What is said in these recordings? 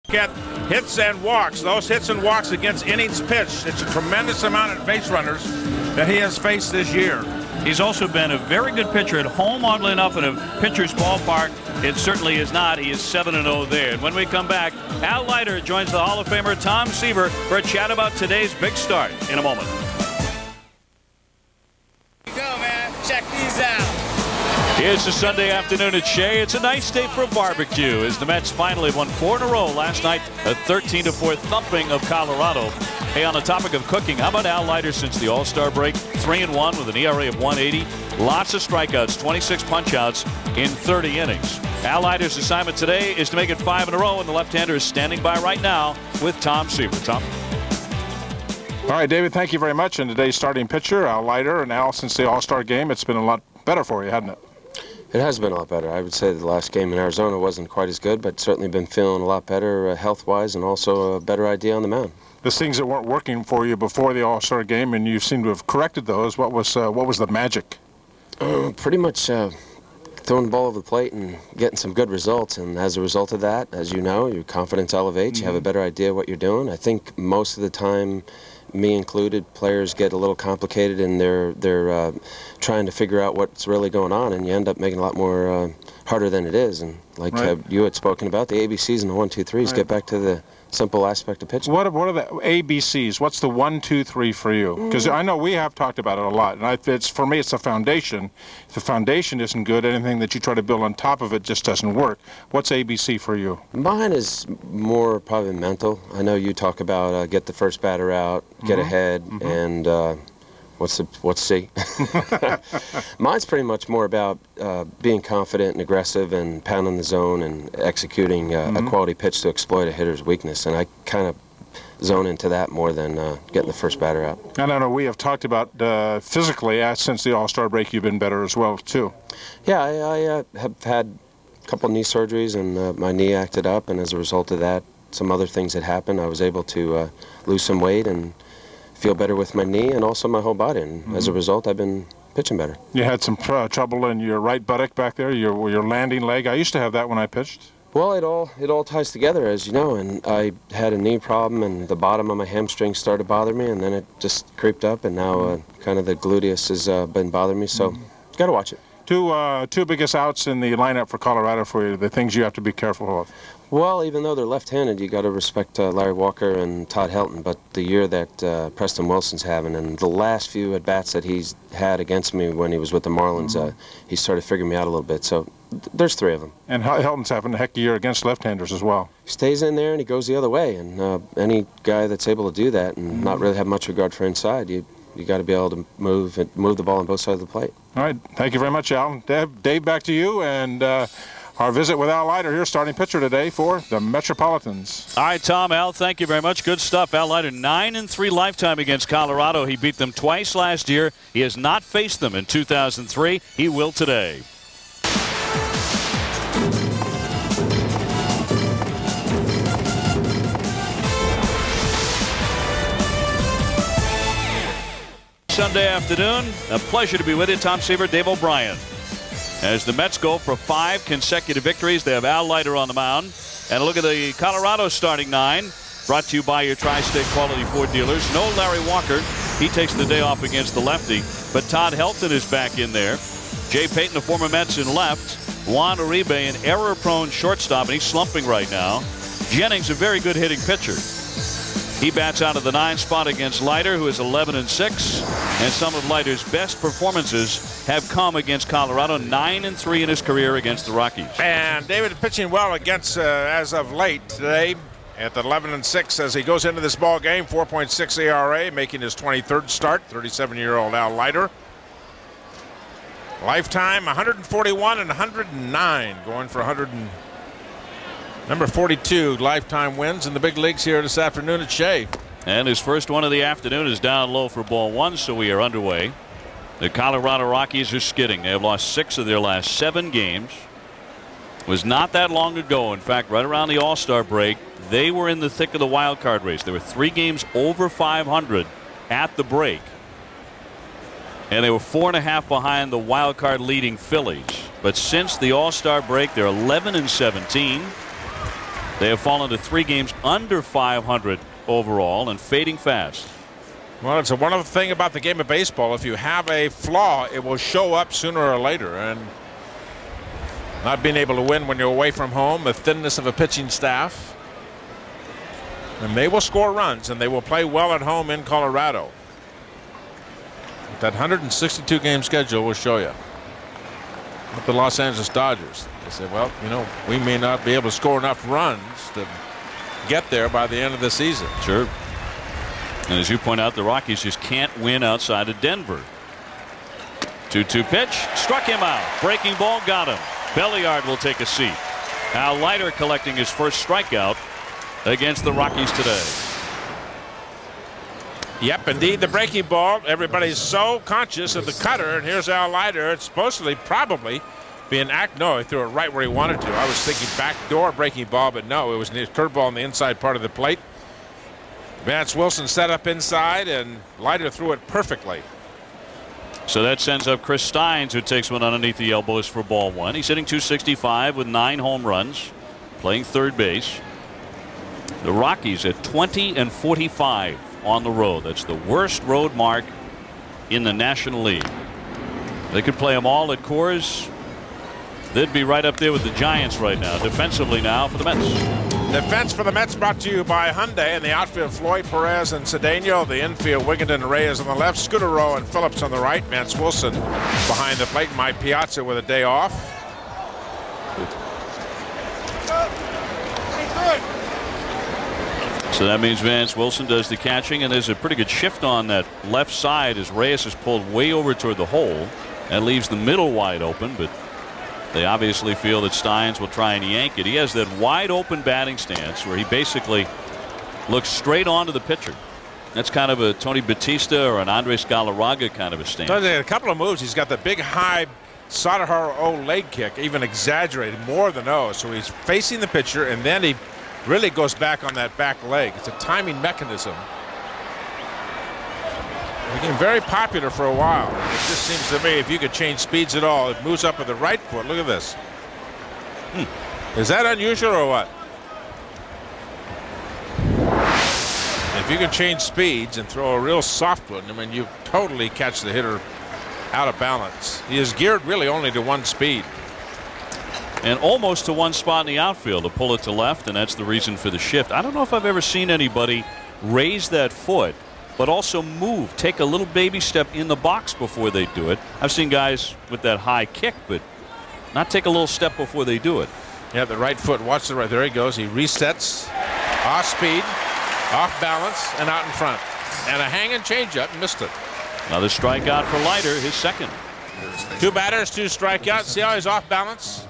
At hits and walks, those hits and walks against innings pitched. It's a tremendous amount of base runners that he has faced this year. He's also been a very good pitcher at home, oddly enough, in a pitcher's ballpark. It certainly is not. He is 7-0 there. And when we come back, Al Leiter joins the Hall of Famer Tom Seaver for a chat about today's big start in a moment. Here you go, man. Check these out. It's a Sunday afternoon at Shea. It's a nice day for a barbecue as the Mets finally won 4 in a row last night, a 13-4 thumping of Colorado. Hey, on the topic of cooking, how about Al Leiter since the All-Star break? 3-1 with an ERA of 180. Lots of strikeouts, 26 punch-outs in 30 innings. Al Leiter's assignment today is to make it 5 in a row, and the left-hander is standing by right now with Tom Seaver. Tom? All right, David, thank you very much. And today's starting pitcher, Al Leiter. And Al, since the All-Star game, it's been a lot better for you, hasn't it? It has been a lot better. I would say the last game in Arizona wasn't quite as good, but certainly been feeling a lot better health-wise and also a better idea on the mound. The things that weren't working for you before the All-Star game, and you seem to have corrected those. What was the magic? Pretty much throwing the ball over the plate and getting some good results. And as a result of that, as you know, your confidence elevates. You have a better idea what you're doing. I think most of the time, me included, players get a little complicated and they're trying to figure out what's really going on, and you end up making a lot more harder than it is. And like you had spoken about, the ABCs and the 1, 2, 3s, get back to the simple aspect of pitching. What are the ABCs? What's the 1, 2, 3 for you? Because I know we have talked about it a lot, and for me it's the foundation. If the foundation isn't good, anything that you try to build on top of it just doesn't work. What's ABC for you? Mine is more probably mental. I know you talk about get the first batter out, get ahead, and what's C? Mine's pretty much more about being confident and aggressive and pounding the zone and executing a quality pitch to exploit a hitter's weakness. And I kind of zone into that more than getting the first batter out. And I know we have talked about physically, since the All-Star break, you've been better as well, too. Yeah, I have had a couple knee surgeries, and my knee acted up, and as a result of that, some other things had happened. I was able to lose some weight and feel better with my knee and also my whole body, and as a result I've been pitching better. You had some trouble in your right buttock back there, your landing leg. I used to have that when I pitched. Well, it all ties together, as you know, and I had a knee problem and the bottom of my hamstring started to bother me, and then it just creeped up, and now kind of the gluteus has been bothering me, so got to watch it. Two biggest outs in the lineup for Colorado for you, the things you have to be careful of. Well, even though they're left-handed, you got to respect Larry Walker and Todd Helton. But the year that Preston Wilson's having, and the last few at-bats that he's had against me when he was with the Marlins, he started figuring me out a little bit. So there's 3 of them. And Helton's having a heck of a year against left-handers as well. He stays in there and he goes the other way. And any guy that's able to do that and not really have much regard for inside, you got to be able to move the ball on both sides of the plate. All right. Thank you very much, Al. Dave, back to you. And our visit with Al Leiter here, starting pitcher today for the Metropolitans. All right, Tom, Al, thank you very much. Good stuff. Al Leiter, 9-3 lifetime against Colorado. He beat them twice last year. He has not faced them in 2003. He will today. Sunday afternoon, a pleasure to be with you. Tom Seaver, Dave O'Brien. As the Mets go for 5 consecutive victories, they have Al Leiter on the mound. And a look at the Colorado starting 9, brought to you by your Tri-State Quality Ford dealers. No Larry Walker. He takes the day off against the lefty. But Todd Helton is back in there. Jay Payton, the former Mets, in left. Juan Uribe, an error-prone shortstop, and he's slumping right now. Jennings, a very good hitting pitcher. He bats out of the 9 spot against Leiter, who is 11-6. And some of Leiter's best performances have come against Colorado, 9-3 in his career against the Rockies. And David pitching well against as of late today at the 11-6 as he goes into this ball game. 4.6 ERA, making his 23rd start. 37-year-old Al Leiter. Lifetime 141 and 109, going for number 42 lifetime wins in the big leagues here this afternoon at Shea. And his first one of the afternoon is down low for ball 1, so we are underway. The Colorado Rockies are skidding. They have lost 6 of their last 7 games. It was not that long ago, in fact, right around the All-Star break, they were in the thick of the wild card race. They were 3 games over 500 at the break. And they were 4.5 behind the wild card leading Phillies. But since the All-Star break, they're 11-17. They have fallen to 3 games under 500 overall and fading fast. Well, it's a wonderful thing about the game of baseball. If you have a flaw, it will show up sooner or later. And not being able to win when you're away from home, the thinness of a pitching staff. And they will score runs, and they will play well at home in Colorado. That 162 game schedule will show you. With the Los Angeles Dodgers, they said, well, you know, we may not be able to score enough runs to get there by the end of the season. Sure. And as you point out, the Rockies just can't win outside of Denver. 2-2 pitch, struck him out. Breaking ball got him. Belliard will take a seat. Now Leiter collecting his first strikeout against the Rockies today. Yep, indeed, the breaking ball. Everybody's so conscious of the cutter, and here's Al Leiter. It's supposedly probably being no, he threw it right where he wanted to. I was thinking backdoor breaking ball, but no, it was a curveball on the inside part of the plate. Vance Wilson set up inside, and Leiter threw it perfectly. So that sends up Chris Steins, who takes one underneath the elbows for ball 1. He's hitting .265 with 9 home runs, playing third base. The Rockies at 20-45 on the road. That's the worst road mark in the National League. They could play them all at Coors. They'd be right up there with the Giants right now. Defensively now for the Mets. Defense for the Mets brought to you by Hyundai. In the outfield, Floyd, Perez, and Cedeno. The infield, Wigginton and Reyes on the left. Scudero and Phillips on the right. Vance Wilson behind the plate. Mike Piazza with a day off. So that means Vance Wilson does the catching, and there's a pretty good shift on that left side as Reyes is pulled way over toward the hole and leaves the middle wide open, but they obviously feel that Steins will try and yank it. He has that wide open batting stance where he basically looks straight onto the pitcher. That's kind of a Tony Batista or an Andres Galarraga kind of a stance. A couple of moves. He's got the big high Sadahara O leg kick, even exaggerated more than O. So he's facing the pitcher, and then he really goes back on that back leg. It's a timing mechanism. Became very popular for a while. It just seems to me if you could change speeds at all, it moves up with the right foot. Look at this. Is that unusual or what? If you can change speeds and throw a real soft one, I mean, you totally catch the hitter out of balance. He is geared really only to one speed. And almost to one spot in the outfield to pull it to left, and that's the reason for the shift. I don't know if I've ever seen anybody raise that foot but also move, take a little baby step in the box before they do it. I've seen guys with that high kick, but not take a little step before they do it. Yeah, the right foot. Watch the right. There he goes. He resets, off speed, off balance, and out in front. And a hanging changeup, missed it. Another strikeout for Leiter, his second. 2 batters, 2 strikeouts. See how he's off balance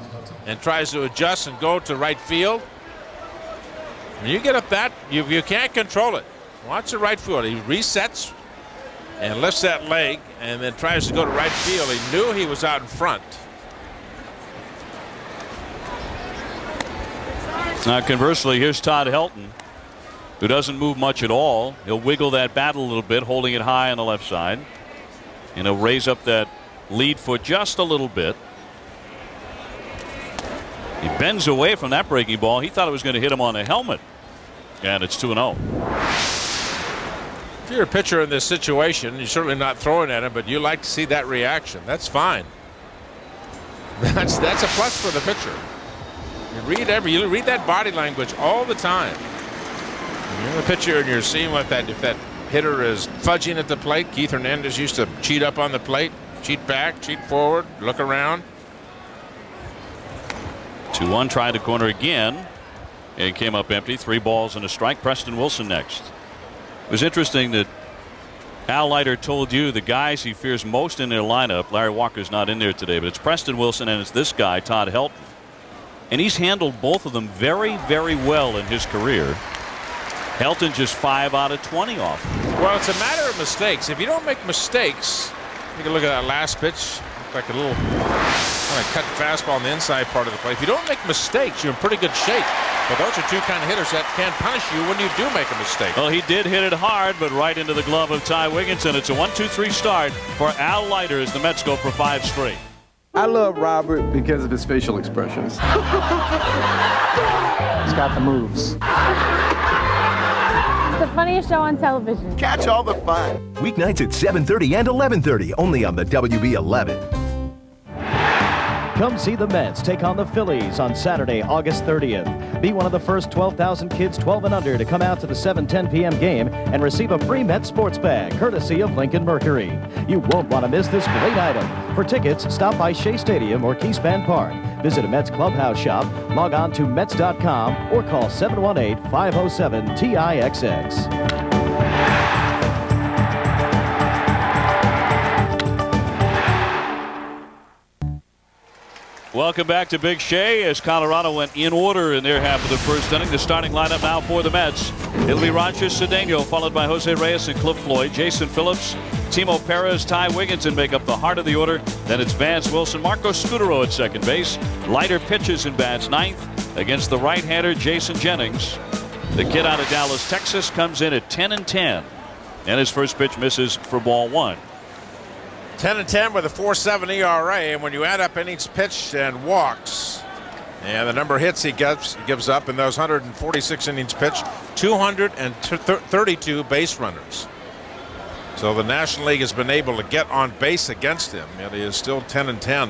and tries to adjust and go to right field. When you get up that, you can't control it. Watch the right field. He resets and lifts that leg and then tries to go to right field. He knew he was out in front. Now conversely, here's Todd Helton, who doesn't move much at all. He'll wiggle that bat a little bit, holding it high on the left side, and he'll raise up that lead foot just a little bit. He bends away from that breaking ball. He thought it was going to hit him on the helmet, and it's 2-0. If you're a pitcher in this situation, you're certainly not throwing at him, but you like to see that reaction. That's fine. That's a plus for the pitcher. You read that body language all the time. When you're the pitcher and you're seeing what if that hitter is fudging at the plate. Keith Hernandez used to cheat up on the plate, cheat back, cheat forward, look around. 2-1, tried the corner again. It came up empty. 3 balls and a strike. Preston Wilson next. It was interesting that Al Leiter told you the guys he fears most in their lineup. Larry Walker's not in there today, but it's Preston Wilson and it's this guy, Todd Helton. And he's handled both of them very, very well in his career. Helton just 5 out of 20 off. Well, it's a matter of mistakes. If you don't make mistakes, you can look at that last pitch, like a little kind of cut fastball on the inside part of the plate. If you don't make mistakes, you're in pretty good shape. But those are 2 kind of hitters that can punish you when you do make a mistake. Well, he did hit it hard, but right into the glove of Ty Wigginton. It's a 1-2-3 start for Al Leiter as the Mets go for 5 straight. I love Robert because of his facial expressions. He's got the moves. It's the funniest show on television. Catch all the fun. Weeknights at 7:30 and 11:30, only on the WB11. Come see the Mets take on the Phillies on Saturday, August 30th. Be one of the first 12,000 kids 12 and under to come out to the 7:10 p.m. game and receive a free Mets sports bag, courtesy of Lincoln Mercury. You won't want to miss this great item. For tickets, stop by Shea Stadium or Keyspan Park. Visit a Mets clubhouse shop, log on to Mets.com, or call 718-507-TIXX. Welcome back to Big Shea as Colorado went in order in their half of the first inning. The starting lineup now for the Mets. It'll be Roger Cedeno, followed by Jose Reyes and Cliff Floyd. Jason Phillips, Timo Perez, Ty Wigginton make up the heart of the order. Then it's Vance Wilson, Marco Scutaro at second base. Leiter pitches and bats ninth against the right-hander Jason Jennings. The kid out of Dallas, Texas, comes in at 10-10. And his first pitch misses for ball one. 10-10 with a 4.7 ERA, and when you add up innings pitched and walks, and the number of hits he gives up in those 146 innings pitched, 232 base runners. So the National League has been able to get on base against him, and he is still 10-10.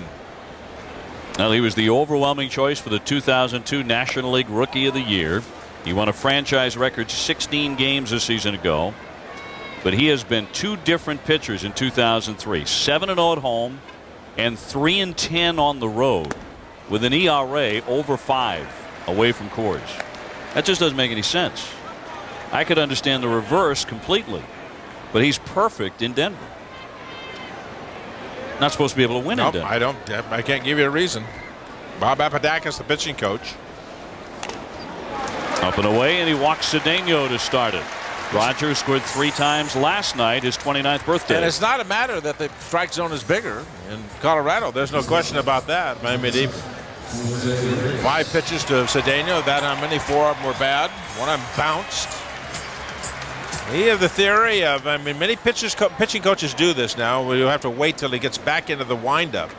Well, he was the overwhelming choice for the 2002 National League Rookie of the Year. He won a franchise record 16 games a season ago. But he has been two different pitchers in 2003. 7-0 at home and 3-10 on the road with an ERA over 5 away from Coors. That just doesn't make any sense. I could understand the reverse completely, but he's perfect in Denver. Not supposed to be able to win in Denver. I can't give you a reason. Bob Apodakas, the pitching coach. Up and away, and he walks Cedeno to start it. Roger scored 3 times last night, his 29th birthday. And it's not a matter that the strike zone is bigger in Colorado. There's no question about that. I mean, 5 pitches to Cedeno. That how many? 4 of them were bad. One of them bounced. We have the theory of, I mean, many pitching coaches do this now. We have to wait till he gets back into the windup.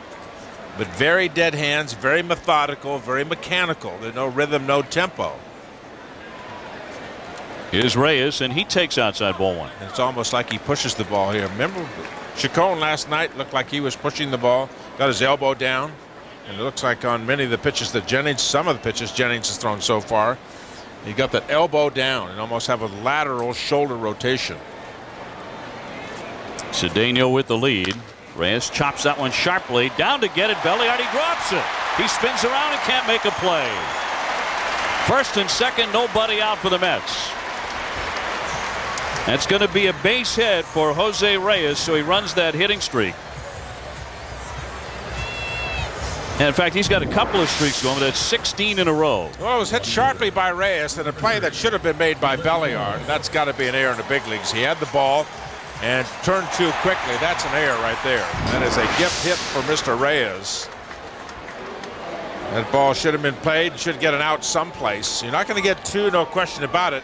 But very dead hands, very methodical, very mechanical. There's no rhythm, no tempo. Here's Reyes, and he takes outside ball one. It's almost like he pushes the ball here. Remember, Chacon last night looked like he was pushing the ball, got his elbow down, and it looks like on many of the pitches that some of the pitches Jennings has thrown so far, he got that elbow down and almost have a lateral shoulder rotation. Cedeno with the lead. Reyes chops that one sharply, down to get it. Belliard, he drops it. He spins around and can't make a play. First and second, nobody out for the Mets. That's going to be a base hit for Jose Reyes, so he runs that hitting streak. And in fact, he's got a couple of streaks going. That's 16 in a row. Well, it was hit sharply by Reyes in a play that should have been made by Belliard. That's got to be an error in the big leagues. He had the ball and turned too quickly. That's an error right there. That is a gift hit for Mr. Reyes. That ball should have been played. Should get an out someplace. You're not going to get 2, no question about it.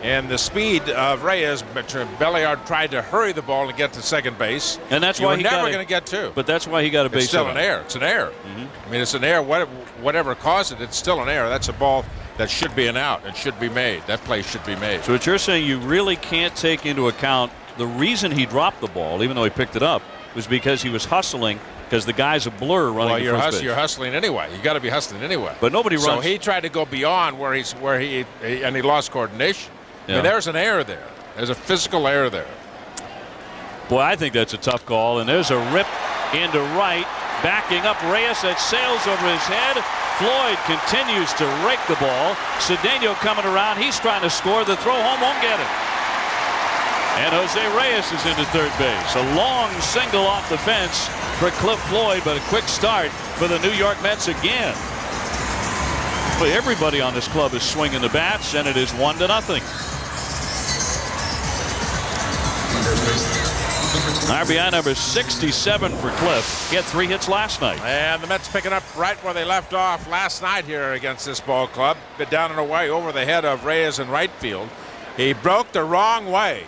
And the speed of Reyes, Belliard tried to hurry the ball and get to second base. And that's why you're never going to get 2. But that's why he got a base hit. It's still an error. It's an error. I mean, it's an error. Whatever caused it, it's still an error. That's a ball that should be an out. It should be made. That play should be made. So what you're saying, you really can't take into account the reason he dropped the ball, even though he picked it up, was because he was hustling. Because the guy's a blur running. Well, you're hustling anyway. You got to be hustling anyway. But nobody runs. So he tried to go beyond where he lost coordination. Yeah. I mean, there's an error there. There's a physical error there. Boy, I think that's a tough call. And there's a rip into right, backing up Reyes. That sails over his head. Floyd continues to rake the ball. Cedeno coming around. He's trying to score. The throw home won't get it. And Jose Reyes is into third base. A long single off the fence for Cliff Floyd, but a quick start for the New York Mets again. But everybody on this club is swinging the bats, and it is 1-0. RBI number 67 for Cliff. He had 3 hits last night. And the Mets picking up right where they left off last night here against this ball club. Bit down and away over the head of Reyes in right field. He broke the wrong way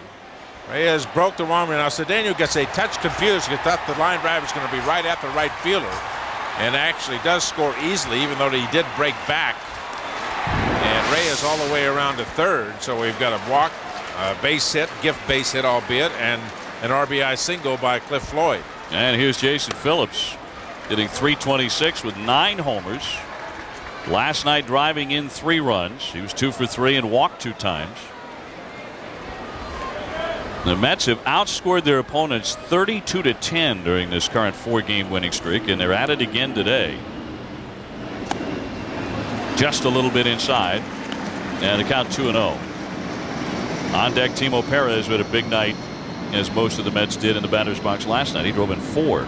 Reyes broke the warmer. Now Cedeno gets a touch confused. He thought the line drive was going to be right at the right fielder, and actually does score easily, even though he did break back. And Reyes all the way around to third. So we've got a walk, a base hit, gift base hit, albeit, and an RBI single by Cliff Floyd. And here's Jason Phillips hitting .326 with 9 homers. Last night driving in 3 runs. He was 2 for 3 and walked 2 times. The Mets have outscored their opponents 32-10 during this current 4-game winning streak, and they're at it again today. Just a little bit inside, and the count 2-0. On deck, Timo Perez had a big night, as most of the Mets did in the batter's box last night. He drove in 4.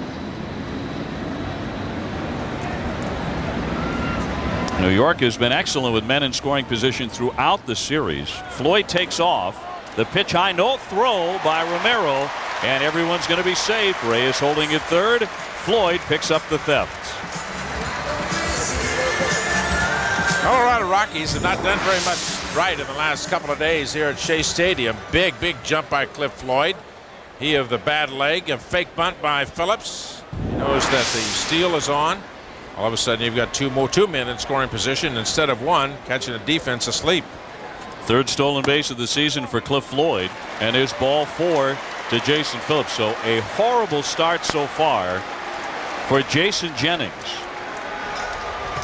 New York has been excellent with men in scoring position throughout the series. Floyd takes off. The pitch high, no throw by Romero, and everyone's going to be safe. Reyes holding at third. Floyd picks up the theft. Colorado Rockies have not done very much right in the last couple of days here at Shea Stadium. Big jump by Cliff Floyd. He of the bad leg. A fake bunt by Phillips. He knows that the steal is on. All of a sudden you've got 2 men in scoring position instead of 1 catching a defense asleep. Third stolen base of the season for Cliff Floyd, and there's ball 4 to Jason Phillips. So a horrible start so far for Jason Jennings.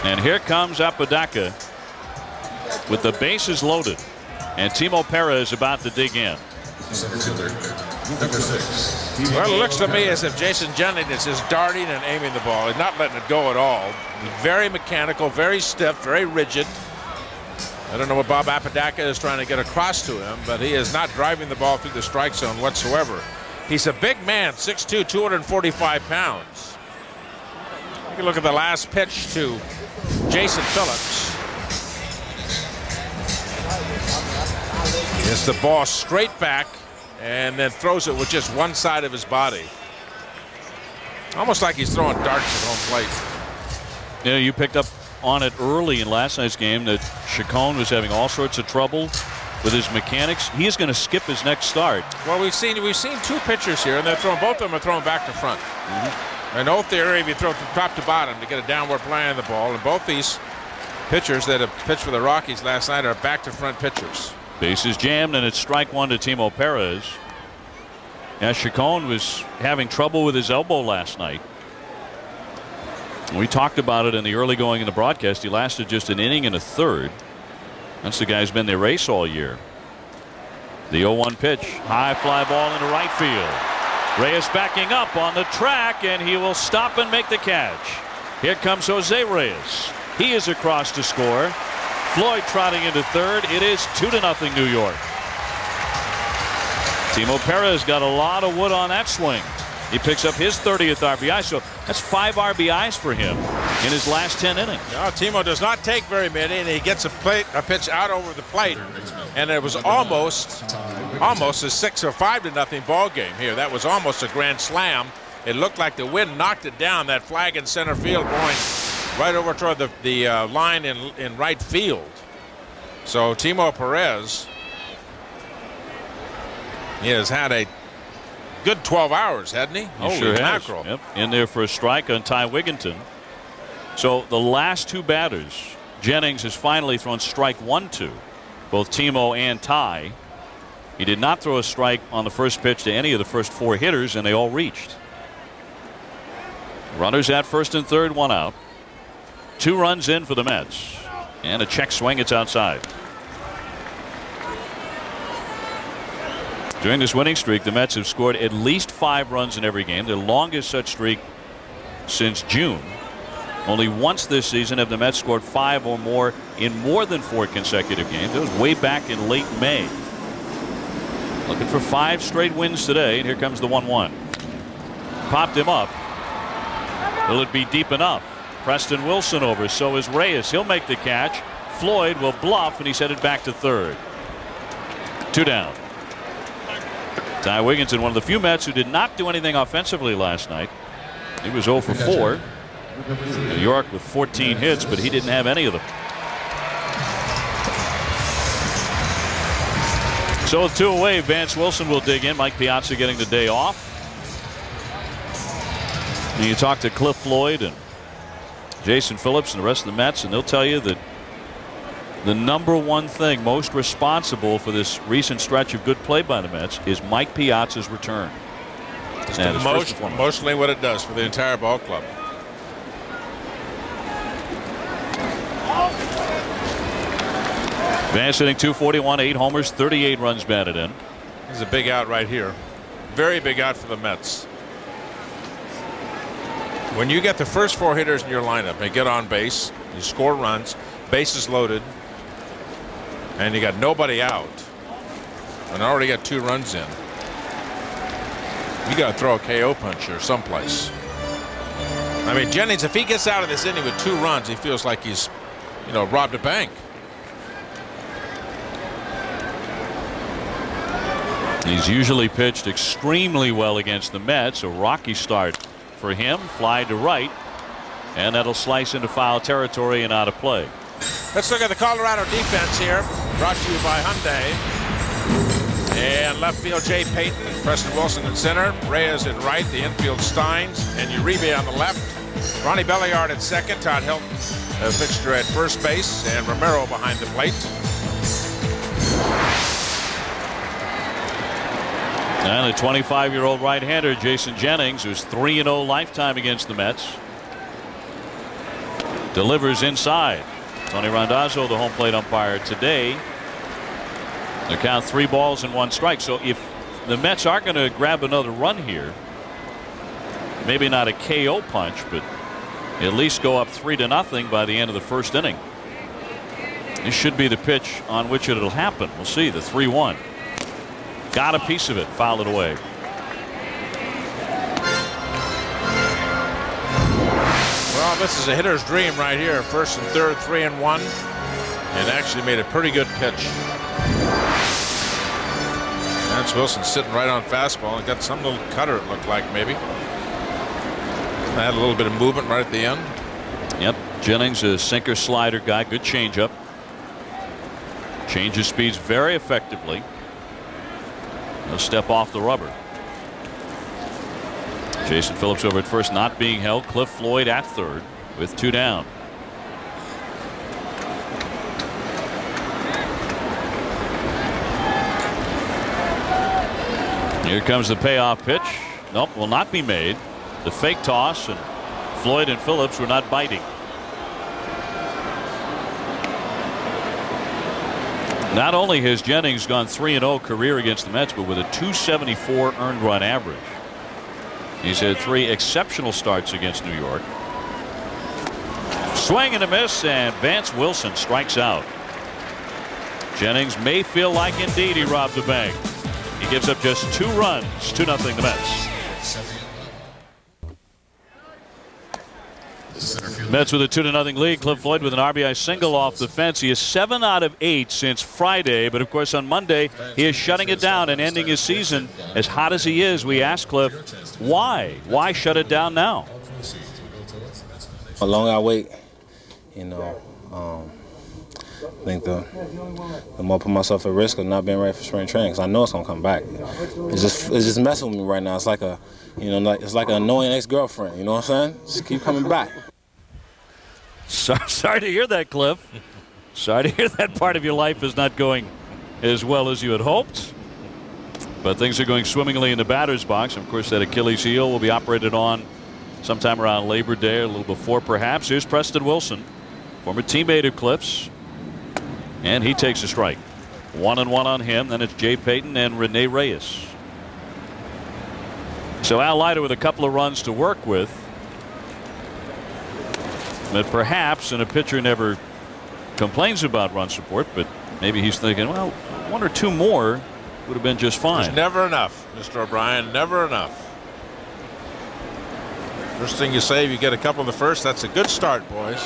And here comes Apodaca with the bases loaded, and Timo Perez about to dig in. Well, it looks to me as if Jason Jennings is darting and aiming the ball. He's not letting it go at all. Very mechanical, very stiff, very rigid. I don't know what Bob Apodaca is trying to get across to him, but he is not driving the ball through the strike zone whatsoever. He's a big man, 6'2", 245 pounds. Take a look at the last pitch to Jason Phillips. Gets the ball straight back and then throws it with just one side of his body. Almost like he's throwing darts at home plate. You know, you picked up on it early in last night's game that Chacon was having all sorts of trouble with his mechanics. He is going to skip his next start. Well, we've seen 2 pitchers here, and they're throwing, both of them are throwing back to front. In old theory, if you throw from top to bottom to get a downward play on the ball, and both these pitchers that have pitched for the Rockies last night are back to front pitchers. Bases jammed, and it's strike 1 to Timo Perez. Yeah, Chacon was having trouble with his elbow last night. We talked about it in the early going in the broadcast. He lasted just an inning and a third. That's the guy who's been their race all year. The 0-1 pitch, high fly ball into right field. Reyes backing up on the track, and he will stop and make the catch. Here comes Jose Reyes. He is across to score. Floyd trotting into third. It is 2-0 New York. Timo Perez got a lot of wood on that swing. He picks up his 30th RBI, so that's 5 RBIs for him in his last 10 innings. No, Timo does not take very many, and he gets a pitch out over the plate, and it was almost a 6 or 5-0 ball game here. That was almost a grand slam. It looked like the wind knocked it down. That flag in center field going right over toward the line in right field. So Timo Perez, he has had a good 12 hours, hasn't he? He sure has. Yep. In there for a strike on Ty Wigginton. So the last 2 batters, Jennings has finally thrown strike 1 to both Timo and Ty. He did not throw a strike on the first pitch to any of the first 4 hitters, and they all reached. Runners at first and third, 1 out. 2 runs in for the Mets, and a check swing. It's outside. During this winning streak, the Mets have scored at least 5 runs in every game, their longest such streak since June. Only once this season have the Mets scored 5 or more in more than 4 consecutive games. It was way back in late May. Looking for 5 straight wins today, and here comes the 1-1. Popped him up. Will it be deep enough? Preston Wilson over, so is Reyes. He'll make the catch. Floyd will bluff, and he's headed back to third. 2 down. Ty Wigginton, one of the few Mets who did not do anything offensively last night. He was 0 for 4. New York with 14 hits, but he didn't have any of them. So with 2 away, Vance Wilson will dig in. Mike Piazza getting the day off. And you talk to Cliff Floyd and Jason Phillips and the rest of the Mets, and they'll tell you that the #1 thing most responsible for this recent stretch of good play by the Mets is Mike Piazza's return. It's emotionally what it does for the entire ball club. Vance hitting .241, 8 homers, 38 runs batted in. This is a big out right here. Very big out for the Mets. When you get the first 4 hitters in your lineup, they get on base, you score runs, bases loaded, and you got nobody out, and already got 2 runs in. You got to throw a KO punch or someplace. I mean, Jennings, if he gets out of this inning with 2 runs, he feels like he's, robbed a bank. He's usually pitched extremely well against the Mets. A rocky start for him. Fly to right, and that'll slice into foul territory and out of play. Let's look at the Colorado defense here. Brought to you by Hyundai. And left field, Jay Payton and Preston Wilson in center. Reyes in right. The infield, Steins and Uribe on the left. Ronnie Belliard at second. Todd Hilton, a fixture at first base, and Romero behind the plate. And the 25-year-old right-hander Jason Jennings, who's 3-0 lifetime against the Mets, delivers inside. Tony Randazzo, the home plate umpire today. The count 3 balls and 1 strike. So if the Mets are going to grab another run here, maybe not a KO punch, but at least go up 3-0 by the end of the first inning. This should be the pitch on which it'll happen. We'll see. The 3-1. Got a piece of it, fouled it away. Well, this is a hitter's dream right here. First and third, 3-1, and actually made a pretty good pitch. Vance Wilson sitting right on fastball and got some little cutter, it looked like, maybe. Had a little bit of movement right at the end. Yep, Jennings, a sinker slider guy, good changeup. Changes speeds very effectively. He'll step off the rubber. Jason Phillips over at first, not being held. Cliff Floyd at third with 2 down. Here comes the payoff pitch. Nope, will not be made. The fake toss, and Floyd and Phillips were not biting. Not only has Jennings gone 3-0 career against the Mets, but with a .274 earned run average. He's had 3 exceptional starts against New York. Swing and a miss, and Vance Wilson strikes out. Jennings may feel like indeed he robbed the bank. He gives up just 2 runs, 2-0 the Mets. Mets with a 2-0 lead. Cliff Floyd with an RBI single off the fence. He is 7 out of 8 since Friday, but of course on Monday he is shutting it down and ending his season as hot as he is. We asked Cliff, why shut it down now? The longer I wait, I think the more I put myself at risk of not being ready for spring training, because I know it's gonna come back. It's just messing with me right now. It's like it's like an annoying ex-girlfriend. You know what I'm saying? Just keep coming back. Sorry to hear that, Cliff. Sorry to hear that part of your life is not going as well as you had hoped. But things are going swimmingly in the batter's box. Of course, that Achilles heel will be operated on sometime around Labor Day, a little before perhaps. Here's Preston Wilson, former teammate of Cliff's, and he takes a strike. 1-1 on him. Then it's Jay Payton and Rene Reyes. So Al Leiter with a couple of runs to work with. But perhaps, and a pitcher never complains about run support, but maybe he's thinking, well, 1 or 2 more would have been just fine. There's never enough, Mr. O'Brien, never enough. First thing you say, if you get a couple in the first, that's a good start, boys.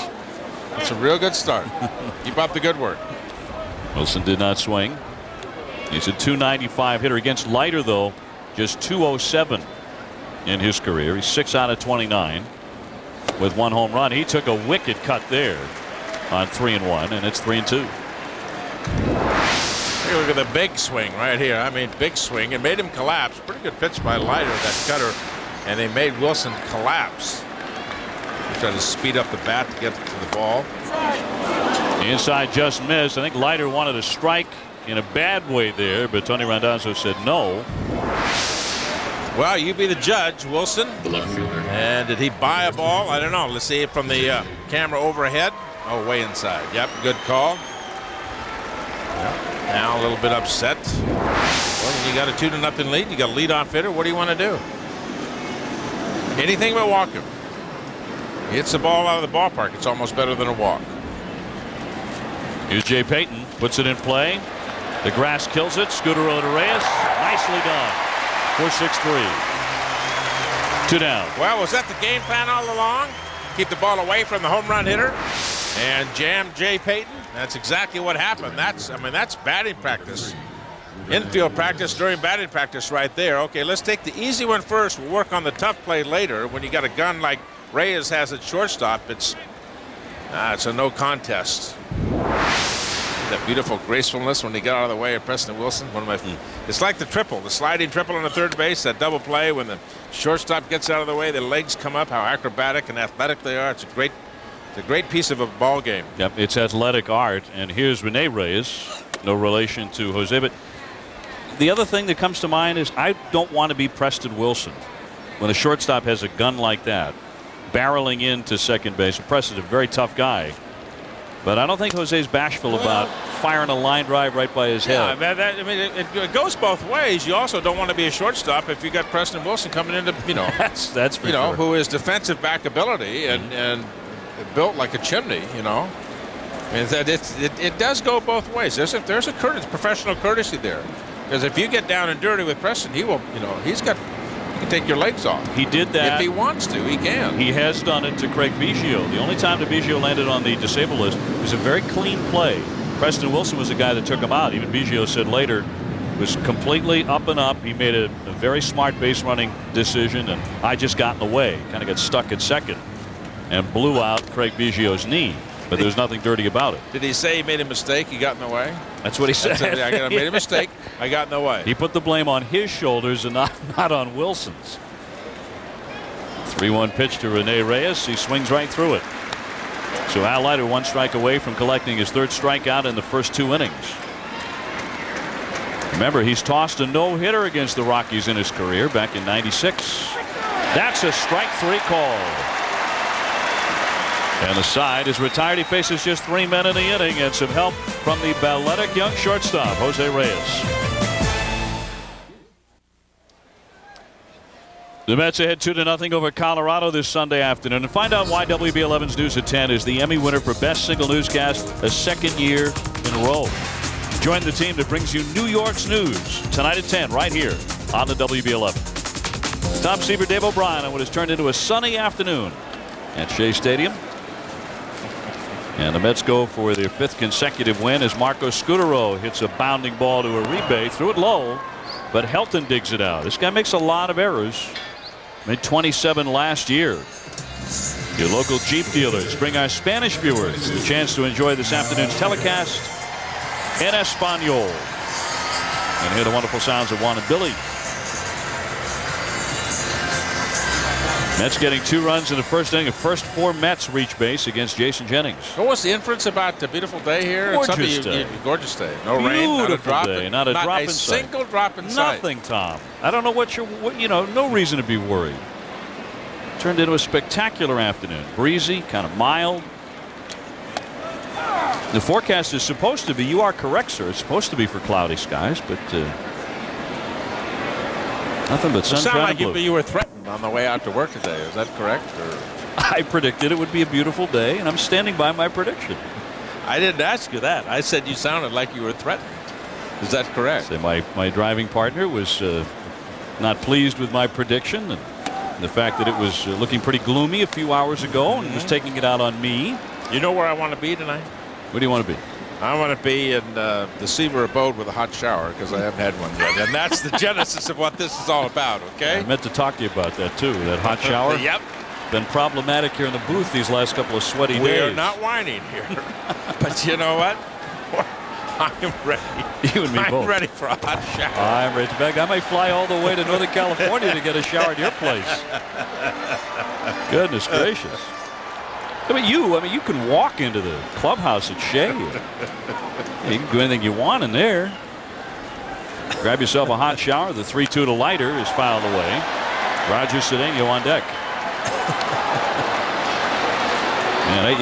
That's a real good start. Keep up the good work. Wilson did not swing. He's a .295 hitter. Against Leiter, though, just .207 in his career. He's 6 out of 29. With 1 home run. He took a wicked cut there on 3-1, and it's 3-2. Take a look at the big swing right here. I mean, big swing. It made him collapse. Pretty good pitch by Leiter, that cutter. And they made Wilson collapse. Trying to speed up the bat to get to the ball. The inside just missed. I think Leiter wanted a strike in a bad way there, but Tony Randazzo said no. Well, you be the judge, Wilson. And did he buy a ball? I don't know. Let's see it from the camera overhead. Oh, way inside. Yep, good call. Yep. Now a little bit upset. Well, when you got a 2-0 lead, you got a leadoff hitter. What do you want to do? Anything but walk him. He hits the ball out of the ballpark. It's almost better than a walk. Here's Jay Payton. Puts it in play. The grass kills it. Scudero to Reyes. Nicely done. 4-6-3. 2 down. Well, was that the game plan all along? Keep the ball away from the home run hitter and jam Jay Payton? That's exactly what happened. That's batting practice. Infield practice during batting practice right there. Okay, let's take the easy one first. We'll work on the tough play later. When you got a gun like Reyes has at shortstop, it's a no contest. That beautiful gracefulness when he got out of the way of Preston Wilson. It's like the triple, the sliding triple on the third base, that double play when the shortstop gets out of the way, the legs come up, how acrobatic and athletic they are. It's a great piece of a ball game. Yep, it's athletic art. And here's Rene Reyes, no relation to Jose. But the other thing that comes to mind is I don't want to be Preston Wilson when a shortstop has a gun like that, barreling into second base. Preston's a very tough guy. But I don't think Jose's bashful about firing a line drive right by his head. Yeah, it goes both ways. You also don't want to be a shortstop if you got Preston Wilson coming into, that's for sure. Who is defensive back ability and built like a chimney, And it does go both ways. There's a professional courtesy there. Because if you get down and dirty with Preston, he will, he can take your legs off. He did that. If he wants to, he can. He has done it to Craig Biggio. The only time that Biggio landed on the disabled list was a very clean play. Preston Wilson was the guy that took him out. Even Biggio said later, was completely up and up. He made a very smart base running decision, and I just got in the way. Kind of got stuck at second and blew out Craig Biggio's knee. But there was nothing dirty about it. Did he say he made a mistake? He got in the way? That's what he said. I made a mistake. I got in the way. He put the blame on his shoulders and not on Wilson's. 3-1 pitch to Rene Reyes. He swings right through it. So Al Leiter 1 strike away from collecting his 3rd strikeout in the first 2 innings. Remember, he's tossed a no-hitter against the Rockies in his career back in '96. That's a strike 3 call. And the side is retired. He faces just 3 men in the inning and some help from the balletic young shortstop, Jose Reyes. The Mets ahead 2-0 over Colorado this Sunday afternoon. And find out why WB11's News at 10 is the Emmy winner for Best Single Newscast a 2nd year in a row. Join the team that brings you New York's news tonight at 10 right here on the WB11. Tom Seaver, Dave O'Brien on what has turned into a sunny afternoon at Shea Stadium. And the Mets go for their 5th consecutive win as Marco Scudero hits a bounding ball to Uribe, threw it low, but Helton digs it out. This guy makes a lot of errors. Made 27 last year. Your local Jeep dealers bring our Spanish viewers the chance to enjoy this afternoon's telecast in Espanol. And hear the wonderful sounds of Juan and Billy. Mets getting 2 runs in the first inning. The first 4 Mets reach base against Jason Jennings. What was the inference about the beautiful day here? Gorgeous day. Gorgeous day. No rain, not a drop. Not a drop in sight. Single drop in sight. Nothing, Tom. I don't know what no reason to be worried. Turned into a spectacular afternoon. Breezy, kind of mild. The forecast is supposed to be, you are correct, sir, it's supposed to be for cloudy skies, but nothing but sunshine. Sound like you were threatened on the way out to work today. Is that correct? Or? I predicted it would be a beautiful day, and I'm standing by my prediction. I didn't ask you that. I said you sounded like you were threatened. Is that correct? So my driving partner was not pleased with my prediction, and the fact that it was looking pretty gloomy a few hours ago and was taking it out on me. You know where I want to be tonight? Where do you want to be? I want to be in the Seaver abode with a hot shower because I haven't had one yet. And that's the genesis of what this is all about, okay? I meant to talk to you about that, too. That hot shower. Yep. Been problematic here in the booth these last couple of sweaty days. We are not whining here. But you know what? I'm ready. You and me both. I'm ready for a hot shower. I'm ready to beg. I may fly all the way to Northern California to get a shower at your place. Goodness gracious. I mean, you can walk into the clubhouse at Shea. You can do anything you want in there. Grab yourself a hot shower. The 3-2 to Leiter is fouled away. Roger Cedeno on deck. And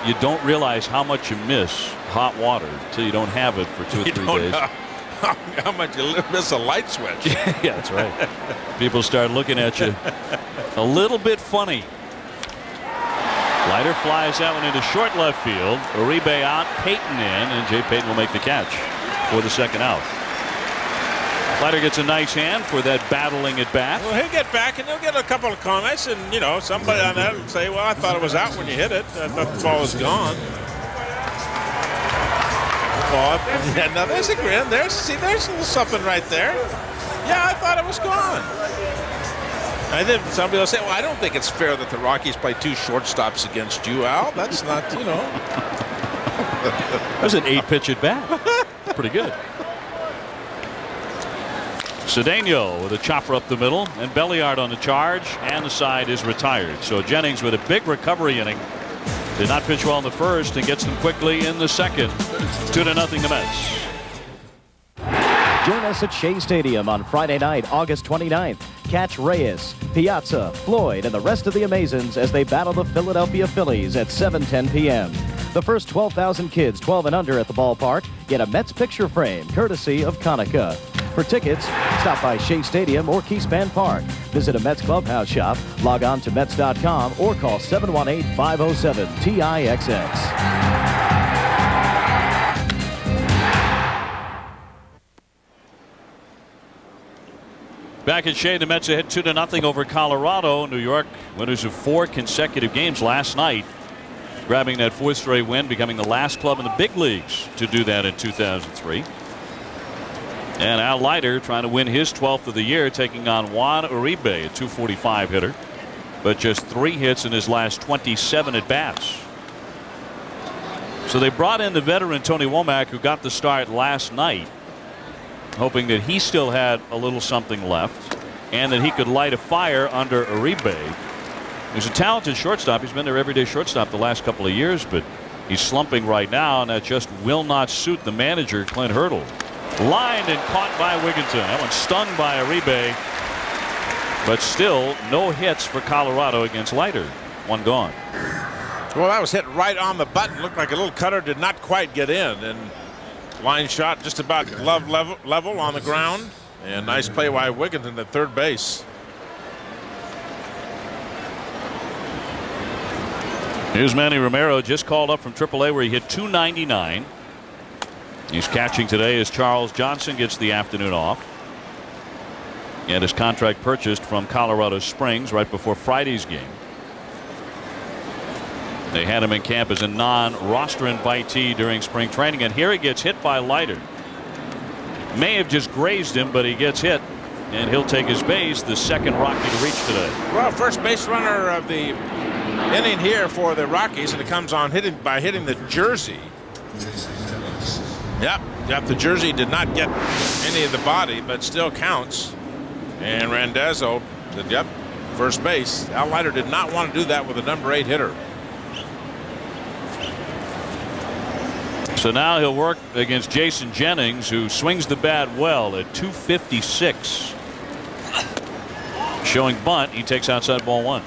you don't realize how much you miss hot water until you don't have it for 2 or 3 days. How much you miss a light switch. Yeah, that's right. People start looking at you a little bit funny. Leiter flies that one into short left field. Uribe out, Payton in, and Jay Payton will make the catch for the second out. Leiter gets a nice hand for that battling at bat. Well, he'll get back and he'll get a couple of comments, and somebody on that will say, "Well, I thought it was out when you hit it. I thought the ball was gone." Well, now there's a grin. There's a little something right there. Yeah, I thought it was gone. And then somebody will say, "Well, I don't think it's fair that the Rockies play 2 shortstops against you, Al. That's not, That was an 8-pitch at bat. Pretty good. Cedeno with a chopper up the middle, and Belliard on the charge, and the side is retired. So Jennings with a big recovery inning. Did not pitch well in the first and gets them quickly in the second. 2-0 the Mets. Join us at Shea Stadium on Friday night, August 29th. Catch Reyes, Piazza, Floyd, and the rest of the Amazons as they battle the Philadelphia Phillies at 7:10 p.m. The first 12,000 kids 12 and under at the ballpark get a Mets picture frame courtesy of Konica. For tickets, stop by Shea Stadium or Keyspan Park. Visit a Mets clubhouse shop, log on to Mets.com, or call 718-507-TIXX. Back at Shea, the Mets ahead 2-0 over Colorado. New York, winners of 4 consecutive games last night, grabbing that 4th straight win, becoming the last club in the big leagues to do that in 2003. And Al Leiter trying to win his 12th of the year, taking on Juan Uribe, a .245 hitter, but just 3 hits in his last 27 at bats. So they brought in the veteran Tony Womack, who got the start last night, hoping that he still had a little something left and that he could light a fire under Uribe. He's a talented shortstop. He's been their everyday shortstop the last couple of years, but he's slumping right now, and that just will not suit the manager, Clint Hurdle. Lined and caught by Wigginton. That one stung by Uribe, but still no hits for Colorado against Leiter. 1 gone. Well, that was hit right on the button. Looked like a little cutter, did not quite get in, and line shot just about glove level on the ground, and nice play by Wigginton at third base. Here's Manny Romero, just called up from AAA, where he hit .299. He's catching today as Charles Johnson gets the afternoon off. And his contract purchased from Colorado Springs right before Friday's game. They had him in camp as a non-roster invitee during spring training, and here he gets hit by Leiter. May have just grazed him, but he gets hit, and he'll take his base, the second Rocky to reach today. Well, first base runner of the inning here for the Rockies, and it comes on by hitting the jersey. Yep, the jersey did not get any of the body, but still counts. And Randazzo did, first base. Al Leiter did not want to do that with a number 8 hitter. So now he'll work against Jason Jennings, who swings the bat well at .256. Showing bunt, he takes outside ball 1.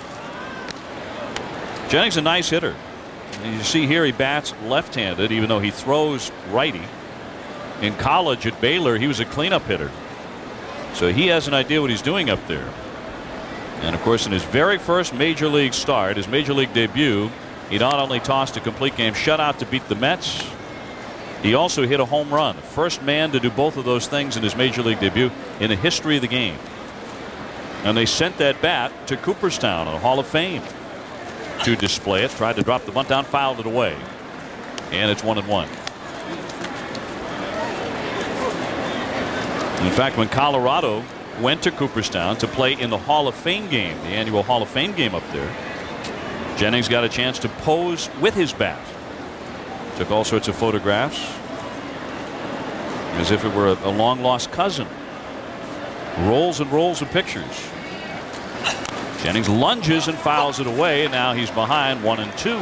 Jennings a nice hitter. And you see here he bats left-handed, even though he throws righty. In college at Baylor, he was a cleanup hitter. So he has an idea what he's doing up there. And of course, in his very first major league start, his major league debut, he not only tossed a complete game shutout to beat the Mets, he also hit a home run. First man to do both of those things in his major league debut in the history of the game. And they sent that bat to Cooperstown, a Hall of Fame, to display it. Tried to drop the bunt down, fouled it away. And it's 1-1. In fact, when Colorado went to Cooperstown to play in the Hall of Fame game, the annual Hall of Fame game up there, Jennings got a chance to pose with his bat. Took all sorts of photographs. as if it were a long-lost cousin. Rolls and rolls of pitchers. Jennings lunges and fouls it away, and now he's behind 1-2.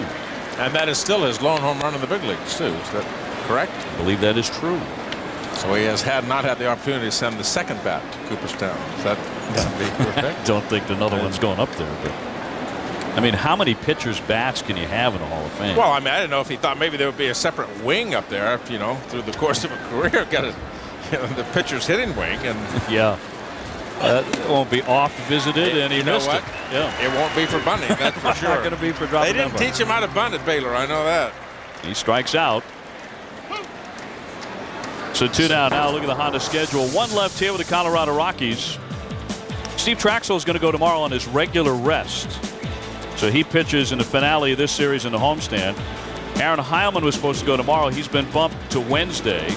And that is still his lone home run in the big leagues, too. Is that correct? I believe that is true. So he has not had the opportunity to send the second bat to Cooperstown. Is that be correct? Don't think another one's going up there, but I mean, how many pitchers' bats can you have in the Hall of Fame? Well, I mean, I didn't know if he thought maybe there would be a separate wing up there, you know, through the course of a career, got the pitcher's hitting wing, and yeah. It won't be off visited, and he missed it. Yeah. It won't be for bunting, that's for sure. Not going to be for dropping. They didn't teach him how to bunt at Baylor, I know that. He strikes out. So 2 down now. Look at the Honda schedule. 1 left here with the Colorado Rockies. Steve Traxel is going to go tomorrow on his regular rest. So he pitches in the finale of this series in the homestand. Aaron Heilman was supposed to go tomorrow. He's been bumped to Wednesday.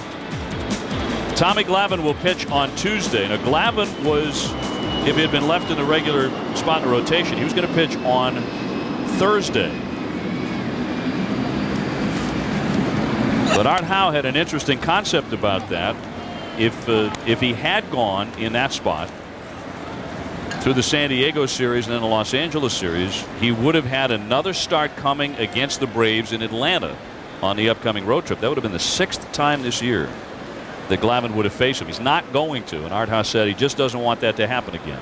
Tommy Glavine will pitch on Tuesday. Now, Glavine was, if he had been left in the regular spot in the rotation, he was going to pitch on Thursday. But Art Howe had an interesting concept about that. If he had gone in that spot through the San Diego series and then the Los Angeles series, he would have had another start coming against the Braves in Atlanta on the upcoming road trip. That would have been the 6th time this year that Glavine would have faced him. He's not going to, and Art Howe said he just doesn't want that to happen again.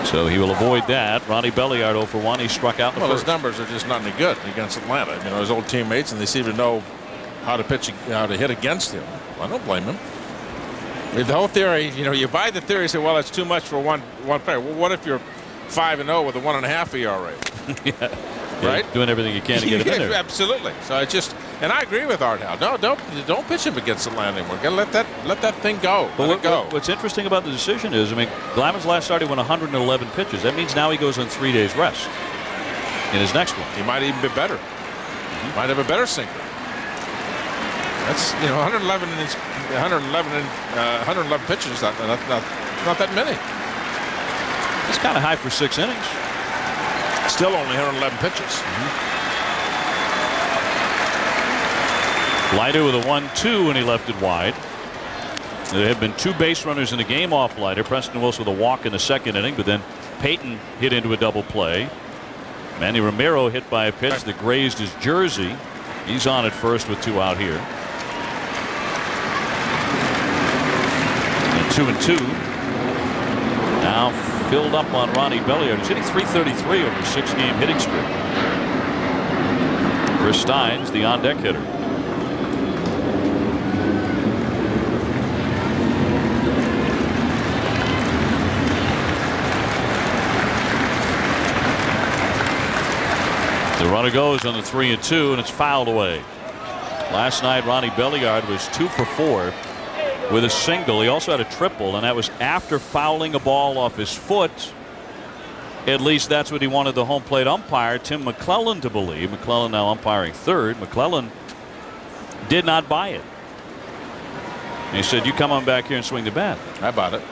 So he will avoid that. Ronnie Belliard 0 for 1. He struck out in the first. His numbers are just not any good against Atlanta. You know, his old teammates, and they seem to know how to pitch, how to hit against him. I don't blame him. I mean, the whole theory, you know, you buy the theory, say, well, it's too much for one player. Well, what if you're 5-0 with a 1.5 ERA? Yeah. Right? Doing everything you can to get him in there. Absolutely. So I just, and I agree with Art Howe. No, don't pitch him against Atlanta anymore. Let that thing go. Let it go. What's interesting about the decision is, I mean, Glavine's last start he went 111 pitches. That means now he goes on 3 days rest in his next one. He might even be better. Might have a better sinker. That's, you know, 111 pitches. Not that many. It's kind of high for 6 innings. Still only 111 pitches. Leiter with a 1-2 and he left it wide. There had been 2 base runners in the game off Leiter. Preston Wilson with a walk in the 2nd inning, but then Payton hit into a double play. Manny Romero hit by a pitch that grazed his jersey. He's on at first with 2 out here. And 2-2. Now filled up on Ronnie Belliard. He's hitting .333 over a 6-game hitting streak. Chris Stein's the on-deck hitter. The runner goes on the 3-2, and it's fouled away. Last night, Ronnie Belliard was 2 for 4 with a single. He also had a triple, and that was after fouling a ball off his foot. At least that's what he wanted the home plate umpire, Tim McClellan, to believe. McClellan now umpiring third. McClellan did not buy it. And he said, you come on back here and swing the bat. I bought it.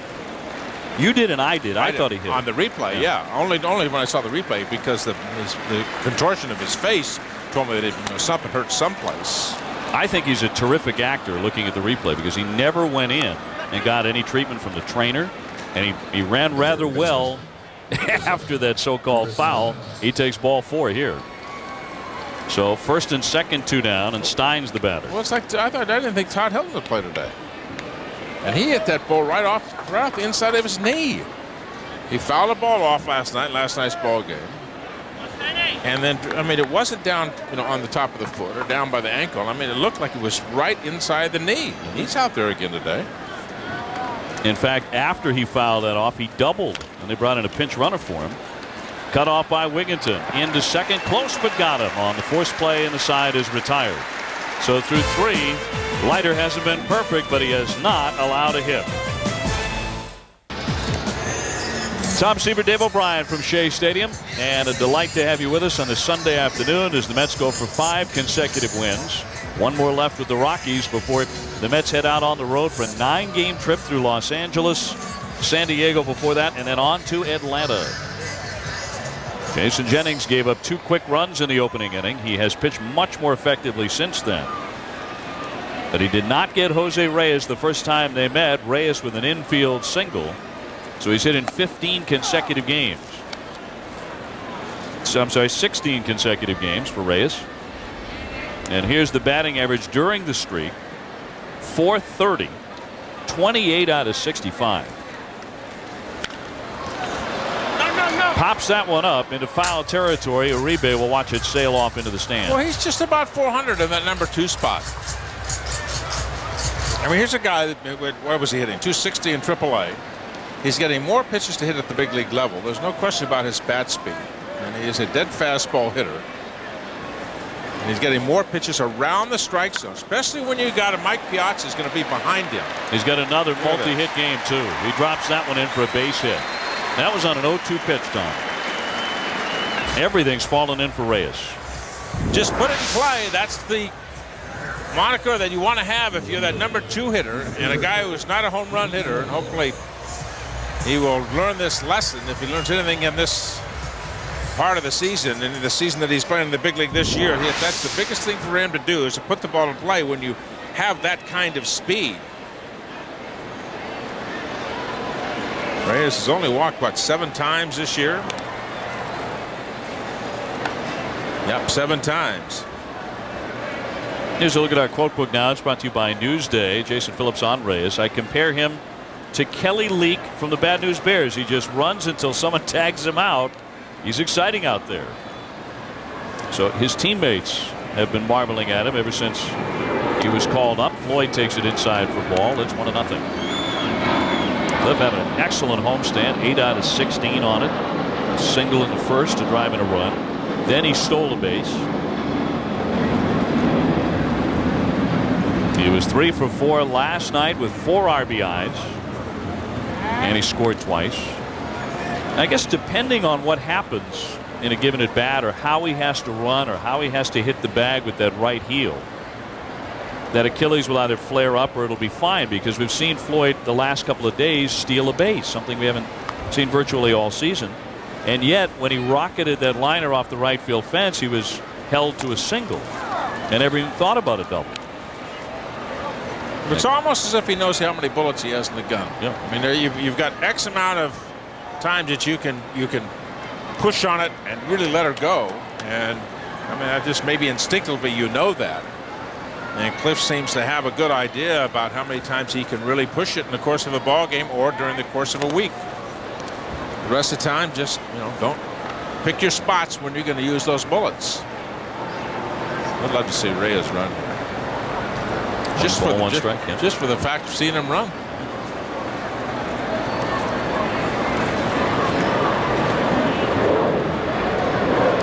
You did and I did. I thought he hit on the replay. Yeah, only when I saw the replay, because the contortion of his face told me that something hurt someplace. I think he's a terrific actor looking at the replay, because he never went in and got any treatment from the trainer, and he ran rather well after that so-called foul. He takes ball 4 here. So first and second, 2 down, and Stein's the batter. Well, it's like I didn't think Todd Helton would play today, and he hit that ball right off the inside of his knee. He fouled the ball off last night's ball game. And then, I mean, it wasn't down, on the top of the foot or down by the ankle. I mean, it looked like it was right inside the knee. He's out there again today. In fact, after he fouled that off, he doubled, and they brought in a pinch runner for him. Cut off by Wigginton. Into second, close, but got him on the force play, and the side is retired. So through 3, Leiter hasn't been perfect, but he has not allowed a hit. Tom Seaver, Dave O'Brien from Shea Stadium, and a delight to have you with us on this Sunday afternoon as the Mets go for 5 consecutive wins. 1 more left with the Rockies before the Mets head out on the road for a 9-game trip through Los Angeles, San Diego before that, and then on to Atlanta. Jason Jennings gave up 2 quick runs in the opening inning. He has pitched much more effectively since then. But he did not get Jose Reyes the first time they met. Reyes with an infield single. So he's hit in 15 consecutive games. So, I'm sorry, 16 consecutive games for Reyes. And here's the batting average during the streak. .430. 28 out of 65. Pops that one up into foul territory. Uribe will watch it sail off into the stand. Well, he's just about 400 in that number 2 spot. I mean, here's a guy that, where was he hitting? 260 in AAA. He's getting more pitches to hit at the big league level. There's no question about his bat speed. And he is a dead fastball hitter. And he's getting more pitches around the strike zone, especially when you got a Mike Piazza is going to be behind him. He's got another multi-hit game, too. He drops that one in for a base hit. That was on an 0-2 pitch, Tom. Everything's fallen in for Reyes. Just put it in play. That's the moniker that you want to have if you're that number 2 hitter and a guy who's not a home run hitter. And hopefully he will learn this lesson if he learns anything in this part of the season, and in the season that he's playing in the big league this year. That's the biggest thing for him to do, is to put the ball in play when you have that kind of speed. Reyes has only walked, what, 7 times this year? Yep, 7 times. Here's a look at our quote book now. It's brought to you by Newsday. Jason Phillips on Reyes. I compare him to Kelly Leak from the Bad News Bears. He just runs until someone tags him out. He's exciting out there. So his teammates have been marveling at him ever since he was called up. Floyd takes it inside for ball. It's 1-0. Cliff having an excellent homestand, 8 out of 16 on it. A single in the first to drive in a run. Then he stole a base. He was 3 for 4 last night with 4 RBIs. And he scored twice. I guess depending on what happens in a given at bat, or how he has to run, or how he has to hit the bag with that right heel, that Achilles will either flare up or it'll be fine, because we've seen Floyd the last couple of days steal a base, something we haven't seen virtually all season. And yet when he rocketed that liner off the right field fence, he was held to a single and never even thought about a double. It's almost as if he knows how many bullets he has in the gun. Yeah. I mean, you've got X amount of times that you can push on it and really let her go. And I mean, I just maybe instinctively you know that. And Cliff seems to have a good idea about how many times he can really push it in the course of a ball game or during the course of a week. The rest of the time, just, don't pick your spots when you're going to use those bullets. I'd love to see Reyes run. Just for the fact of seeing him run.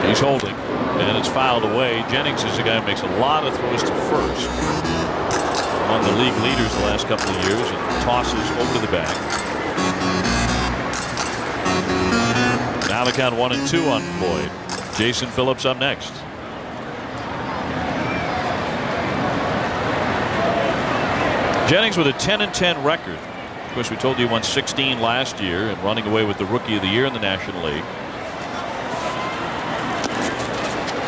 He's holding, and it's fouled away. Jennings is the guy who makes a lot of throws to first. Among the league leaders the last couple of years, and tosses over to the bag. Now the count 1-2 on Floyd. Jason Phillips up next. Jennings with a 10-10 record. Of course, we told you he won 16 last year and running away with the Rookie of the Year in the National League.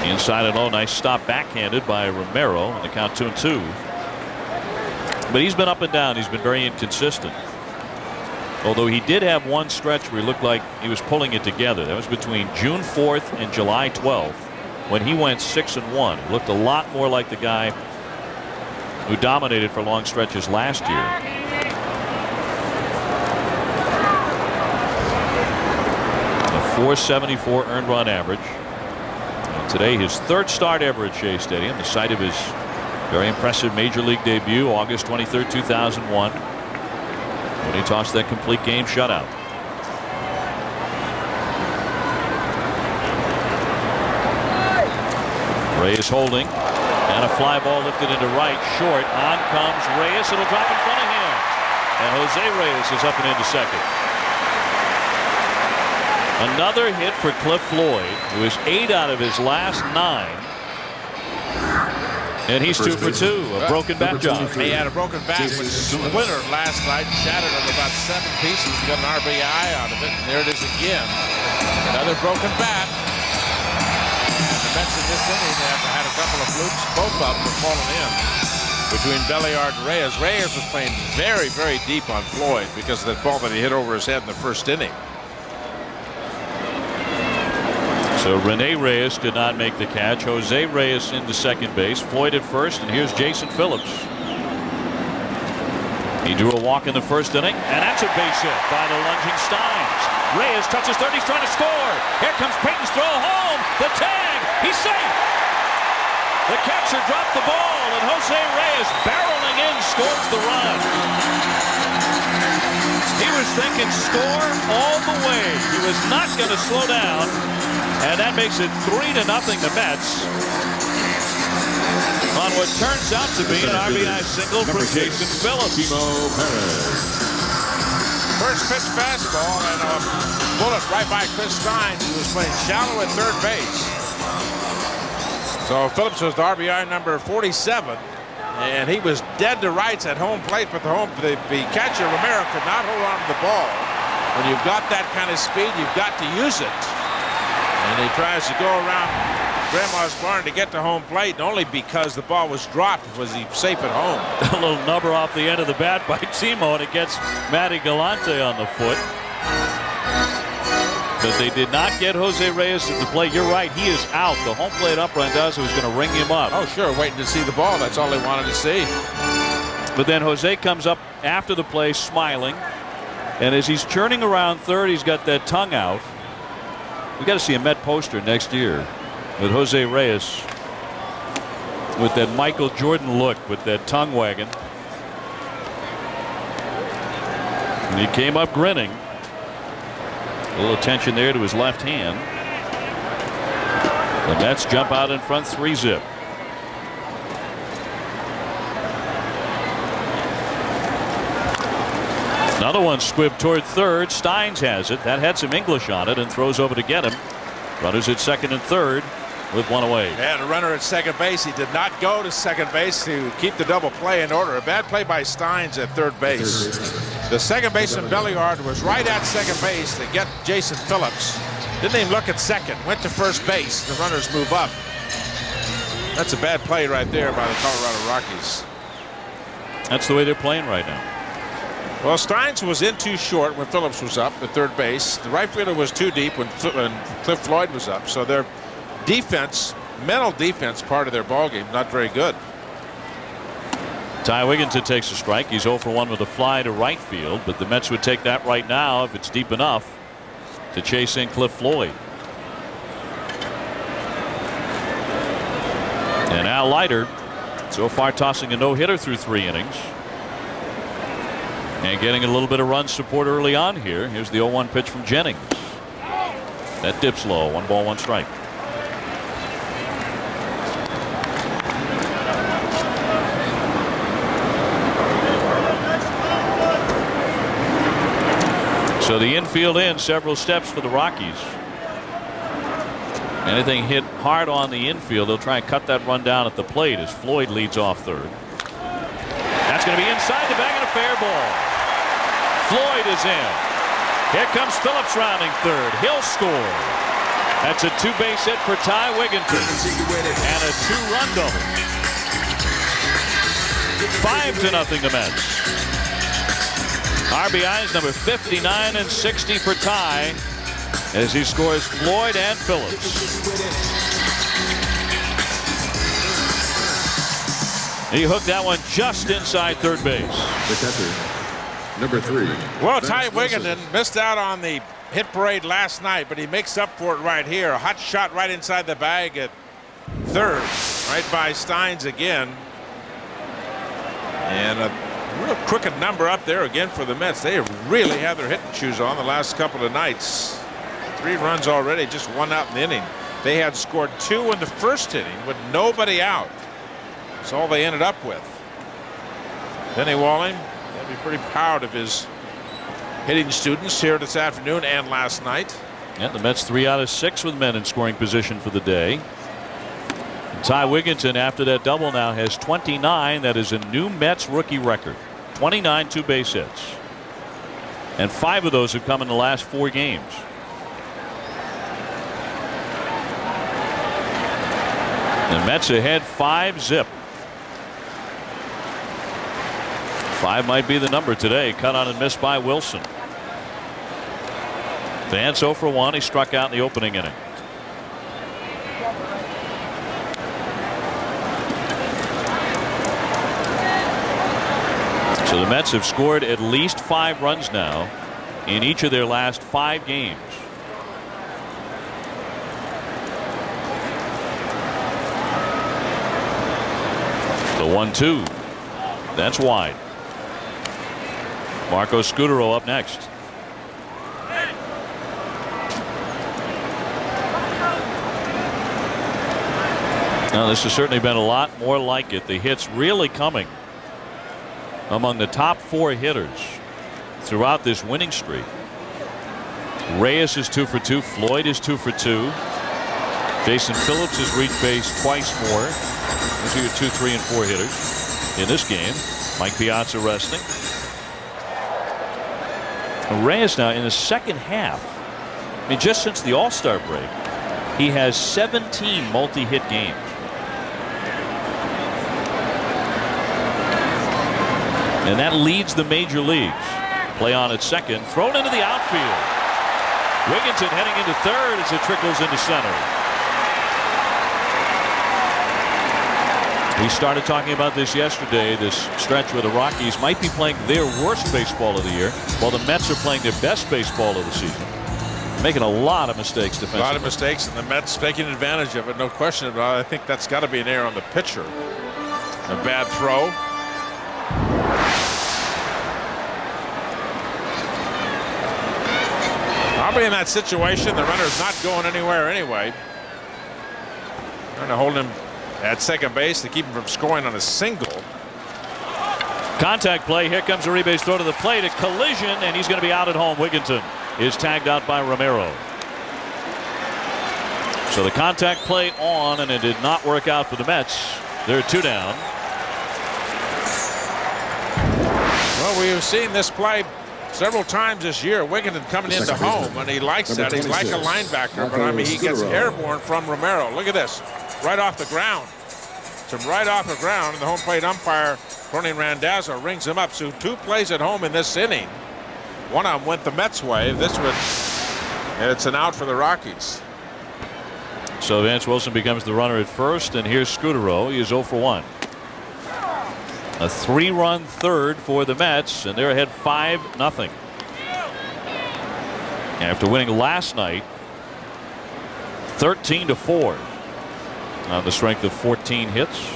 Inside and low, nice stop backhanded by Romero, and the count 2-2. But he's been up and down. He's been very inconsistent. Although he did have one stretch where he looked like he was pulling it together. That was between June 4th and July 12th when he went 6-1. He looked a lot more like the guy who dominated for long stretches last year. A .474 earned run average. Today, his 3rd start ever at Shea Stadium, the site of his very impressive major league debut, August 23rd, 2001, when he tossed that complete game shutout. Reyes holding, and a fly ball lifted into right, short. On comes Reyes. It'll drop in front of him, and Jose Reyes is up and into second. Another hit for Cliff Floyd, who is 8 out of his last 9. And he's 2 for 2. A broken bat job. He had a broken bat with Splitter last night, shattered it about 7 pieces. He got an RBI out of it, and there it is again. Another broken bat. the Mets in this inning have had a couple of flukes. Both of them have fallen in between Belliard and Reyes. Reyes was playing very, very deep on Floyd because of that ball that he hit over his head in the first inning. So Rene Reyes did not make the catch. Jose Reyes into second base. Floyd at first, and here's Jason Phillips. He drew a walk in the first inning, and that's a base hit by the lunging Steins. Reyes touches third. He's trying to score. Here comes Payton's throw home. The tag. He's safe. The catcher dropped the ball, and Jose Reyes barreling in scores the run. He was thinking score all the way. He was not going to slow down, and that makes it 3-0 the Mets on what turns out to be an RBI single for Jason Phillips. First pitch fastball and a bullet right by Chris Steins, who was playing shallow at third base. So Phillips was the RBI number 47, and he was dead to rights at home plate, but the catcher Romero could not hold on to the ball. When you've got that kind of speed, you've got to use it. And he tries to go around Grandma's barn to get to home plate, and only because the ball was dropped was he safe at home. A little number off the end of the bat by Timo, and it gets Matty Galante on the foot. But they did not get Jose Reyes at the plate. You're right, he is out. The home plate upright was going to ring him up. Oh, sure, waiting to see the ball. That's all they wanted to see. But then Jose comes up after the play smiling, and as he's churning around third, he's got that tongue out. We got to see a Met poster next year with Jose Reyes with that Michael Jordan look with that tongue wagging. And he came up grinning. A little attention there to his left hand. The Mets jump out in front 3-0. Another one squibbed toward third. Steins has it. That had some English on it and throws over to get him. Runners at second and third with one away. And a runner at second base. He did not go to second base to keep the double play in order. A bad play by Steins at third base. The second baseman Belliard was right at second base to get Jason Phillips. Didn't even look at second. Went to first base. The runners move up. That's a bad play right there by the Colorado Rockies. That's the way they're playing right now. Well, Steins was in too short when Phillips was up at third base. The right fielder was too deep when Cliff Floyd was up. So their defense, mental defense part of their ballgame, not very good. Ty Wigginton takes a strike. He's 0 for 1 with a fly to right field, but the Mets would take that right now if it's deep enough to chase in Cliff Floyd. And Al Leiter so far tossing a no-hitter through 3 innings. And getting a little bit of run support early on here. Here's the 0-1 pitch from Jennings. That dips low. 1 ball, 1 strike. So the infield in several steps for the Rockies. Anything hit hard on the infield, they'll try and cut that run down at the plate as Floyd leads off third. That's going to be inside the bag and a fair ball. Floyd is in. Here comes Phillips rounding third. He'll score. That's a 2-base hit for Ty Wigginton and a 2-run double. 5-0 the Mets. RBIs number 59 and 60 for Ty as he scores Floyd and Phillips. He hooked that one just inside third base. The catcher, number 3. Well, Ty Wigginton missed out on the hit parade last night, but he makes up for it right here. A hot shot right inside the bag at third, right by Steins again. And a real crooked number up there again for the Mets. They have really had their hitting shoes on the last couple of nights. 3 runs already, just 1 out in the inning. They had scored 2 in the first inning with nobody out. That's all they ended up with. Benny Walling, they'll be pretty proud of his hitting students here this afternoon and last night. Yeah, the Mets 3 out of 6 with men in scoring position for the day. And Ty Wigginton, after that double, now has 29. That is a new Mets rookie record. 29 2-base hits. And 5 of those have come in the last 4 games. The Mets ahead 5-zip. 5 might be the number today. Cut on and missed by Wilson. Vance 0 for 1. He struck out in the opening inning. So the Mets have scored at least 5 runs now in each of their last 5 games. The 1-2. That's wide. Marco Scutaro up next. Now this has certainly been a lot more like it. The hits really coming among the top 4 hitters throughout this winning streak. Reyes is 2 for 2. Floyd is 2 for 2. Jason Phillips has reached base twice more. Those are your 2, 3, and 4 hitters in this game. Mike Piazza resting. Reyes now in the second half, I mean just since the All-Star break, he has 17 multi-hit games. And that leads the major leagues. Play on at second, thrown into the outfield. Wigginton heading into third as it trickles into center. We started talking about this yesterday, this stretch where the Rockies might be playing their worst baseball of the year, while the Mets are playing their best baseball of the season. Making a lot of mistakes defensively. A lot of mistakes, and the Mets taking advantage of it, no question about it. I think that's got to be an error on the pitcher. A bad throw. Probably in that situation, the runner's not going anywhere anyway. Trying to hold him at second base to keep him from scoring on a single. Contact play. Here comes a rebase throw to the plate. A collision, and he's going to be out at home. Wigginton is tagged out by Romero. So the contact play on, and it did not work out for the Mets. They're 2 down. Well, we have seen this play several times this year. Wigginton coming into home, and he likes that. He's like a linebacker, but I mean, he gets airborne from Romero. Look at this. Right off the ground. So right off the ground, and the home plate umpire, Tony Randazzo, rings him up. So 2 plays at home in this inning. One of them went the Mets' way. This one, and it's an out for the Rockies. So Vance Wilson becomes the runner at first, and here's Scutaro. He is 0 for 1. A 3-run third for the Mets, and they're ahead 5-0. After winning last night 13-4 on the strength of 14 hits.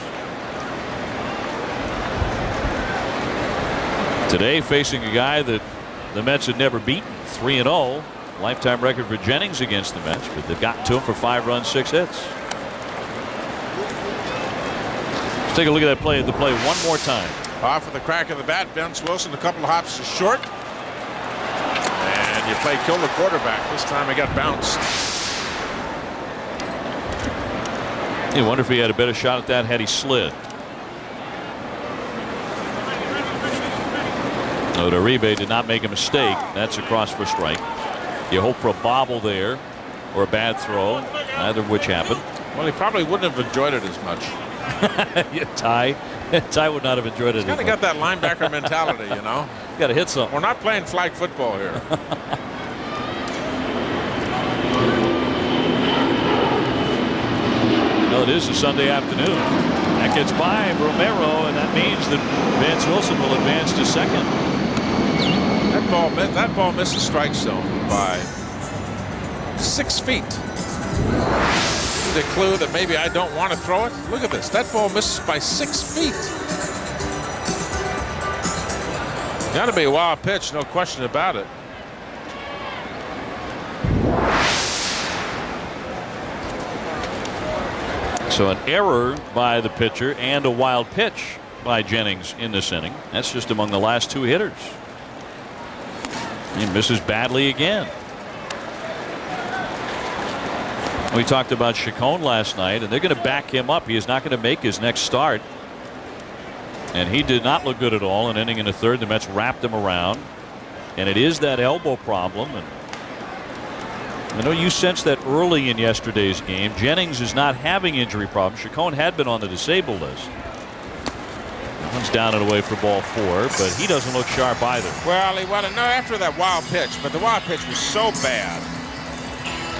Today facing a guy that the Mets had never beaten, 3-0. Lifetime record for Jennings against the Mets, but they've gotten to him for 5 runs, 6 hits. Let's take a look at that play. The play one more time. Off with the crack of the bat, Vance Wilson, a couple of hops to short. And you play kill the quarterback. This time he got bounced. You wonder if he had a better shot at that had he slid. No, Uribe did not make a mistake. That's across for strike. You hope for a bobble there or a bad throw, neither of which happened. Well, he probably wouldn't have enjoyed it as much. Yeah, Ty would not have enjoyed it. He's kind of got that linebacker mentality, you know. Got to hit something. We're not playing flag football here. No, it is a Sunday afternoon. That gets by Romero, and that means that Vance Wilson will advance to second. That ball missed the strike zone by 6 feet. The clue that maybe I don't want to throw it. Look at this. That ball misses by 6 feet. Got to be a wild pitch, no question about it. So an error by the pitcher and a wild pitch by Jennings in this inning. That's just among the last 2 hitters. He misses badly again. We talked about Chacon last night, and they're going to back him up. He is not going to make his next start. And he did not look good at all. An inning in the third, the Mets wrapped him around. And it is that elbow problem. And I know you sensed that early in yesterday's game. Jennings is not having injury problems. Chacon had been on the disabled list. One's down and away for ball 4, but he doesn't look sharp either. Well, he wanted no after that wild pitch, but the wild pitch was so bad.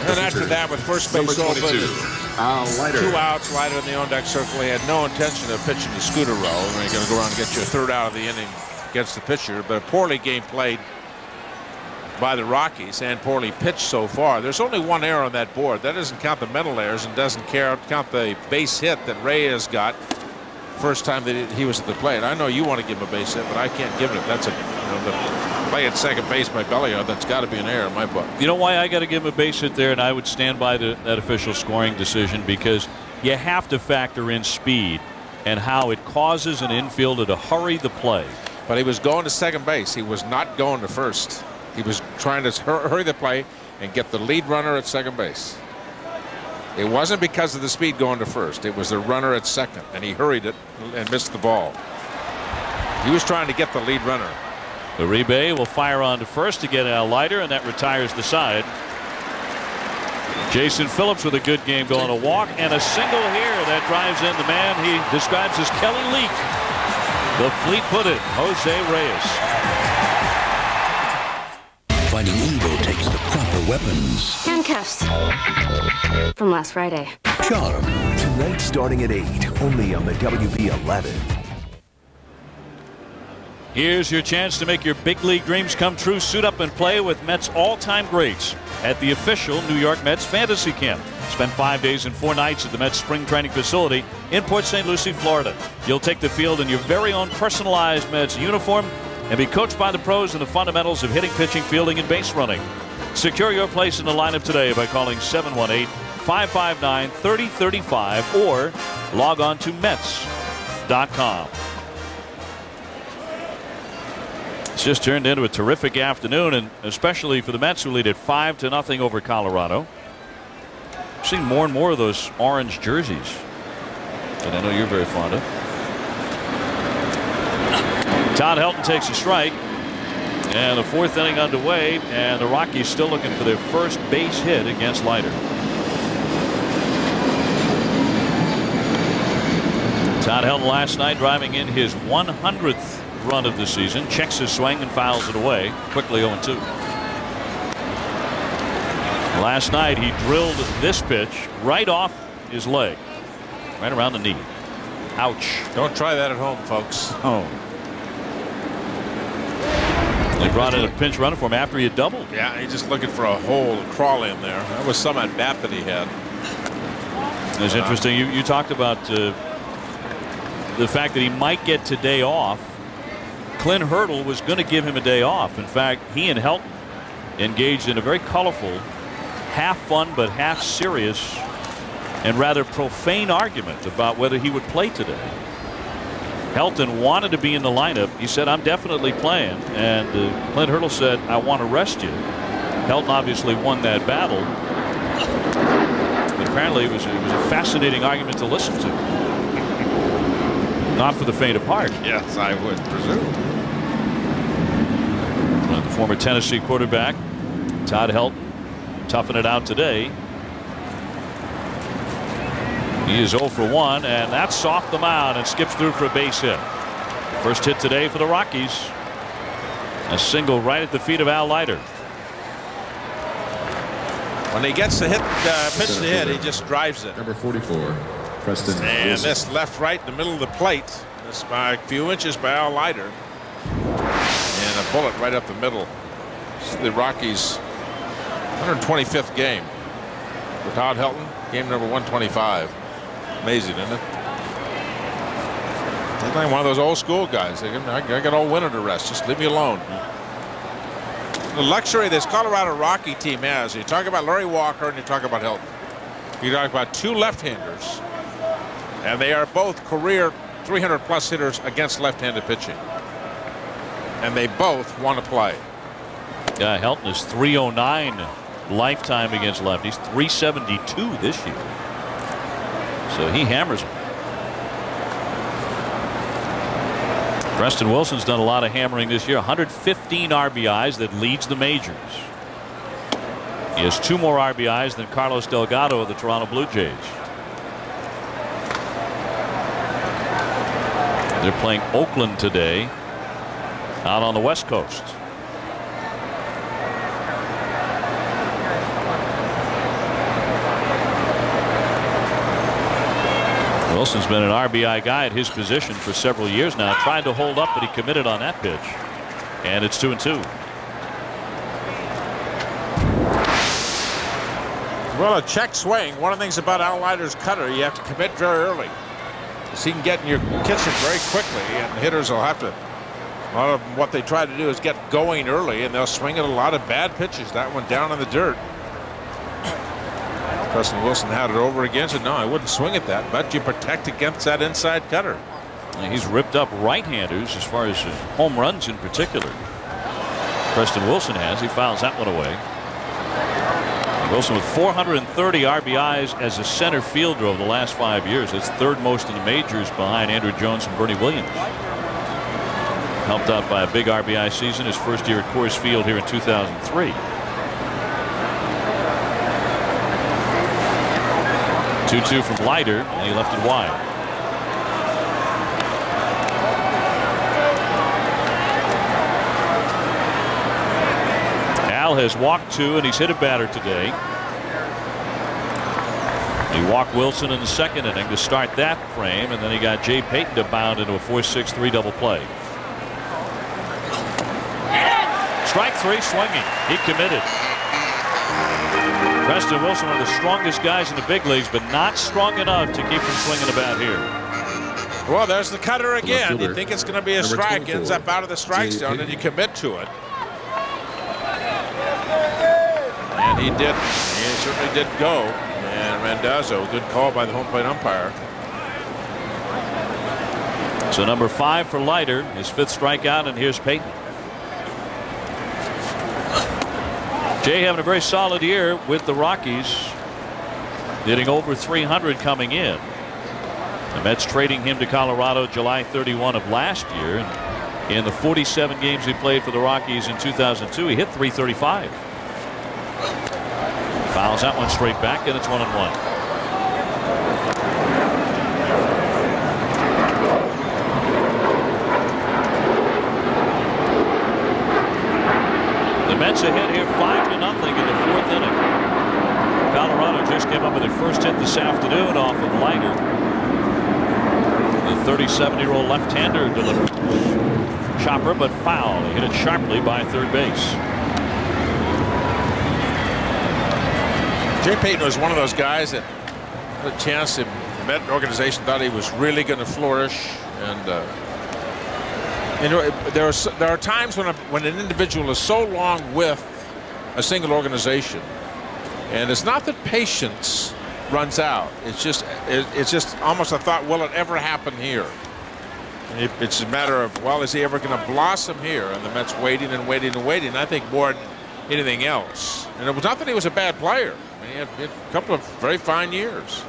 And then after that, with first base open, 2 outs, Leiter in the on-deck circle. He had no intention of pitching the scooter roll. I mean, you're going to go around and get your 3rd out of the inning against the pitcher, but a poorly game played by the Rockies and poorly pitched so far. There's only 1 error on that board. That doesn't count the mental errors and doesn't count the base hit that Reyes got first time that he was at the plate. I know you want to give him a base hit, but I can't give it. That's the play at second base by Belliard. That's got to be an error in my book. You know why I got to give him a base hit there, and I would stand by that official scoring decision, because you have to factor in speed and how it causes an infielder to hurry the play. But he was going to second base. He was not going to first. He was trying to hurry the play and get the lead runner at second base. It wasn't because of the speed going to first. It was the runner at second, and he hurried it and missed the ball. He was trying to get the lead runner. Uribe will fire on to first to get Al Leiter, and that retires the side. Jason Phillips with a good game, going a walk and a single here that drives in the man he describes as Kelly Leak, the fleet-footed Jose Reyes. Finding Evil takes the proper weapons. Handcuffs. From last Friday. Charm. Tonight starting at 8, only on the WB11. Here's your chance to make your big league dreams come true. Suit up and play with Mets all-time greats at the official New York Mets Fantasy Camp. Spend 5 days and 4 nights at the Mets spring training facility in Port St. Lucie, Florida. You'll take the field in your very own personalized Mets uniform and be coached by the pros in the fundamentals of hitting, pitching, fielding, and base running. Secure your place in the lineup today by calling 718-559-3035 or log on to Mets.com. It's just turned into a terrific afternoon, and especially for the Mets, who lead at 5-0 over Colorado. I've seen more and more of those orange jerseys that I know you're very fond of. Todd Helton takes a strike, and the 4th inning underway, and the Rockies still looking for their first base hit against Leiter. Todd Helton last night driving in his 100th run of the season, checks his swing and fouls it away quickly. 0-2. Last night he drilled this pitch right off his leg, right around the knee. Ouch. Don't try that at home, folks. Oh. They brought in a pinch runner for him after he had doubled. Yeah, he's just looking for a hole to crawl in there. That was some at bat that he had. It's interesting. You talked about the fact that he might get today off. Clint Hurdle was going to give him a day off. In fact, he and Helton engaged in a very colorful, half fun but half serious and rather profane argument about whether he would play today. Helton wanted to be in the lineup. He said, "I'm definitely playing." And Clint Hurdle said, "I want to rest you." Helton obviously won that battle. But apparently it was a fascinating argument to listen to. Not for the faint of heart. Yes, I would presume. The former Tennessee quarterback, Todd Helton, toughing it out today. He is 0 for 1, and that's off the mound and skips through for a base hit. First hit today for the Rockies. A single right at the feet of Al Leiter. When he gets the pitch to hit, he just drives it. Number 44, Preston. And this left right in the middle of the plate. This by a few inches by Al Leiter. And a bullet right up the middle. This is the Rockies' 125th game. For Todd Helton, game number 125. Amazing, isn't it? He's like one of those old school guys. I got all winter to rest. Just leave me alone. The luxury this Colorado Rocky team has. You talk about Larry Walker and you talk about Helton. You talk about 2 left-handers, and they are both career 300-plus hitters against left-handed pitching. And they both want to play. Yeah, Helton is 309 lifetime against lefties, 372 this year. So he hammers them. Preston Wilson's done a lot of hammering this year. 115 RBIs, that leads the majors. He has 2 more RBIs than Carlos Delgado of the Toronto Blue Jays. They're playing Oakland today out on the West Coast. Wilson's been an RBI guy at his position for several years now. Tried to hold up, but he committed on that pitch. And it's 2-2. Well, a check swing. One of the things about Al Leiter's cutter, you have to commit very early. Because he can get in your kitchen very quickly, and hitters will have to. A lot of them, what they try to do is get going early, and they'll swing at a lot of bad pitches. That one down in the dirt. Preston Wilson had it over again. Said, no, I wouldn't swing at that, but you protect against that inside cutter. And he's ripped up right-handers as far as home runs in particular. Preston Wilson has. He fouls that one away. Wilson with 430 RBIs as a center fielder over the last 5 years. It's 3rd most in the majors behind Andrew Jones and Bernie Williams. Helped out by a big RBI season his first year at Coors Field here in 2003. 2-2 from Leiter, and he left it wide. Al has walked 2, and he's hit a batter today. He walked Wilson in the 2nd inning to start that frame, and then he got Jay Payton to bound into a 4-6-3 double play. Strike 3, swinging. He committed. Preston Wilson, one of the strongest guys in the big leagues, but not strong enough to keep him swinging the bat here. Well, there's the cutter again. You think it's going to be a strike, ends up out of the strike zone, and you commit to it. And he did. He certainly did go. And Randazzo, good call by the home plate umpire. So number 5 for Leiter, his 5th strikeout, and here's Payton. Jay having a very solid year with the Rockies, hitting over 300 coming in. The Mets trading him to Colorado July 31 of last year. And in the 47 games he played for the Rockies in 2002, he hit .335. Fouls that one straight back, and it's 1-1. The Mets ahead here 5-0 in the 4th inning. Colorado just came up with their first hit this afternoon off of Leiter. The 37-year-old left-hander delivered chopper, but foul. He hit it sharply by 3rd base. Jay Payton was one of those guys that had a chance. The Met organization thought he was really going to flourish, and you know, there are times when an individual is so long with a single organization, and it's not that patience runs out. It's just almost a thought, will it ever happen here? And it's a matter of, well, is he ever going to blossom here? And the Mets waiting and waiting and waiting. I think more than anything else. And it was not that he was a bad player. I mean, he had a couple of very fine years,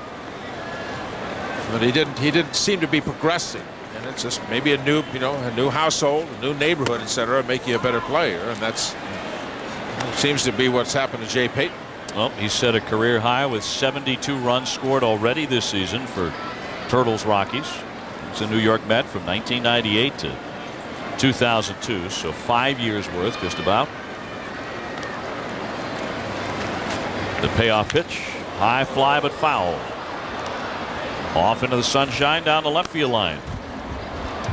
but he didn't seem to be progressing. And it's just maybe a new household, a new neighborhood, etc., make you a better player, and that's seems to be what's happened to Jay Payton. Well, he set a career high with 72 runs scored already this season for Turtles Rockies. He's a New York Met from 1998 to 2002, so 5 years worth just about. The payoff pitch, high fly but foul. Off into the sunshine down the left field line.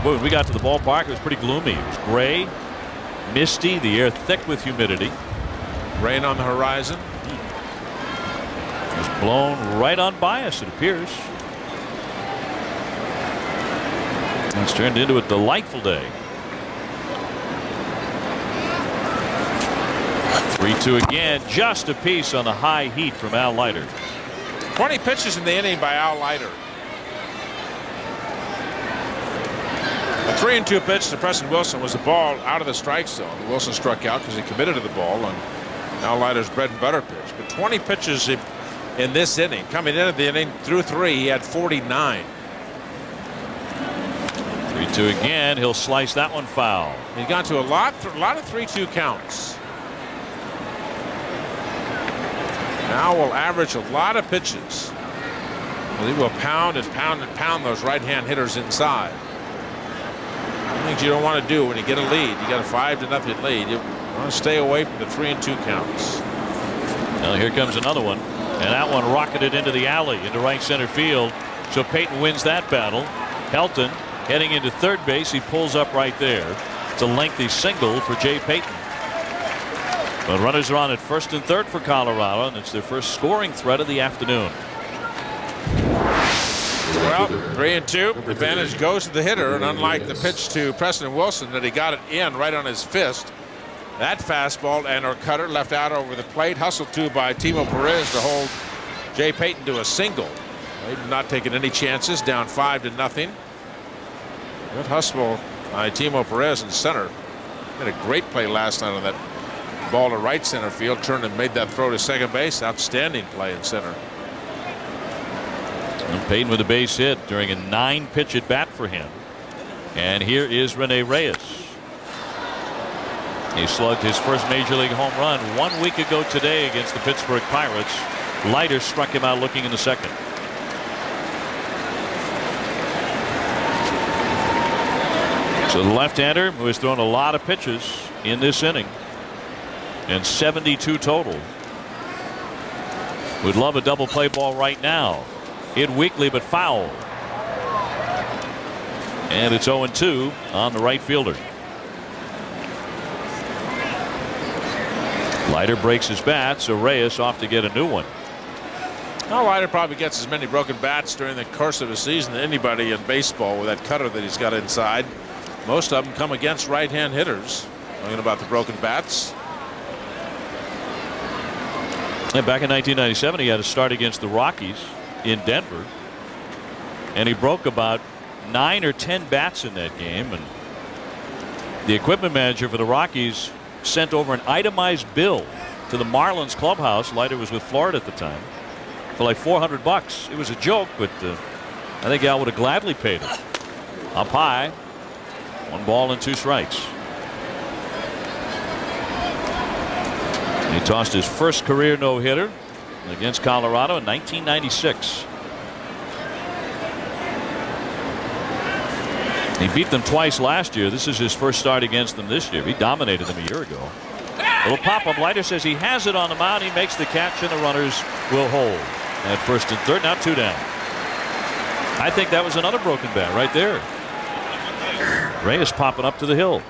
Boy, when we got to the ballpark, it was pretty gloomy. It was gray, misty, the air thick with humidity. Rain on the horizon. It was blown right on by us, it appears. And it's turned into a delightful day. 3-2 again, just a piece on the high heat from Al Leiter. 20 pitches in the inning by Al Leiter. A 3-2 pitch to Preston Wilson was the ball out of the strike zone. Wilson struck out because he committed to the ball on Al Leiter's bread and butter pitch. But 20 pitches in this inning. Coming into the inning through 3, he had 49. 3-2 again. He'll slice that one foul. He got to a lot of 3-2 counts. Now will average a lot of pitches. He will pound and pound and pound those right-hand hitters inside. Things you don't want to do when you get a lead. You got a 5-0 lead. You want to stay away from the 3-2 counts. Now here comes another one, and that one rocketed into the alley into right center field. So Payton wins that battle. Helton heading into third base. He pulls up right there. It's a lengthy single for Jay Payton. But runners are on at first and third for Colorado, and it's their first scoring threat of the afternoon. Well, 3-2. Advantage goes to the hitter, and unlike the pitch to Preston Wilson that he got it in right on his fist, that fastball and or cutter left out over the plate, hustled to by Timo Perez to hold Jay Payton to a single. They've not taken any chances, down 5-0. Good hustle by Timo Perez in center. Had a great play last night on that ball to right center field, turned and made that throw to second base. Outstanding play in center. And Payton with a base hit during a 9-pitch at bat for him. And here is Rene Reyes. He slugged his first major league home run 1 week ago today against the Pittsburgh Pirates. Leiter struck him out looking in the second. So the left-hander, who has thrown a lot of pitches in this inning, and 72 total, would love a double play ball right now. Hit weakly but foul. And it's 0-2 on the right fielder. Leiter breaks his bat, so Reyes off to get a new one. Well, Leiter probably gets as many broken bats during the course of a season than anybody in baseball with that cutter that he's got inside. Most of them come against right-hand hitters. Talking about the broken bats. And back in 1997, he had a start against the Rockies in Denver, and he broke about 9 or 10 bats in that game. And the equipment manager for the Rockies sent over an itemized bill to the Marlins clubhouse. Leiter was with Florida at the time, for like $400. It was a joke, but I think Al would have gladly paid it. Up high, 1 ball and 2 strikes. He tossed his first career no-hitter against Colorado in 1996. He beat them twice last year. This is his first start against them this year. He dominated them a year ago. Little pop-up. Leiter says he has it on the mound. He makes the catch, and the runners will hold at first and third. Now 2 down. I think that was another broken bat right there. Reyes popping up to the hill.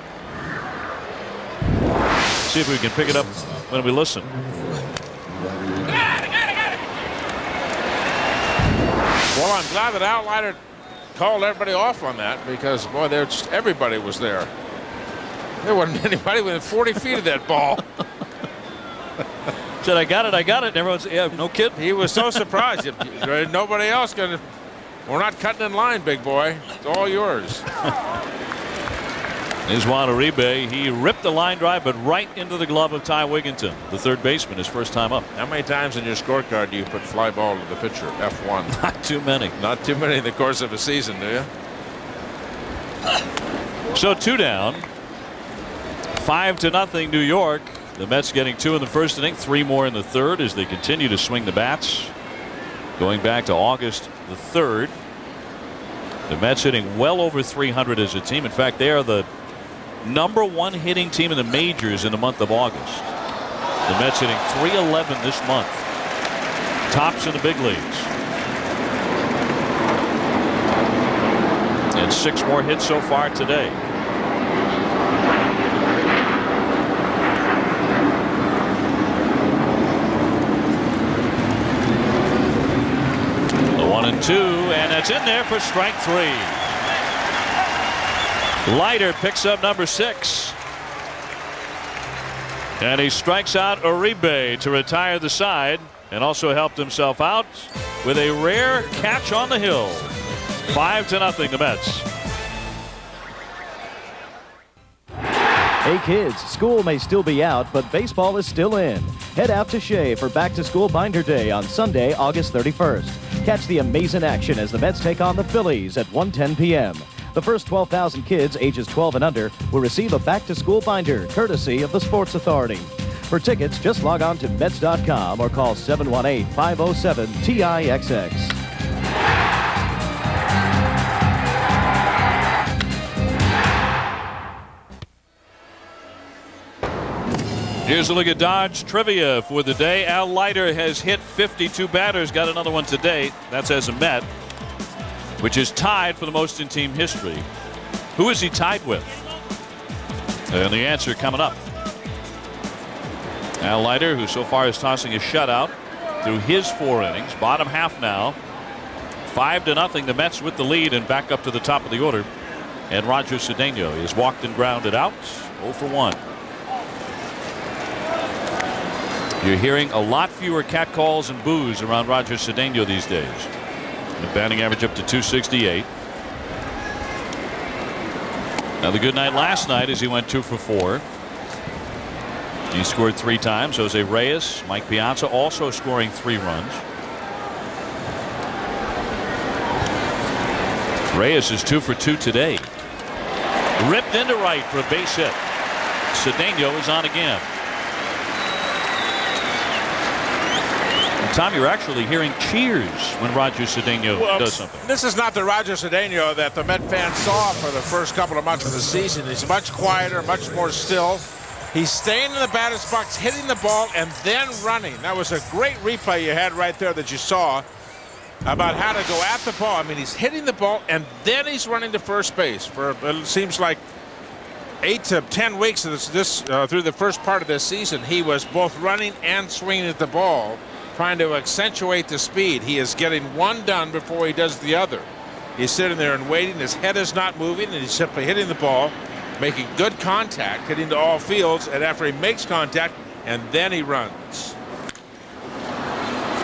See if we can pick it up when we listen. Well, I'm glad that Al Leiter called everybody off on that, because boy, everybody was there. There wasn't anybody within 40 feet of that ball. Said, I got it. And everyone's, yeah, no kid. He was so surprised. Nobody else gonna. We're not cutting in line, big boy. It's all yours. Is Juan Uribe. He ripped the line drive, but right into the glove of Ty Wigginton, the third baseman, his first time up. How many times in your scorecard do you put fly ball to the pitcher? F1. Not too many. Not too many in the course of a season, do you? So 2 down. 5-0 New York. The Mets getting 2 in the first inning, 3 more in the third as they continue to swing the bats. Going back to August the 3rd. The Mets hitting well over 300 as a team. In fact, they are the #1 hitting team in the majors in the month of August. The Mets hitting .311 this month. Tops in the big leagues. And 6 more hits so far today. The 1-2, and that's in there for strike 3. Leiter picks up number 6. And he strikes out Uribe to retire the side, and also helped himself out with a rare catch on the hill. 5-0 the Mets. Hey kids, school may still be out, but baseball is still in. Head out to Shea for back-to-school binder day on Sunday, August 31st. Catch the amazing action as the Mets take on the Phillies at 1:10 p.m. The first 12,000 kids ages 12 and under will receive a back-to-school binder courtesy of the Sports Authority. For tickets, just log on to Mets.com or call 718-507-TIXX. Here's a look at Dodge trivia for the day. Al Leiter has hit 52 batters, got another one today. That's as a Met, which is tied for the most in team history. Who is he tied with? And the answer coming up. Al Leiter, who so far is tossing a shutout through his 4 innings. Bottom half now. 5-0. The Mets with the lead and back up to the top of the order. And Roger Cedeno is walked and grounded out. 0 for 1. You're hearing a lot fewer catcalls and boos around Roger Cedeno these days. The batting average up to 268. Now the good night last night as he went 2 for 4. He scored 3 times. Jose Reyes, Mike Piazza also scoring 3 runs. Reyes is 2 for 2 today. Ripped into right for a base hit. Cedeno is on again. Tom, you're actually hearing cheers when Roger Cedeno does something. This is not the Roger Cedeno that the Met fans saw for the first couple of months of the season. He's much quieter, much more still. He's staying in the batter's box, hitting the ball, and then running. That was a great replay you had right there that you saw about how to go at the ball. I mean, he's hitting the ball, and then he's running to first base. For it seems like 8 to 10 weeks of through the first part of this season, he was both running and swinging at the ball, trying to accentuate the speed. He is getting one done before he does the other. He's sitting there and waiting. His head is not moving, and he's simply hitting the ball, making good contact, hitting to all fields, and after he makes contact, and then he runs.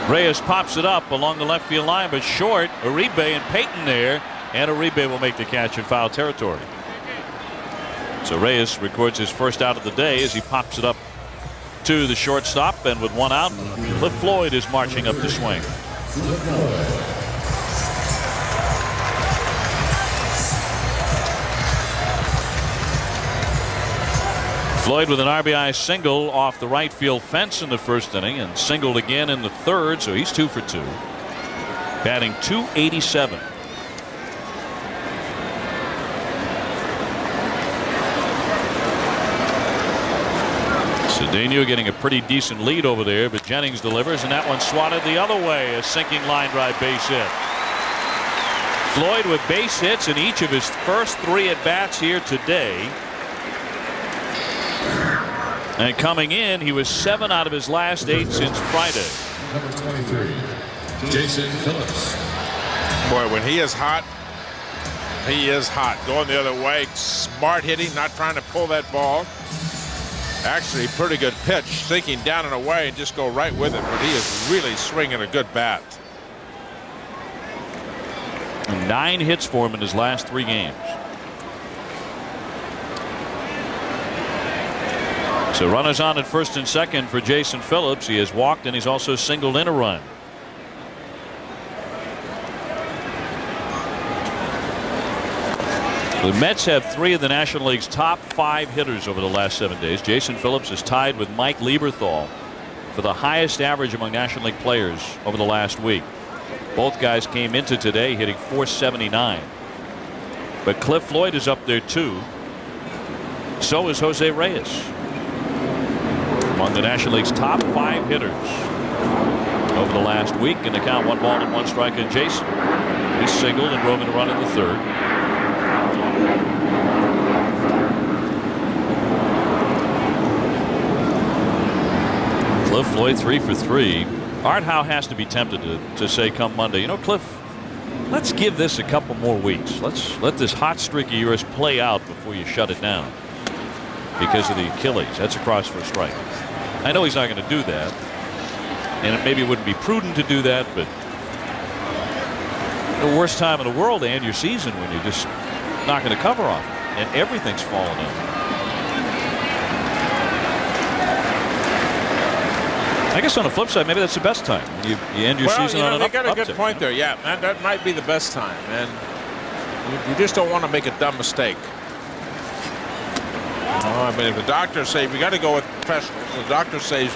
Reyes pops it up along the left field line, but short. Uribe and Payton there, and Uribe will make the catch in foul territory. So Reyes records his first out of the day as he pops it up to the shortstop, and with 1 out, Cliff Floyd is marching up the swing. Floyd with an RBI single off the right field fence in the first inning and singled again in the third, so he's 2 for 2. Batting .287. Cedeno getting a pretty decent lead over there, but Jennings delivers, and that one swatted the other way. A sinking line drive base hit. Floyd with base hits in each of his first 3 at-bats here today. And coming in, he was 7 out of his last 8 since Friday. Number 23, Jason Phillips. Boy, when he is hot, he is hot. Going the other way, smart hitting, not trying to pull that ball. Actually, pretty good pitch, sinking down and away and just go right with it. But he is really swinging a good bat. 9 hits for him in his last 3 games. So runners on at first and second for Jason Phillips. He has walked and he's also singled in a run. The Mets have 3 of the National League's top 5 hitters over the last 7 days. Jason Phillips is tied with Mike Lieberthal for the highest average among National League players over the last week. Both guys came into today hitting .479. But Cliff Floyd is up there too. So is Jose Reyes. Among the National League's top 5 hitters over the last week. In the count, 1 ball and 1 strike on Jason. He singled and drove in a run in the third. Cliff Floyd 3 for 3. Art Howe has to be tempted to say come Monday, you know, Cliff, let's give this a couple more weeks. Let's let this hot streak of yours play out before you shut it down because of the Achilles. That's a cross for a strike. I know he's not going to do that, and it maybe wouldn't be prudent to do that, but the worst time in the world to end your season when you're just not going to cover off and everything's falling in. I guess on the flip side, maybe that's the best time. You end your season on an uptick. Well, you got a good point there. Yeah, and that might be the best time. And you just don't want to make a dumb mistake. I mean, if the doctors say we got to go with professionals, the doctors say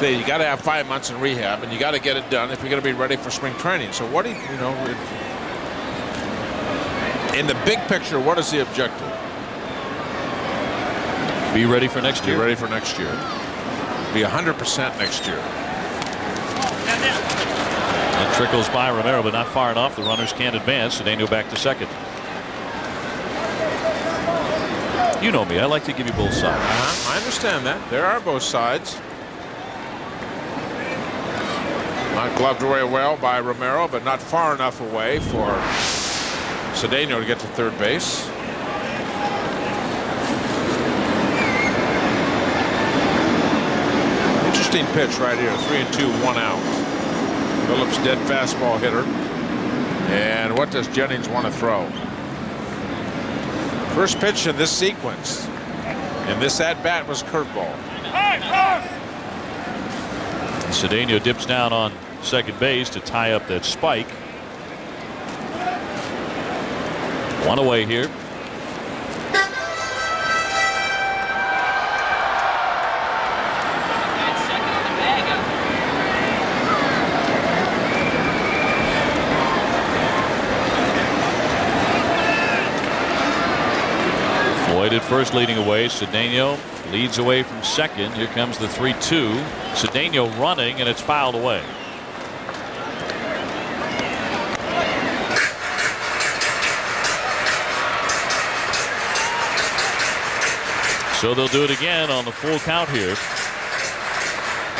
you got to have 5 months in rehab and you got to get it done if you're going to be ready for spring training. So what do you know? In the big picture, what is the objective? Be ready for next year. Be ready for next year. Be 100% next year. It trickles by Romero, but not far enough. The runners can't advance. Cedeno back to second. You know me. I like to give you both sides. I understand that. There are both sides. Not gloved very well by Romero, but not far enough away for Cedeno to get to third base. Interesting pitch right here. 3-2, 1 out. Phillips dead fastball hitter. And what does Jennings want to throw? First pitch in this sequence. And this at-bat was curveball. Cedeno dips down on second base to tie up that spike. One away here. Floyd at first leading away. Cedeno leads away from second. Here comes the 3-2. Cedeno running, and it's fouled away. So they'll do it again on the full count here.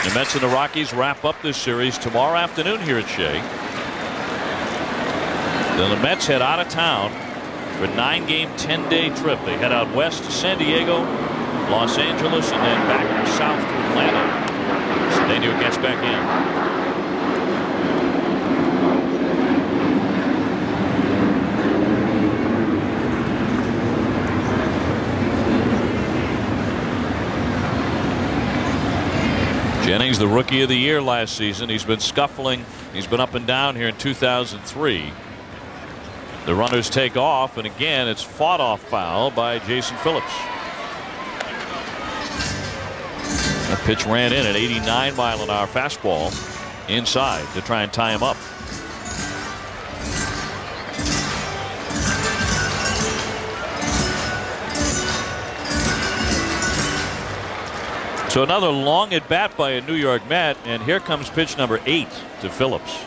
The Mets and the Rockies wrap up this series tomorrow afternoon here at Shea. Then the Mets head out of town for a 9-game, 10-day trip. They head out west to San Diego, Los Angeles, and then back south to Atlanta. Cedeno gets back in. Jennings, the rookie of the year last season. He's been scuffling. He's been up and down here in 2003. The runners take off, and again, it's fought off foul by Jason Phillips. That pitch ran in at 89-mile-an-hour fastball inside to try and tie him up. So another long at bat by a New York Met, and here comes pitch number 8 to Phillips.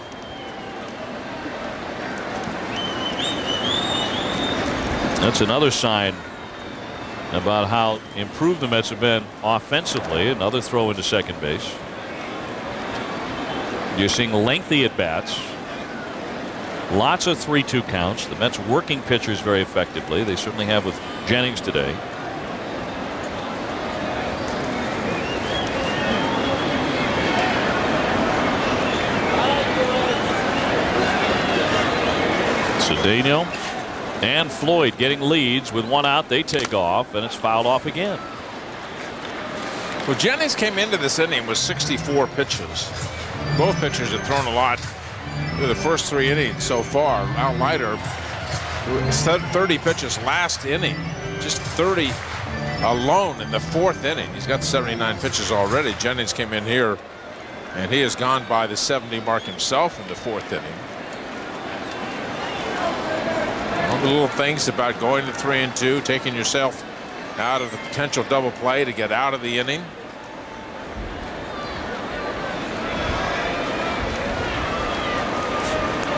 That's another sign about how improved the Mets have been offensively. Another throw into second base. You're seeing lengthy at bats. Lots of 3-2 counts. The Mets working pitchers very effectively. They certainly have with Jennings today. Cedeno and Floyd getting leads with 1 out. They take off, and it's fouled off again. Well, Jennings came into this inning with 64 pitches. Both pitchers have thrown a lot through the first 3 innings so far. Leiter, 30 pitches last inning, just 30 alone in the 4th inning. He's got 79 pitches already. Jennings came in here, and he has gone by the 70 mark himself in the 4th inning. All the little things about going to 3-2, taking yourself out of the potential double play to get out of the inning.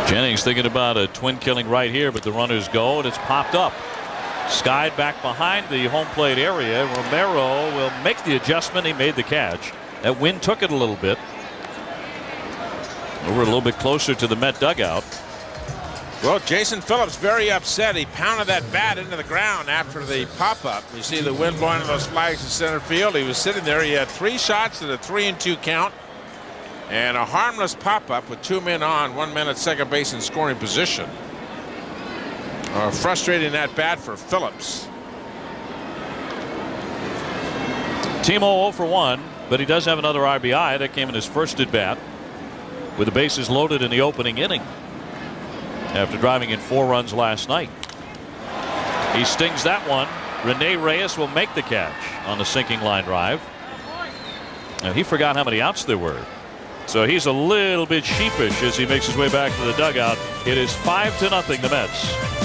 Jennings thinking about a twin killing right here, but the runners go, and it's popped up. Skied back behind the home plate area. Romero will make the adjustment. He made the catch. That wind took it a little bit. Over a little bit closer to the Met dugout. Well, Jason Phillips very upset. He pounded that bat into the ground after the pop-up. You see the wind blowing those flags in center field. He was sitting there. He had 3 shots at a 3-2 count and a harmless pop-up with 2 men on, 1 man at second base in scoring position. Frustrating at bat for Phillips. Timo 0 for 1, but he does have another RBI. That came in his first at bat with the bases loaded in the opening inning, after driving in 4 runs last night. He stings that one Rene Reyes will make the catch on the sinking line drive. And he forgot how many outs there were. So he's a little bit sheepish as he makes his way back to the dugout. It is 5-0, the Mets.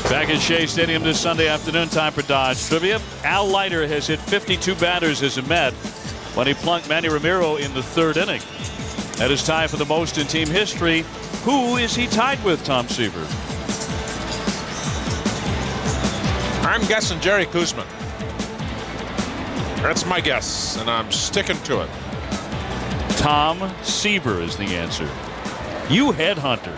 Back at Shea Stadium this Sunday afternoon, time for Dodge Trivia. Al Leiter has hit 52 batters as a Met when he plunked Manny Ramiro in the 3rd inning. That is tied for the most in team history. Who is he tied with, Tom Seaver? I'm guessing Jerry Koosman. That's my guess, and I'm sticking to it. Tom Seaver is the answer. You headhunter.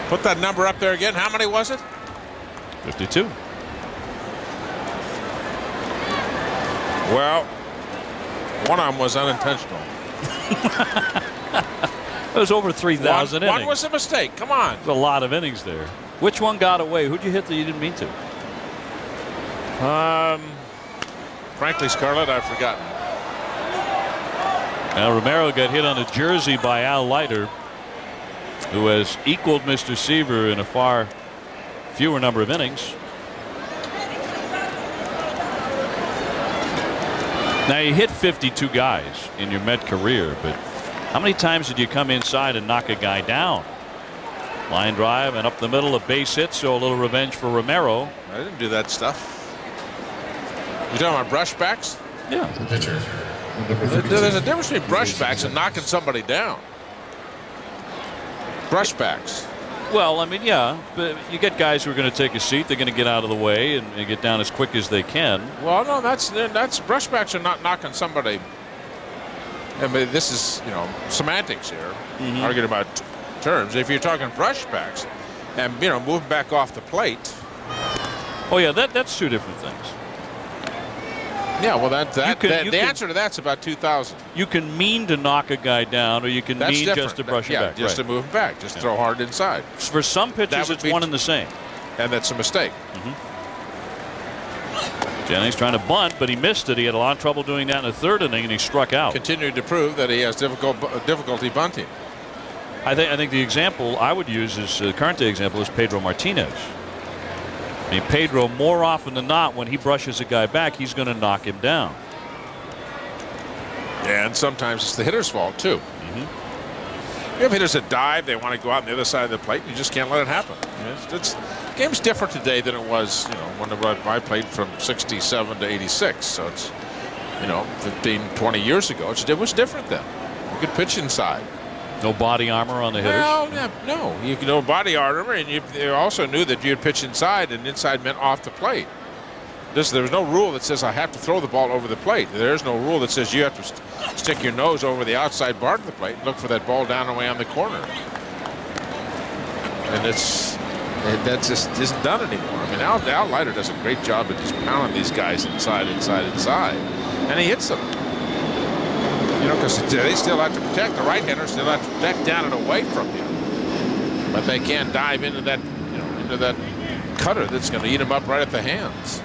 Put that number up there again. How many was it? 52. Well, one of them was unintentional. It was over 3,000 innings. One was a mistake. Come on. There's a lot of innings there. Which one got away? Who'd you hit that you didn't mean to? Frankly, Scarlett, I've forgotten. Now, Romero got hit on the jersey by Al Leiter, who has equaled Mr. Seaver in a far fewer number of innings. Now, you hit 52 guys in your Met career, but how many times did you come inside and knock a guy down? Line drive and up the middle, a base hit, so a little revenge for Romero. I didn't do that stuff. You talking about brushbacks? Yeah. There's a difference between brushbacks and knocking somebody down. Brushbacks. Well, I mean, yeah, but you get guys who are going to take a seat. They're going to get out of the way and get down as quick as they can. Well, no, that's brushbacks are not knocking somebody. I mean, this is, you know, semantics here, arguing about terms. If you're talking brushbacks and, you know, moving back off the plate. Oh yeah, that's two different things. Yeah, well, the answer to that's about 2,000. You can mean to knock a guy down, or you can mean different. just to brush him back. Just to move him back, just throw hard inside. For some pitchers, it's one and the same. And that's a mistake. Jennings trying to bunt, but he missed it. He had a lot of trouble doing that in the 3rd inning, and he struck out. Continued to prove that he has difficulty bunting. I think the example I would use is the current day example is Pedro Martinez. I mean, Pedro, more often than not, when he brushes a guy back, he's going to knock him down. And sometimes it's the hitter's fault, too. You have hitters that dive, they want to go out on the other side of the plate, and you just can't let it happen. The game's different today than it was, you know, when I played from 67 to 86. So it's, you know, 15, 20 years ago. It was different then. You could pitch inside. No body armor on the hitters? Well, no. You could know body armor, and you also knew that you'd pitch inside, and inside meant off the plate. There's no rule that says I have to throw the ball over the plate. There's no rule that says you have to stick your nose over the outside bar of the plate and look for that ball down away on the corner. And that just isn't done anymore. I mean, Al Leiter does a great job of just pounding these guys inside, and he hits them. You know, because they still have to protect. The right-hander still have to protect down and away from you. But they can't dive into that, you know, into that cutter that's going to eat him up right at the hands.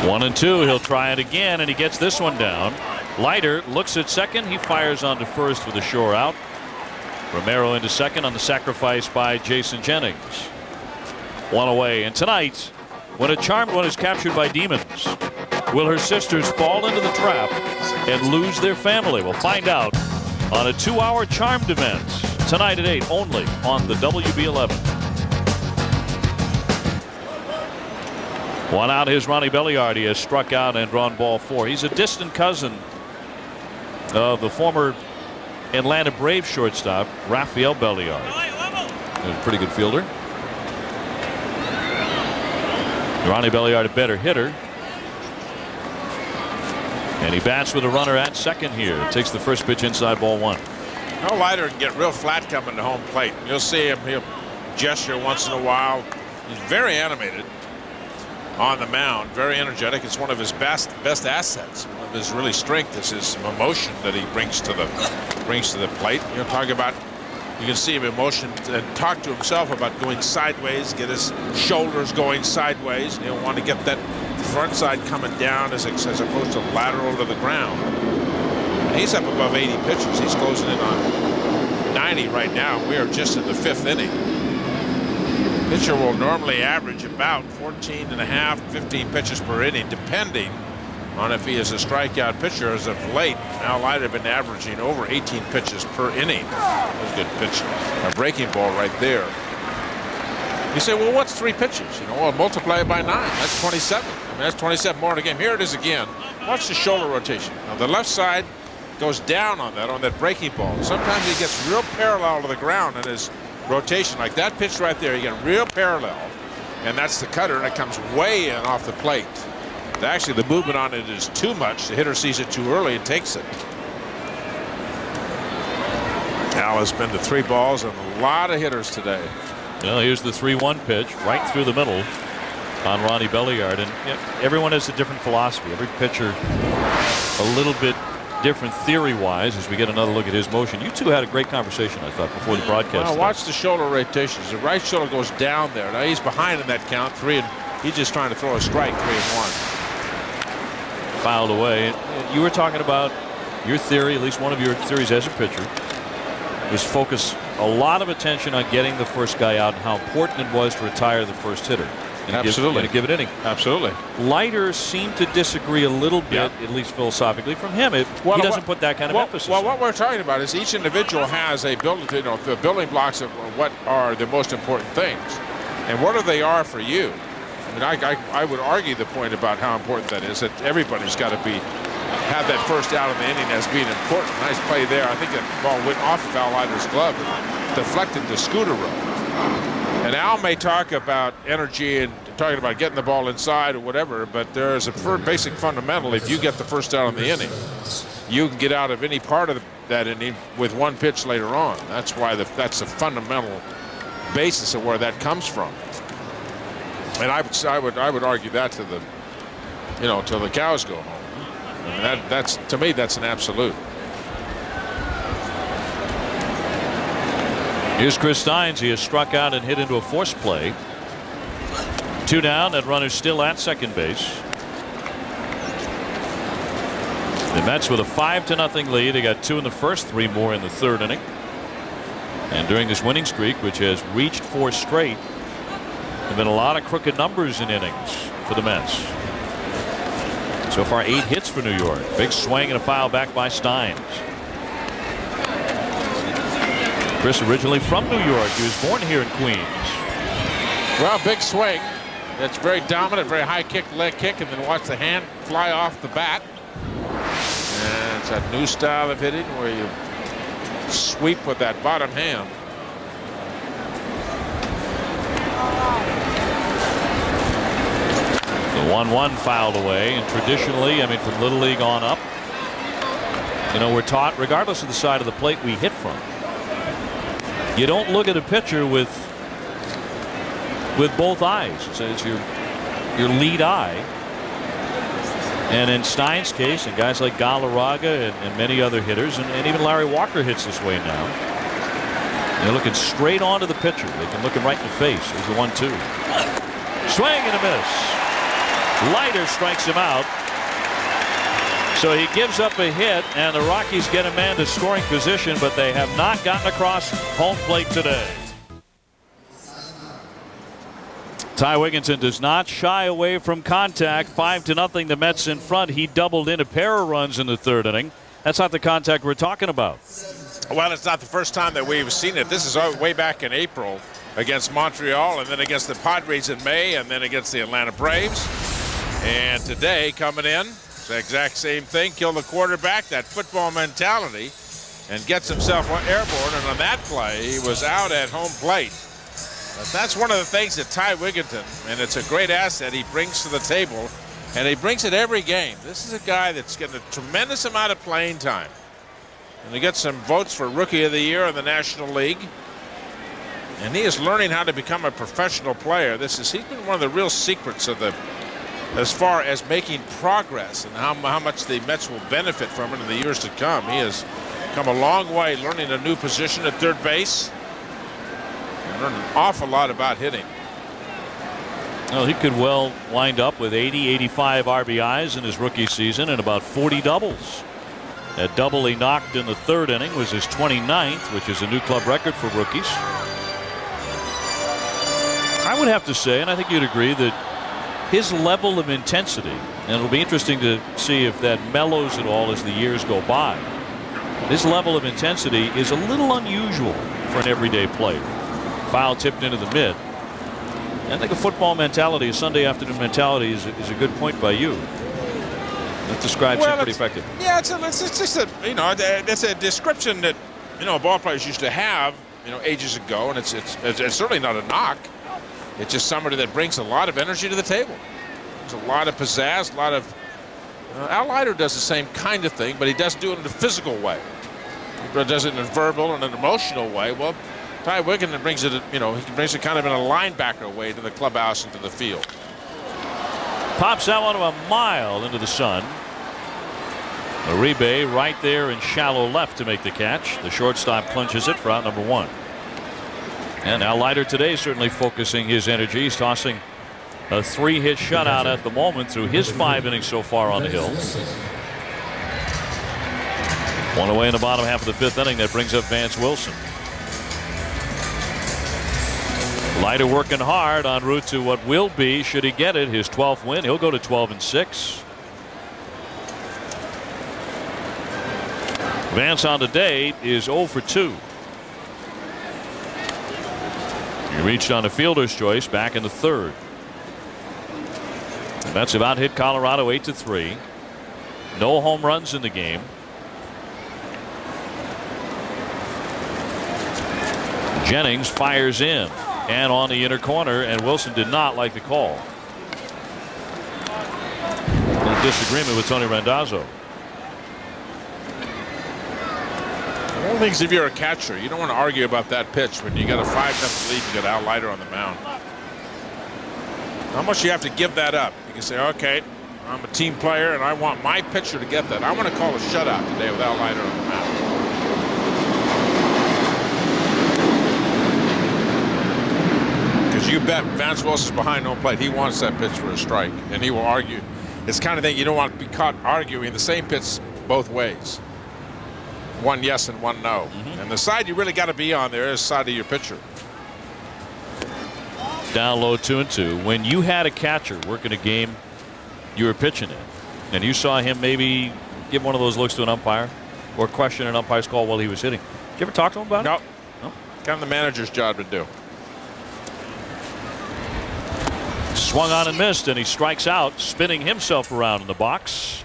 One and two. He'll try it again, and he gets this one down. Leiter looks at second. He fires onto first with a shore out. Romero into second on the sacrifice by Jason Jennings. One away. And tonight, when a charmed one is captured by demons, will her sisters fall into the trap and lose their family? We'll find out on a 2-hour Charmed event tonight at 8 only on the WB11. One out, here's Ronnie Belliard. He has struck out and drawn ball 4. He's a distant cousin of the former Atlanta Braves shortstop, Rafael Belliard. He's a pretty good fielder. Ronnie Belliard a better hitter. And he bats with a runner at second here. Takes the first pitch inside, ball 1. No, Leiter can get real flat coming to home plate. You'll see him, he'll gesture once in a while. He's very animated on the mound, very energetic. It's one of his best assets. One of his really strength is his emotion that he brings to the plate. You know, talk about, you can see him emotion and talk to himself about going sideways, get his shoulders going sideways. He'll want to get that front side coming down as opposed to lateral to the ground. He's up above 80 pitches. He's closing in on 90 right now. We are just in the 5th inning. Pitcher will normally average about 14 and a half, 15 pitches per inning, depending on if he is a strikeout pitcher. As of late, Al Leiter have been averaging over 18 pitches per inning. That was a good pitch. A breaking ball right there. You say, well, what's 3 pitches? You know, well, multiply it by 9. That's 27. I mean, that's 27 more in a game. Here it is again. Watch the shoulder rotation. Now, the left side goes down on that breaking ball. Sometimes he gets real parallel to the ground in his rotation. Like that pitch right there, you get real parallel. And that's the cutter, and it comes way in off the plate. Actually, the movement on it is too much. The hitter sees it too early and takes it. Al has been to 3 balls and a lot of hitters today. Well, here's the 3-1 pitch right through the middle on Ronnie Belliard. And everyone has a different philosophy. Every pitcher a little bit different theory-wise as we get another look at his motion. You two had a great conversation, I thought, before the broadcast. Well, watch the shoulder rotations. The right shoulder goes down there. Now he's behind in that count, 3, and he's just trying to throw a strike, 3-1. Fouled away. You were talking about your theory, at least one of your theories as a pitcher, was focus a lot of attention on getting the first guy out and how important it was to retire the first hitter. Absolutely. In a given inning. Absolutely. Leiter seemed to disagree a little bit, at least philosophically, from him. He doesn't put that kind of emphasis. Well, what we're talking about is each individual has a building, the building blocks of what are the most important things, and what they are for you. I mean, I would argue the point about how important that is, that everybody's got to have that first out of the inning as being important. Nice play there. I think that ball went off of Al Leiter's glove and deflected the scooter row. And Al may talk about energy and talking about getting the ball inside or whatever, but there's a basic fundamental. If you get the first out of the inning, you can get out of any part of that inning with 1 pitch later on. That's why that's the fundamental basis of where that comes from. And I would argue that to the, till the cows go home. I mean, that's to me, that's an absolute. Here's Chris Steins. He has struck out and hit into a force play. 2 down. That runner's still at second base. The Mets with a 5-0 lead. They got 2 in the first, 3 more in the 3rd inning. And during this winning streak, which has reached 4 straight, there have been a lot of crooked numbers in innings for the Mets. So far, 8 hits for New York. Big swing and a foul back by Steins. Chris, originally from New York. He was born here in Queens. Well, big swing. That's very dominant, very high kick, leg kick, and then watch the hand fly off the bat. And it's a new style of hitting where you sweep with that bottom hand. The 1-1 fouled away, and traditionally, I mean, from Little League on up, we're taught, regardless of the side of the plate we hit from, you don't look at a pitcher with both eyes. It's your lead eye. And in Stein's case, and guys like Galarraga and many other hitters, and even Larry Walker hits this way now. They're looking straight onto the pitcher. They can look him right in the face. There's the 1-2. Swing and a miss. Leiter strikes him out. So he gives up a hit, and the Rockies get a man to scoring position, but they have not gotten across home plate today. Ty Wigginton does not shy away from contact. 5-0, the Mets in front. He doubled in a pair of runs in the 3rd inning. That's not the contact we're talking about. Well, it's not the first time that we've seen it. This is way back in April against Montreal, and then against the Padres in May, and then against the Atlanta Braves. And today, coming in, it's the exact same thing. Kill the quarterback, that football mentality, and gets himself airborne. And on that play, he was out at home plate. But that's one of the things that Ty Wigginton, and it's a great asset, he brings to the table, and he brings it every game. This is a guy that's getting a tremendous amount of playing time. And he gets some votes for Rookie of the Year in the National League. And he is learning how to become a professional player. He's been one of the real secrets of as far as making progress and how much the Mets will benefit from it in the years to come. He has come a long way learning a new position at third base. And learned an awful lot about hitting. Well, he could well wind up with 80, 85 RBIs in his rookie season and about 40 doubles. That double he knocked in the third inning was his 29th, which is a new club record for rookies. I would have to say, and I think you'd agree, that his level of intensity, and it'll be interesting to see if that mellows at all as the years go by. His level of intensity is a little unusual for an everyday player. Foul tipped into the mid. I think a football mentality, a Sunday afternoon mentality, is a good point by you. That describes him pretty effectively. Yeah, it's just a, you know, it's a description that, you know, ball players used to have, you know, ages ago, and it's certainly not a knock. It's just somebody that brings a lot of energy to the table. There's a lot of pizzazz, a lot of. Al Leiter does the same kind of thing, but he doesn't do it in a physical way. He does it in a verbal and an emotional way. Well, Ty Wigginton brings it, you know, he brings it kind of in a linebacker way to the clubhouse and to the field. Pops that one to a mile into the sun. Uribe right there in shallow left to make the catch. The shortstop clinches it for out number 1. And Al Leiter today certainly focusing his energy. He's tossing a 3-hit shutout at the moment through his 5 innings so far on the hill. One away in the bottom half of the 5th inning. That brings up Vance Wilson. Leiter working hard en route to what will be, should he get it, his 12th win. He'll go to 12-6. Vance on the day is 0 for 2. He reached on a fielder's choice back in the 3rd. The Mets have out hit Colorado 8-3. No home runs in the game. Jennings fires in and on the inner corner, and Wilson did not like the call. In disagreement with Tony Randazzo. One of the things, if you're a catcher, you don't want to argue about that pitch when you got a 5-0 lead. You got Al Leiter on the mound. How much you have to give that up? You can say, okay, I'm a team player and I want my pitcher to get that. I want to call a shutout today with Al Leiter on the mound. Because you bet Vance Wilson's behind home plate. He wants that pitch for a strike, and he will argue. It's the kind of thing you don't want to be caught arguing the same pitch both ways. One yes and one no. And the side you really got to be on there is the side of your pitcher. Down low 2-2. When you had a catcher working a game you were pitching in, and you saw him maybe give one of those looks to an umpire or question an umpire's call while he was hitting, did you ever talk to him about it? No. Kind of the manager's job to do. Swung on and missed, and he strikes out, spinning himself around in the box.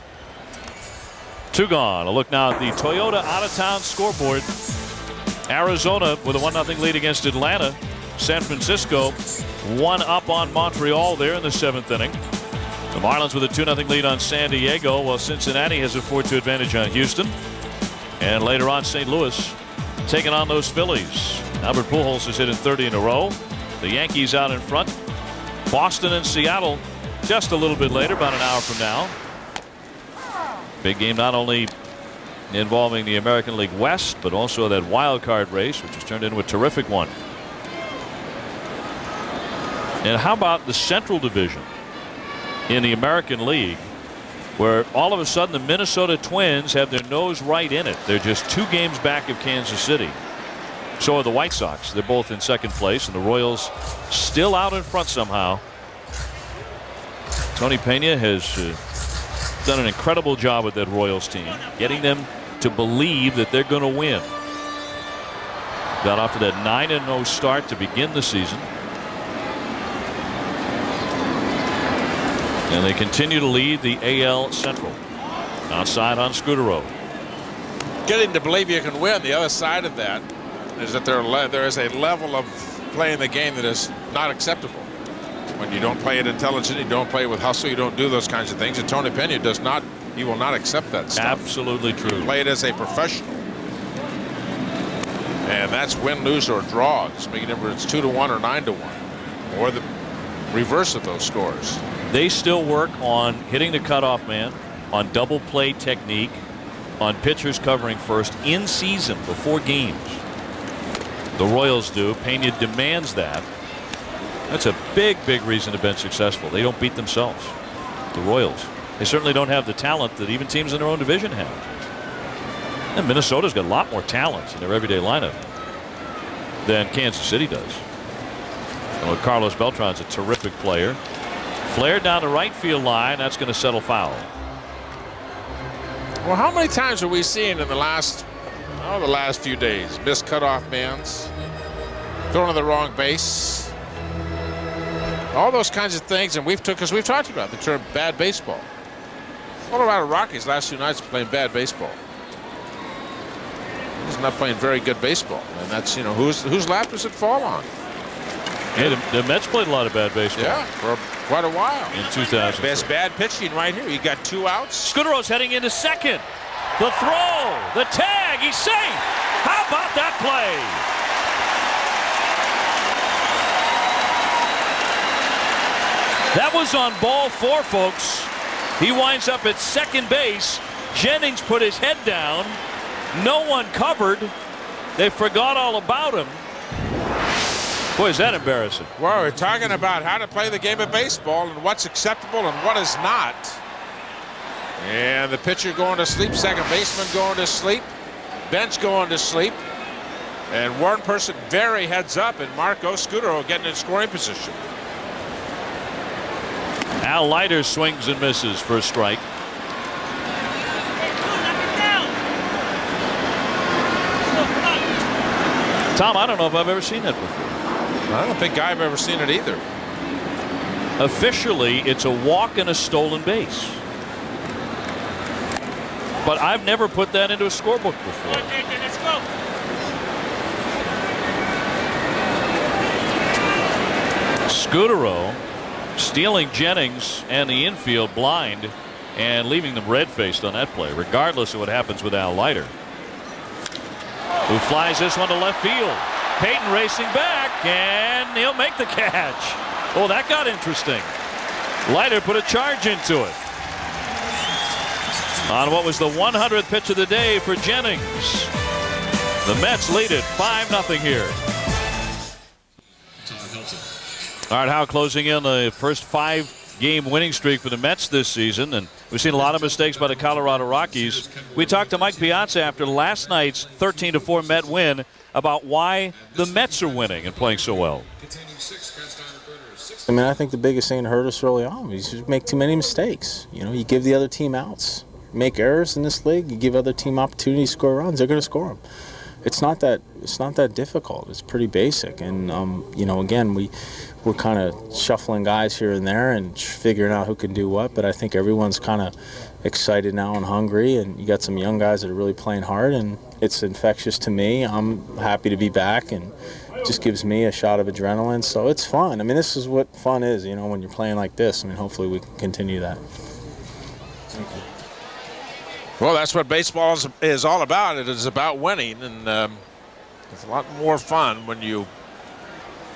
2 gone. A look now at the Toyota out-of-town scoreboard. Arizona with a 1-0 lead against Atlanta. San Francisco 1 up on Montreal there in the 7th inning. The Marlins with a 2-0 lead on San Diego, while Cincinnati has a 4-2 advantage on Houston. And later on, St. Louis taking on those Phillies. Albert Pujols has hit in 30 in a row. The Yankees out in front. Boston and Seattle just a little bit later, about an hour from now. Big game not only involving the American League West, but also that wild card race, which has turned into a terrific one. And how about the Central Division in the American League, where all of a sudden the Minnesota Twins have their nose right in it. They're just 2 games back of Kansas City. So are the White Sox. They're both in 2nd place, and the Royals still out in front somehow. Tony Pena has done an incredible job with that Royals team, getting them to believe that they're going to win. Got off to that 9-0 start to begin the season. And they continue to lead the AL Central. Outside on Scudero. Getting to believe you can win. The other side of that is that there is a level of playing the game that is not acceptable. When you don't play it intelligently, you don't play it with hustle, you don't do those kinds of things. And Tony Pena does not, he will not accept that stuff. Absolutely true. Play it as a professional. And that's win, lose, or draw. It's making it it's 2-1 or 9-1. Or the reverse of those scores. They still work on hitting the cutoff man, on double play technique, on pitchers covering first in season before games. The Royals do. Pena demands that. That's a big reason they've been successful. They don't beat themselves. The Royals. They certainly don't have the talent that even teams in their own division have. And Minnesota's got a lot more talent in their everyday lineup than Kansas City does. Well, Carlos Beltran's a terrific player. Flared down the right field line. That's going to settle foul. Well, how many times are we seeing in the last few days? Missed cutoff bands, thrown to the wrong base, all those kinds of things. And we've talked about the term bad baseball. Colorado Rockies last 2 nights playing bad baseball. He's not playing very good baseball, and that's, you know, whose lap does it fall on? Yeah, the Mets played a lot of bad baseball. Yeah, for quite a while. In 2000. Best bad pitching right here. You got 2 outs. Scudero's heading into second. The throw, the tag, he's safe. How about that play? That was on ball 4, folks. He winds up at second base. Jennings put his head down. No one covered. They forgot all about him. Boy, is that embarrassing. Well, we're talking about how to play the game of baseball and what's acceptable and what is not. And the pitcher going to sleep, second baseman going to sleep, bench going to sleep. And one person very heads up, and Marco Scudero getting in scoring position. Al Leiter swings and misses for a strike. Tom, I don't know if I've ever seen that before. I don't think I've ever seen it either. Officially, it's a walk and a stolen base. But I've never put that into a scorebook before. Let's go. Scudero stealing Jennings and the infield blind and leaving them red-faced on that play, regardless of what happens with Al Leiter, who flies this one to left field. Payton racing back, and he'll make the catch. Oh, that got interesting. Leiter put a charge into it on what was the 100th pitch of the day for Jennings. The Mets lead it 5-0 here. All right, Howe closing in the first 5-game winning streak for the Mets this season, and we've seen a lot of mistakes by the Colorado Rockies. We talked to Mike Piazza after last night's 13-4 Met win about why the Mets are winning and playing so well. I mean, I think the biggest thing that hurt us early on was you make too many mistakes. You know, you give the other team outs. You make errors in this league, you give other team opportunities to score runs, they're going to score them. It's not that difficult. It's pretty basic. And, you know, again, we're kind of shuffling guys here and there and figuring out who can do what, but I think everyone's kind of excited now and hungry, and you got some young guys that are really playing hard, and it's infectious to me. I'm happy to be back, and it just gives me a shot of adrenaline, so it's fun. I mean, this is what fun is, you know, when you're playing like this. I mean, hopefully we can continue that. Thank you. Well, that's what baseball is all about. It is about winning, and it's a lot more fun when you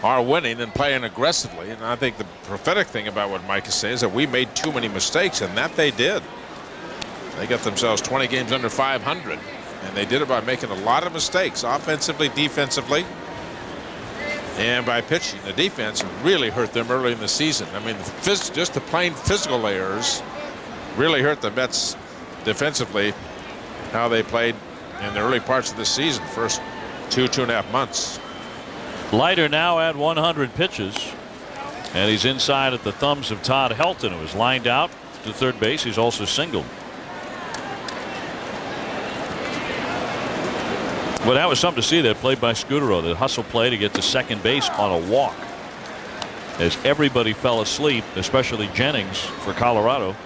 are winning and playing aggressively. And I think the prophetic thing about what Mike is saying is that we made too many mistakes, and that they did. They got themselves 20 games under 500, and they did it by making a lot of mistakes, offensively, defensively, and by pitching. The defense really hurt them early in the season. I mean, just the plain physical errors really hurt the Mets defensively, how they played in the early parts of the season, first 2.5 months. Leiter now at 100 pitches, and he's inside at the thumbs of Todd Helton, who is lined out to third base. He's also singled. Well, that was something to see, that play by Scudero, the hustle play to get to second base on a walk, as everybody fell asleep, especially Jennings for Colorado.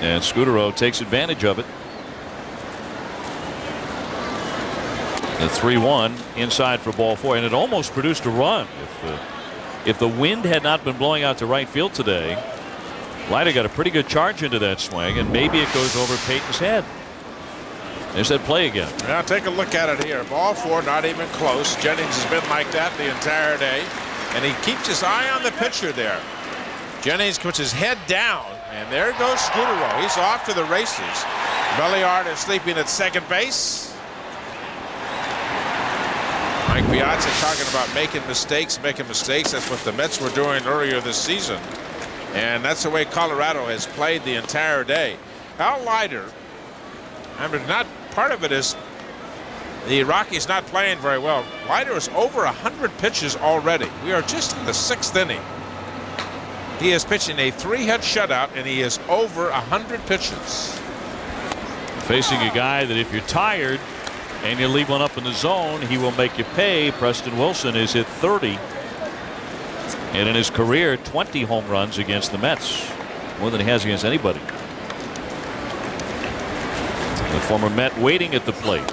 And Scudero takes advantage of it. The 3-1 inside for ball 4, and it almost produced a run. If the wind had not been blowing out to right field today, Leiter got a pretty good charge into that swing, and maybe it goes over Payton's head. There's that play again. Now take a look at it here. Ball 4, not even close. Jennings has been like that the entire day, and he keeps his eye on the pitcher there. Jennings puts his head down, and there goes Scudero. He's off to the races. Belliard is sleeping at second base. Mike Piazza talking about making mistakes. That's what the Mets were doing earlier this season, and that's the way Colorado has played the entire day. Al Leiter, I mean, not part of it is the Rockies not playing very well. Leiter is over 100 pitches already. We are just in the 6th inning. He is pitching a 3-hit shutout, and he is over 100 pitches. Facing a guy that if you're tired and you leave one up in the zone, he will make you pay. Preston Wilson is hit 30. And in his career, 20 home runs against the Mets. More than he has against anybody. The former Met waiting at the plate.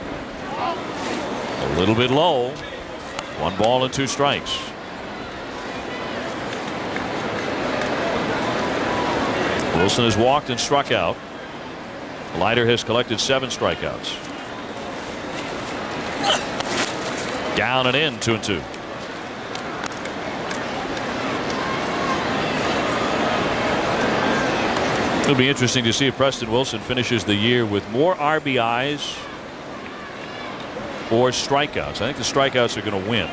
A little bit low. 1 ball and 2 strikes. Wilson has walked and struck out. Leiter has collected 7 strikeouts. Down and in, 2-2. It'll be interesting to see if Preston Wilson finishes the year with more RBIs or strikeouts. I think the strikeouts are going to win.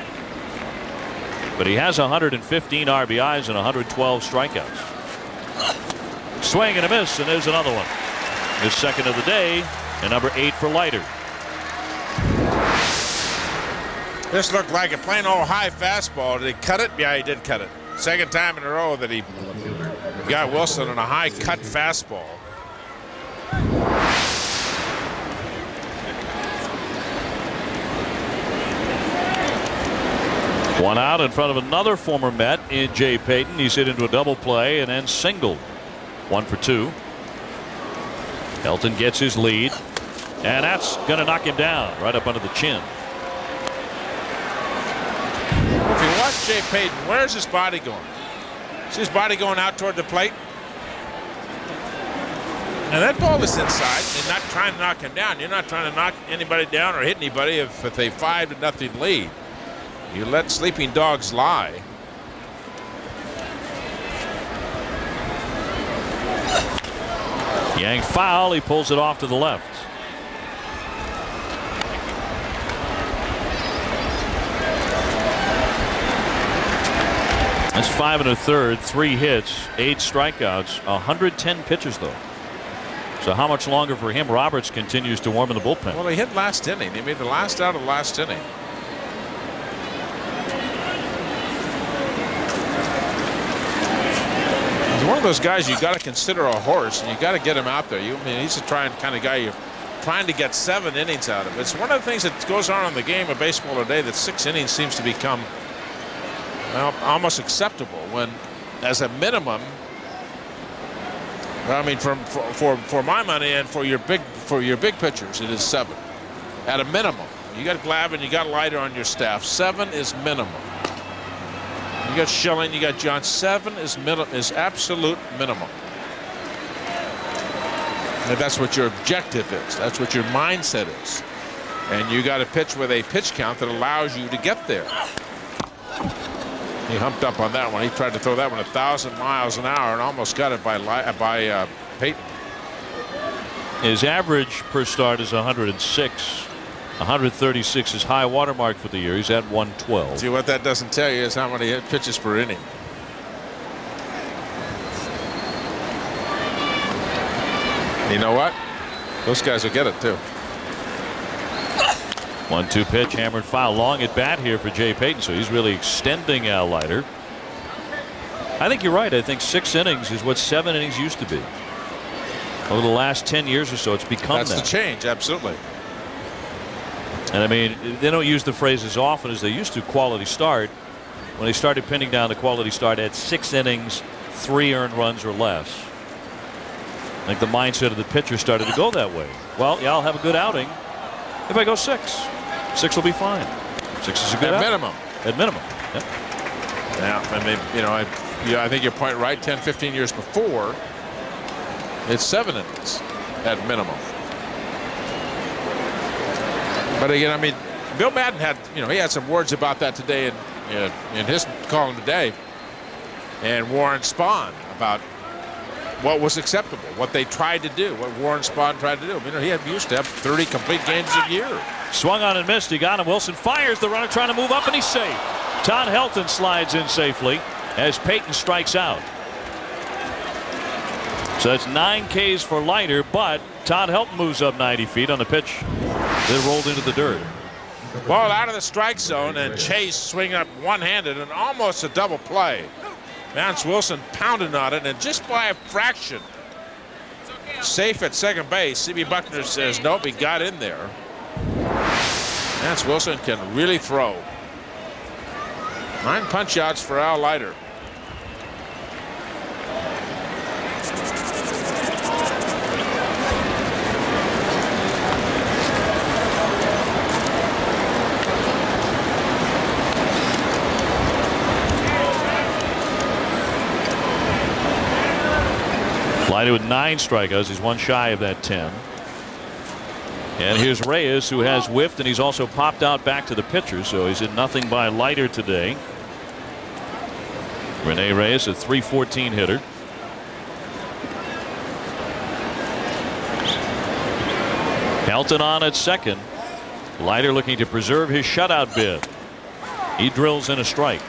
But he has 115 RBIs and 112 strikeouts. Swing and a miss, and there's another one. His second of the day, and number 8 for Leiter. This looked like a plain old high fastball. Did he cut it? Yeah, he did cut it. Second time in a row that he got Wilson on a high cut fastball. One out in front of another former Met in Jay Payton. He's hit into a double play and then singled. 1 for 2. Elton gets his lead, and that's going to knock him down right up under the chin. If you watch Jay Payton, where's his body going? See his body going out toward the plate? And that ball is inside. You're not trying to knock him down. You're not trying to knock anybody down or hit anybody if it's a 5-0 lead. You let sleeping dogs lie. Yang foul. He pulls it off to the left. That's 5 1/3, 3 hits, 8 strikeouts, 110 pitches though. So how much longer for him? Roberts continues to warm in the bullpen. Well, he hit last inning. He made the last out of last inning. He's one of those guys you got to consider a horse, and you got to get him out there. I mean, he's the kind of guy you're trying to get 7 innings out of. It's one of the things that goes on in the game of baseball today that 6 innings seems to become, well, almost acceptable. When, as a minimum, I mean, for my money and for your big pitchers, it is 7 at a minimum. You got Glavine, you got Leiter on your staff. 7 is minimum. You got Schilling, you got John. 7 is absolute minimum. And that's what your objective is. That's what your mindset is. And you got to pitch with a pitch count that allows you to get there. He humped up on that one. He tried to throw that one 1,000 miles an hour and almost got it by Payton. His average per start is 106. 136 is high watermark for the year. He's at 112. See, what that doesn't tell you is how many pitches per inning. You know what? Those guys will get it too. 1-2 pitch, hammered foul. Long at bat here for Jay Payton, so he's really extending Al Leiter. I think you're right. I think 6 innings is what 7 innings used to be. Over the last 10 years or so, it's become That's the change, absolutely. And I mean, they don't use the phrase as often as they used to, quality start. When they started pinning down the quality start at 6 innings, 3 earned runs or less. I think the mindset of the pitcher started to go that way. Well, yeah, I'll have a good outing if I go 6. 6 will be fine. 6 is a good outing. Minimum. At minimum. Yep. Yeah, I mean, you know, I think your point right. 10, 15 years before, it's 7 innings at minimum. But again, I mean, Bill Madden had, you know, he had some words about that today in his column today, and Warren Spahn about what was acceptable, what they tried to do, what Warren Spahn tried to do. You know, he used to have 30 complete games a year. Swung on and missed. He got him. Wilson fires the runner, trying to move up, and he's safe. Todd Helton slides in safely as Payton strikes out. So that's 9 Ks for Leiter, but Todd Helton moves up 90 feet on the pitch. then rolled into the dirt. Ball out of the strike zone, and Chase swinging up one-handed and almost a double play. Vance Wilson pounding on it, and just by a fraction, safe at second base. C.B. Buckner says nope, he got in there. Vance Wilson can really throw. 9 punch-outs for Al Leiter. Leiter with 9 strikeouts. He's one shy of that 10. And here's Reyes, who has whiffed, and he's also popped out back to the pitcher, so he's in nothing by Leiter today. Rene Reyes, a .314 hitter. Helton on at second. Leiter looking to preserve his shutout bid. He drills in a strike.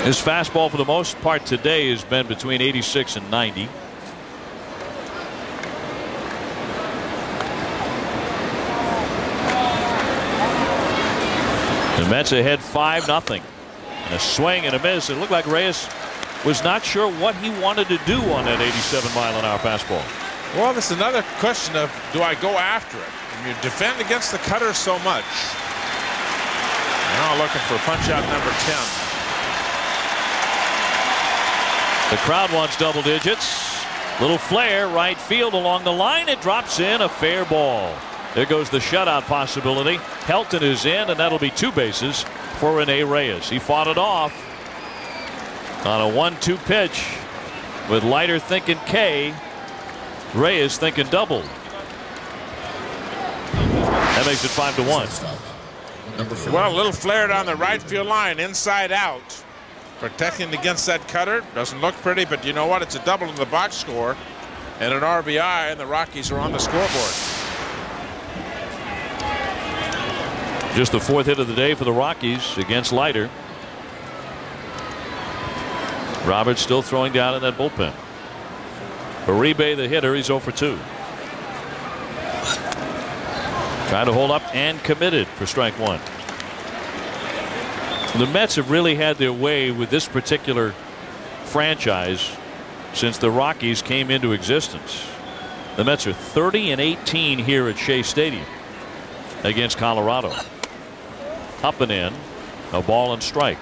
His fastball for the most part today has been between 86 and 90. The Mets ahead 5-0. And a swing and a miss. It looked like Reyes was not sure what he wanted to do on that 87-mile-an-hour fastball. Well, this is another question of, do I go after it? You defend against the cutter so much. Now looking for punch-out number 10. The crowd wants double digits. Little flare, right field along the line. It drops in, a fair ball. There goes the shutout possibility. Helton is in, and that'll be 2 bases for Rene Reyes. He fought it off on a 1-2 pitch with Leiter thinking K, Reyes thinking double. That makes it 5-1. Well, a little flare down the right field line, inside out. Protecting against that cutter. Doesn't look pretty, but you know what? It's a double in the box score and an RBI, and the Rockies are on the scoreboard. Just the 4th hit of the day for the Rockies against Leiter. Roberts still throwing down in that bullpen. Uribe, the hitter, he's 0 for 2. Trying to hold up and committed for strike 1. The Mets have really had their way with this particular franchise since the Rockies came into existence. The Mets are 30-18 here at Shea Stadium against Colorado. Up and in, a ball and strike.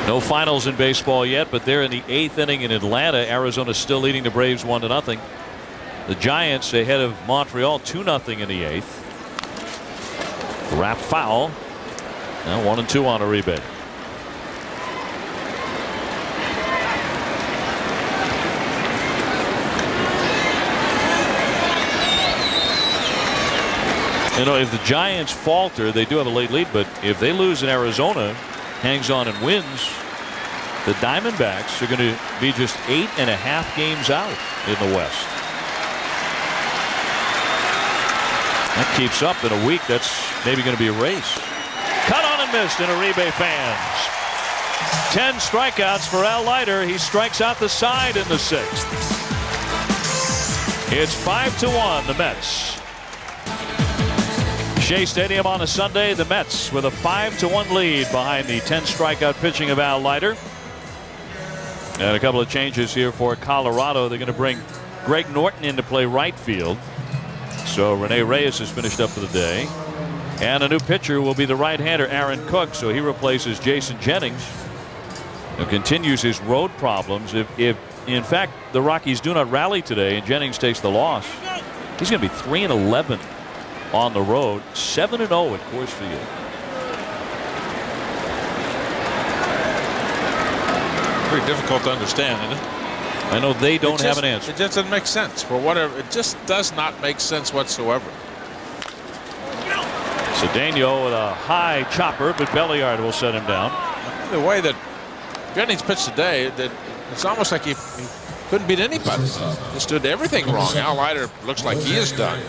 No finals in baseball yet, but they're in the 8th inning in Atlanta. Arizona still leading the Braves 1-0. The Giants ahead of Montreal 2-0 in the 8th. Wrap foul. Now 1-2 on Uribe. You know, if the Giants falter, they do have a late lead, but if they lose in Arizona, hangs on and wins, the Diamondbacks are going to be just 8.5 games out in the West. That keeps up in a week. That's maybe going to be a race. Cut on and missed in Uribe fans. 10 strikeouts for Al Leiter. He strikes out the side in the 6th. It's 5-1 the Mets. Shea Stadium on a Sunday. The Mets with a 5-1 lead behind the 10 strikeout pitching of Al Leiter. And a couple of changes here for Colorado. They're going to bring Greg Norton in to play right field. So Rene Reyes is finished up for the day. And a new pitcher will be the right-hander Aaron Cook. So he replaces Jason Jennings, who continues his road problems. If in fact the Rockies do not rally today and Jennings takes the loss, he's going to be 3-11 on the road, 7-0 at Coors Field. Very difficult to understand, isn't it? I know they don't have an answer. It just doesn't make sense for whatever. It just does not make sense whatsoever. Cedeno with a high chopper, but Belliard will set him down. The way that Jennings pitched today, that it's almost like he couldn't beat anybody. Just did everything wrong. Al Leiter looks like he is done.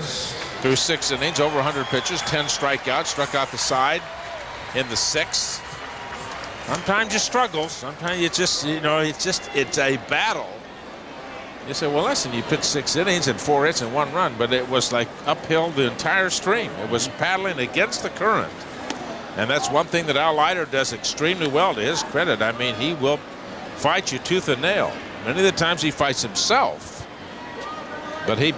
Through 6 innings, over 100 pitches, 10 strikeouts, struck out the side in the 6th. Sometimes you struggle. Sometimes you just, it's a battle. You say, well, listen, you pitched 6 innings and 4 hits and 1 run, but it was like uphill the entire stream. It was paddling against the current. And that's one thing that Al Leiter does extremely well, to his credit. I mean, he will fight you tooth and nail. Many of the times he fights himself, but he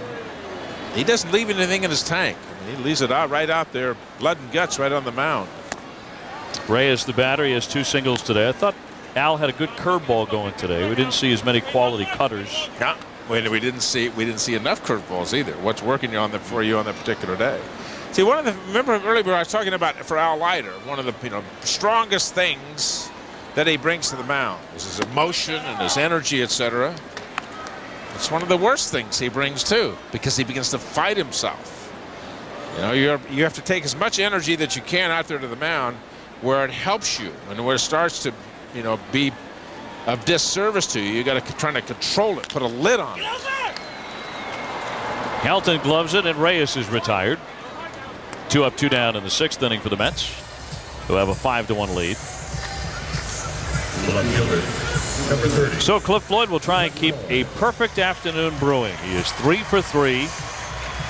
doesn't leave anything in his tank. He leaves it right out there, blood and guts right on the mound. Reyes, the batter, he has 2 singles today. I thought Al had a good curveball going today. We didn't see as many quality cutters. Yeah, we didn't see enough curveballs either. What's working for you on that particular day? See, remember earlier I was talking about for Al Leiter, one of the strongest things that he brings to the mound is his emotion and his energy, etc. It's one of the worst things he brings too, because he begins to fight himself. You have to take as much energy that you can out there to the mound, where it helps you and where it starts to, be of disservice to you. You got to try to control it, put a lid on it. Helton gloves it, and Reyes is retired. 2 up, 2 down in the 6th inning for the Mets, who have a 5-1 lead. So Cliff Floyd will try and keep a perfect afternoon brewing. He is 3 for 3,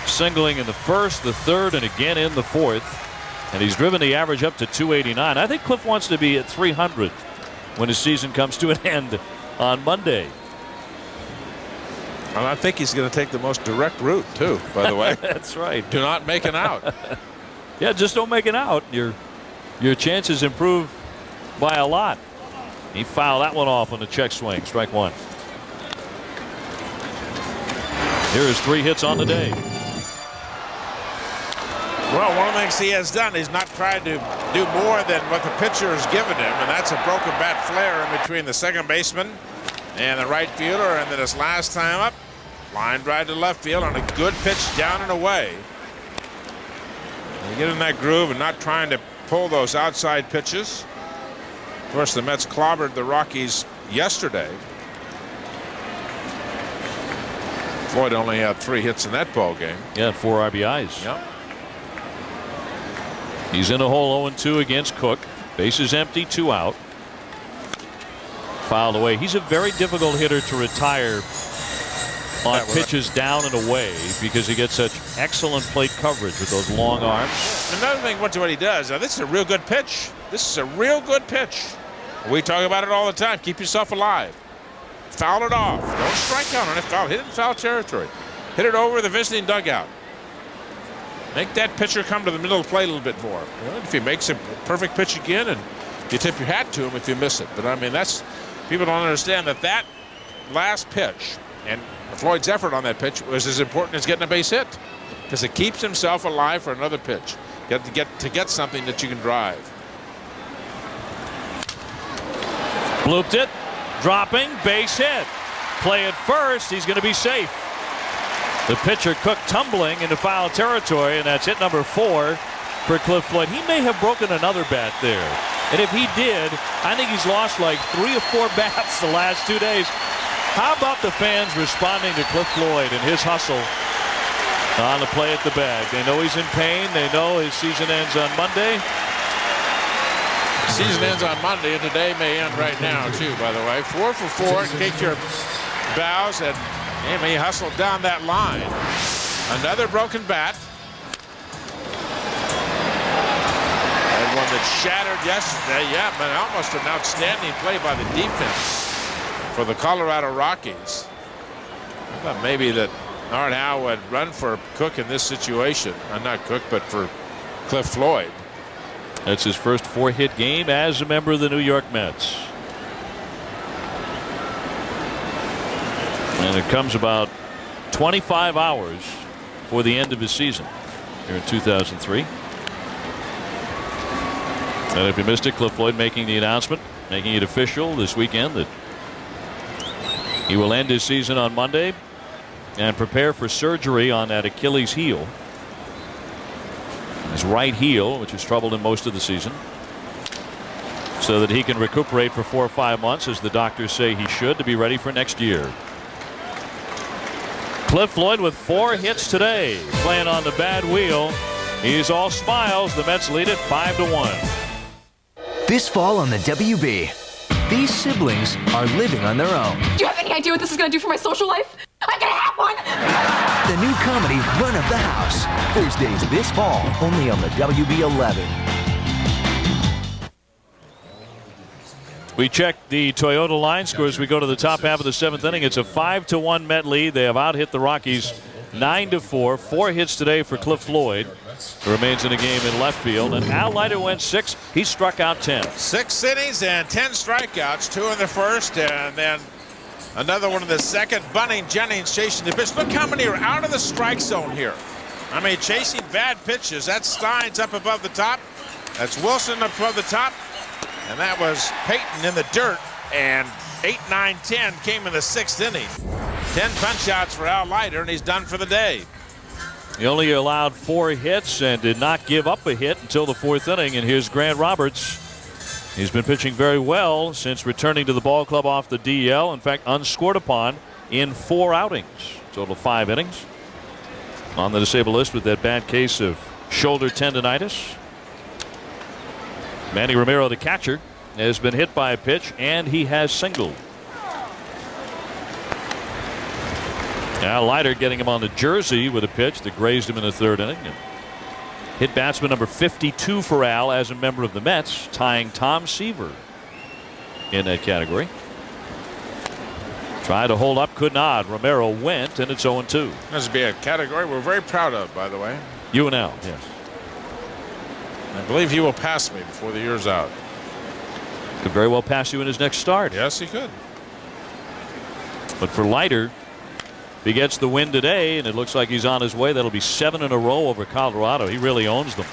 singling in the 1st, the 3rd, and again in the 4th. And he's driven the average up to 289. I think Cliff wants to be at 300 when his season comes to an end on Monday. And I think he's going to take the most direct route too, by the way. That's right. Do not make an out. Yeah, just don't make an out. Your chances improve by a lot. He fouled that one off on the check swing. Strike 1. Here is 3 hits on the day. Well, one of the things he has done, he's not tried to do more than what the pitcher has given him, and that's a broken bat flare in between the second baseman and the right fielder, and then his last time up, line drive to left field on a good pitch down and away. You get in that groove and not trying to pull those outside pitches. Of course, the Mets clobbered the Rockies yesterday. Floyd only had 3 hits in that ball game. Yeah, 4 RBIs. Yep. He's in a hole 0-2 against Cook. Bases empty, 2 out. Fouled away. He's a very difficult hitter to retire on pitches down and away because he gets such excellent plate coverage with those long arms. Another thing, what he does, now this is a real good pitch. This is a real good pitch. We talk about it all the time. Keep yourself alive. Foul it off. Don't strike out on it. Foul. Hit it in foul territory. Hit it over the visiting dugout. Make that pitcher come to the middle of the plate a little bit more. If he makes a perfect pitch again, and you tip your hat to him if you miss it. But I mean, people don't understand that last pitch and Floyd's effort on that pitch was as important as getting a base hit, because it keeps himself alive for another pitch. You have to get something that you can drive. Blooped it, dropping, base hit. Play at first, he's going to be safe. The pitcher Cook tumbling into foul territory, and that's hit number 4 for Cliff Floyd. He may have broken another bat there, and if he did, I think he's lost like 3 or 4 bats the last 2 days. How about the fans responding to Cliff Floyd and his hustle on the play at the bag? They know he's in pain. They know his season ends on Monday. Season ends on Monday, and today may end right now too, by the way. 4 for 4. Take your bows, and he hustled down that line. Another broken bat. And one that shattered yesterday. Yeah, but almost an outstanding play by the defense for the Colorado Rockies. I thought maybe that Art Howe would run for Cook in this situation. Not Cook, but for Cliff Floyd. That's his first 4-hit game as a member of the New York Mets. And it comes about 25 hours for the end of his season here in 2003. And if you missed it, Cliff Floyd making the announcement, making it official this weekend that he will end his season on Monday and prepare for surgery on that Achilles heel. His right heel, which has troubled him most of the season, so that he can recuperate for 4 or 5 months, as the doctors say he should, to be ready for next year. Cliff Floyd with 4 hits today, playing on the bad wheel. He's all smiles. The Mets lead it 5-1. This fall on the WB, these siblings are living on their own. Do you have any idea what this is going to do for my social life? I'm going to have one! The new comedy Run of the House. Thursdays this fall, only on the WB11. We check the Toyota line score as we go to the top half of the 7th inning. It's a 5-1 Met lead. They have out-hit the Rockies 9-4. 4 hits today for Cliff Floyd, who remains in the game in left field. And Al Leiter went 6. He struck out 10. 6 innings and 10 strikeouts. 2 in the first, and then another one in the second. Bunting, Jennings chasing the pitch. Look how many are out of the strike zone here. I mean, chasing bad pitches. That's Steins up above the top. That's Wilson up above the top. And that was Payton in the dirt. And 8, 9, 10 came in the 6th inning. 10 punch outs for Al Leiter, and he's done for the day. He only allowed 4 hits and did not give up a hit until the 4th inning. And here's Grant Roberts. He's been pitching very well since returning to the ball club off the DL. In fact, unscored upon in 4 outings. Total 5 innings. On the disabled list with that bad case of shoulder tendonitis. Manny Romero, the catcher, has been hit by a pitch, and he has singled. Al Leiter getting him on the jersey with a pitch that grazed him in the 3rd inning. And hit batsman number 52 for Al as a member of the Mets, tying Tom Seaver in that category. Tried to hold up, could not. Romero went, and it's 0-2. This would be a category we're very proud of, by the way. You and Al, yes. I believe he will pass me before the year's out. Could very well pass you in his next start. Yes, he could. But for Leiter, if he gets the win today, and it looks like he's on his way, that'll be 7 in a row over Colorado. He really owns them.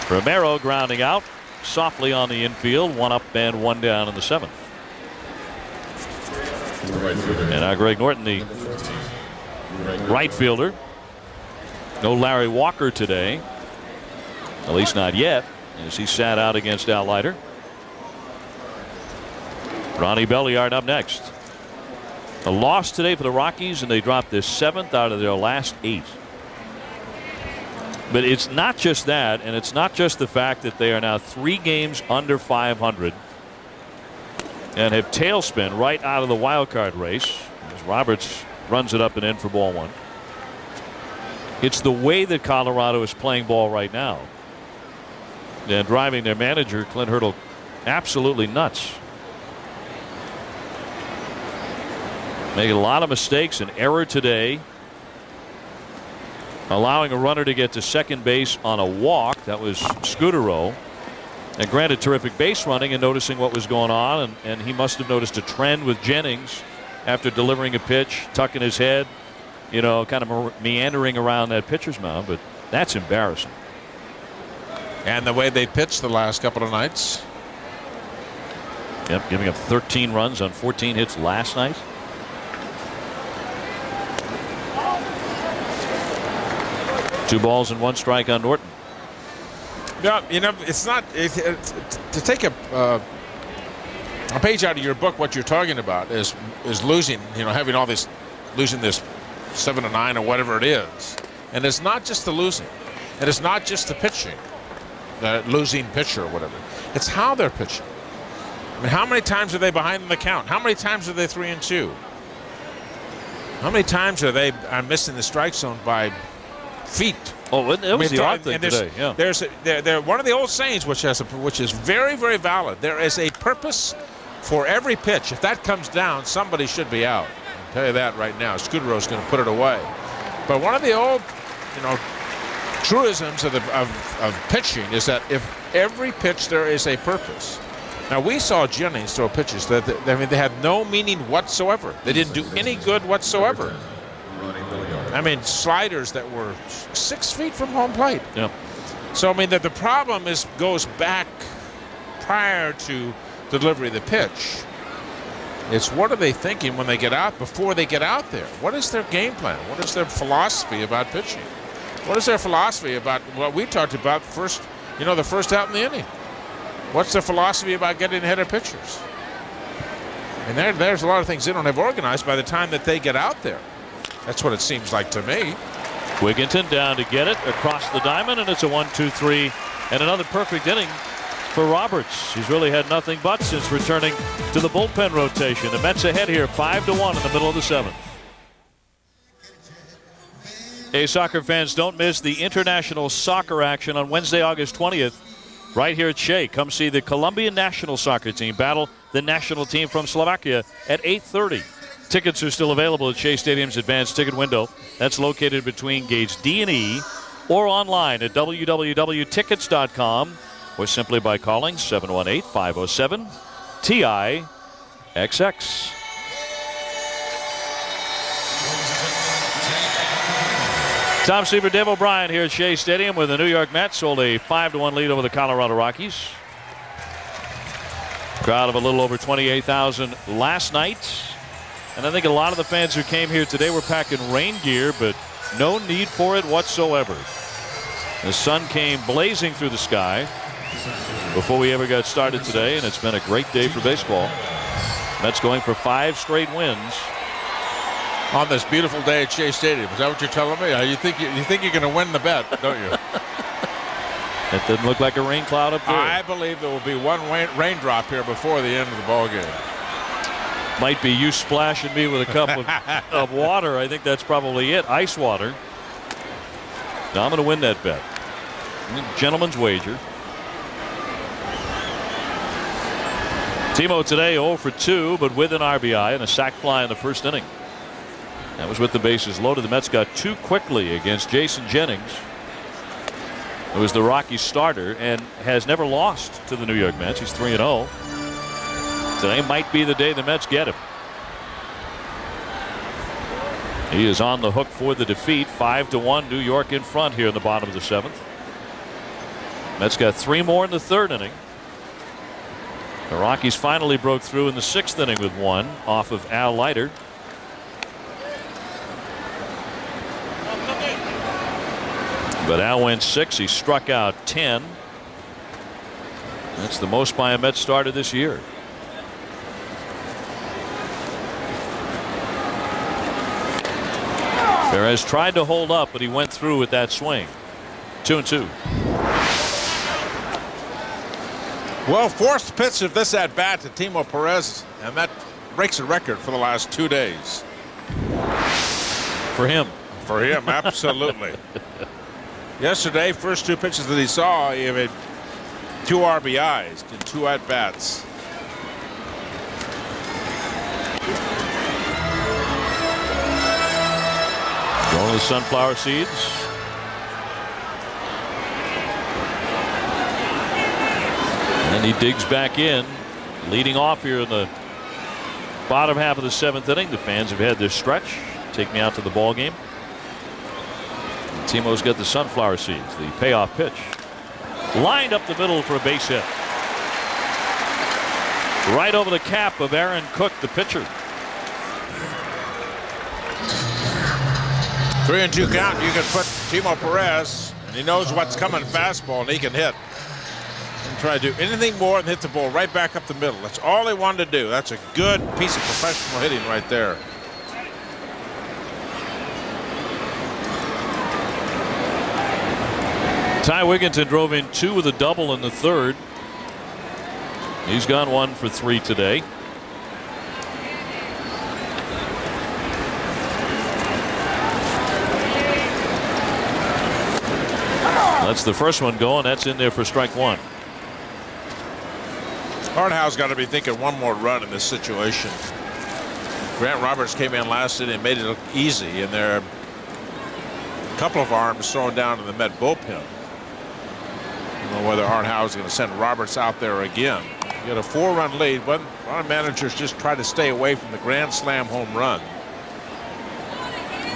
Romero grounding out softly on the infield, 1 up and 1 down in the 7th. And now Greg Norton, the right fielder. No Larry Walker today. At least not yet, as he sat out against Al Leiter. Ronnie Belliard up next. A loss today for the Rockies, and they dropped their 7th out of their last 8. But it's not just that, and it's not just the fact that they are now 3 games under 500 and have tailspin right out of the wild card race as Roberts runs it up and in for ball 1. It's the way that Colorado is playing ball right now and driving their manager, Clint Hurdle, absolutely nuts. Making a lot of mistakes. An error today. Allowing a runner to get to second base on a walk. That was Scudero. And granted, terrific base running and noticing what was going on. And he must have noticed a trend with Jennings after delivering a pitch, tucking his head, you know, kind of meandering around that pitcher's mound. But that's embarrassing. And the way they pitched the last couple of nights. Yep, giving up 13 runs on 14 hits last night. Two balls and 1 strike on Norton. No, you know, it's not to take a page out of your book. What you're talking about is losing. You know, having all this, losing this 7-9 or whatever it is, and it's not just the losing, and it's not just the pitching. The losing pitcher or whatever. It's how they're pitching. I mean, how many times are they behind in the count? How many times are they 3-2? How many times are they missing the strike zone by feet? Oh, it was the odd thing today. Yeah. There's one of the old sayings which is very, very valid. There is a purpose for every pitch. If that comes down, somebody should be out. I'll tell you that right now. Scudero's going to put it away. But one of the old, you know, truisms of pitching is that if every pitch there is a purpose. Now we saw Jennings throw pitches that they had no meaning whatsoever. They didn't do any good whatsoever. I mean, sliders that were 6 feet from home plate. Yeah. So I mean that the problem goes back prior to delivery of the pitch. It's what are they thinking when they get out, before they get out there? What is their game plan? What is their philosophy about pitching? What is their philosophy about what we talked about first, you know, the first out in the inning? What's their philosophy about getting ahead of pitchers? And there's a lot of things they don't have organized by the time that they get out there. That's what it seems like to me. Wigginton down to get it across the diamond, and it's a 1-2-3 and another perfect inning for Roberts. He's really had nothing but since returning to the bullpen rotation. The Mets ahead here 5-1 in the middle of the 7th. Hey, soccer fans, don't miss the international soccer action on Wednesday, August 20th, right here at Shea. Come see the Colombian national soccer team battle the national team from Slovakia at 8:30. Tickets are still available at Shea Stadium's advanced ticket window. That's located between gates D and E, or online at www.tickets.com, or simply by calling 718-507-TIXX. Tom Seaver, Dave O'Brien here at Shea Stadium, where the New York Mets hold a 5-1 lead over the Colorado Rockies. Crowd of a little over 28,000 last night. And I think a lot of the fans who came here today were packing rain gear, but no need for it whatsoever. The sun came blazing through the sky before we ever got started today, and it's been a great day for baseball. Mets going for 5 straight wins on this beautiful day at Shea Stadium. Is that what you're telling me? You think you're going to win the bet, don't you? It doesn't look like a rain cloud up there. I believe there will be one raindrop here before the end of the ball game. Might be you splashing me with a cup of water. I think that's probably it. Ice water. Now I'm going to win that bet. Gentleman's wager. Timo today 0 for 2, but with an RBI and a sac fly in the first inning. That was with the bases loaded. The Mets got 2 quickly against Jason Jennings, who was the Rockies starter and has never lost to the New York Mets. He's 3-0. Today might be the day the Mets get him. He is on the hook for the defeat. 5-1 New York in front here in the bottom of the 7th. Mets got 3 more in the 3rd inning. The Rockies finally broke through in the 6th inning with 1 off of Leiter. But Al went 6. He struck out 10. That's the most by a Met starter this year. Perez tried to hold up, but he went through with that swing. 2-2. Well, 4th pitch of this at bat to Timo Perez, and that breaks a record for the last 2 days. For him. For him, absolutely. Yesterday, first 2 pitches that he saw, he had 2 RBIs in 2 at-bats. Going to the sunflower seeds. And he digs back in, leading off here in the bottom half of the 7th inning. The fans have had their stretch. Take me out to the ball game. Timo's got the sunflower seeds, the payoff pitch. Lined up the middle for a base hit. Right over the cap of Aaron Cook, the pitcher. 3-2 count. You can put Timo Perez, and he knows what's coming fastball, and he can hit. And try to do anything more than hit the ball right back up the middle. That's all he wanted to do. That's a good piece of professional hitting right there. Ty Wigginton drove in 2 with a double in the 3rd. He's gone 1 for 3 today. That's the first one going. That's in there for strike 1. Hardhau's got to be thinking one more run in this situation. Grant Roberts came in last inning and made it look easy, and there are a couple of arms thrown down to the Met bullpen. I don't know whether Hardhau is going to send Roberts out there again. You got a 4-run lead, but a lot of managers just try to stay away from the grand slam home run.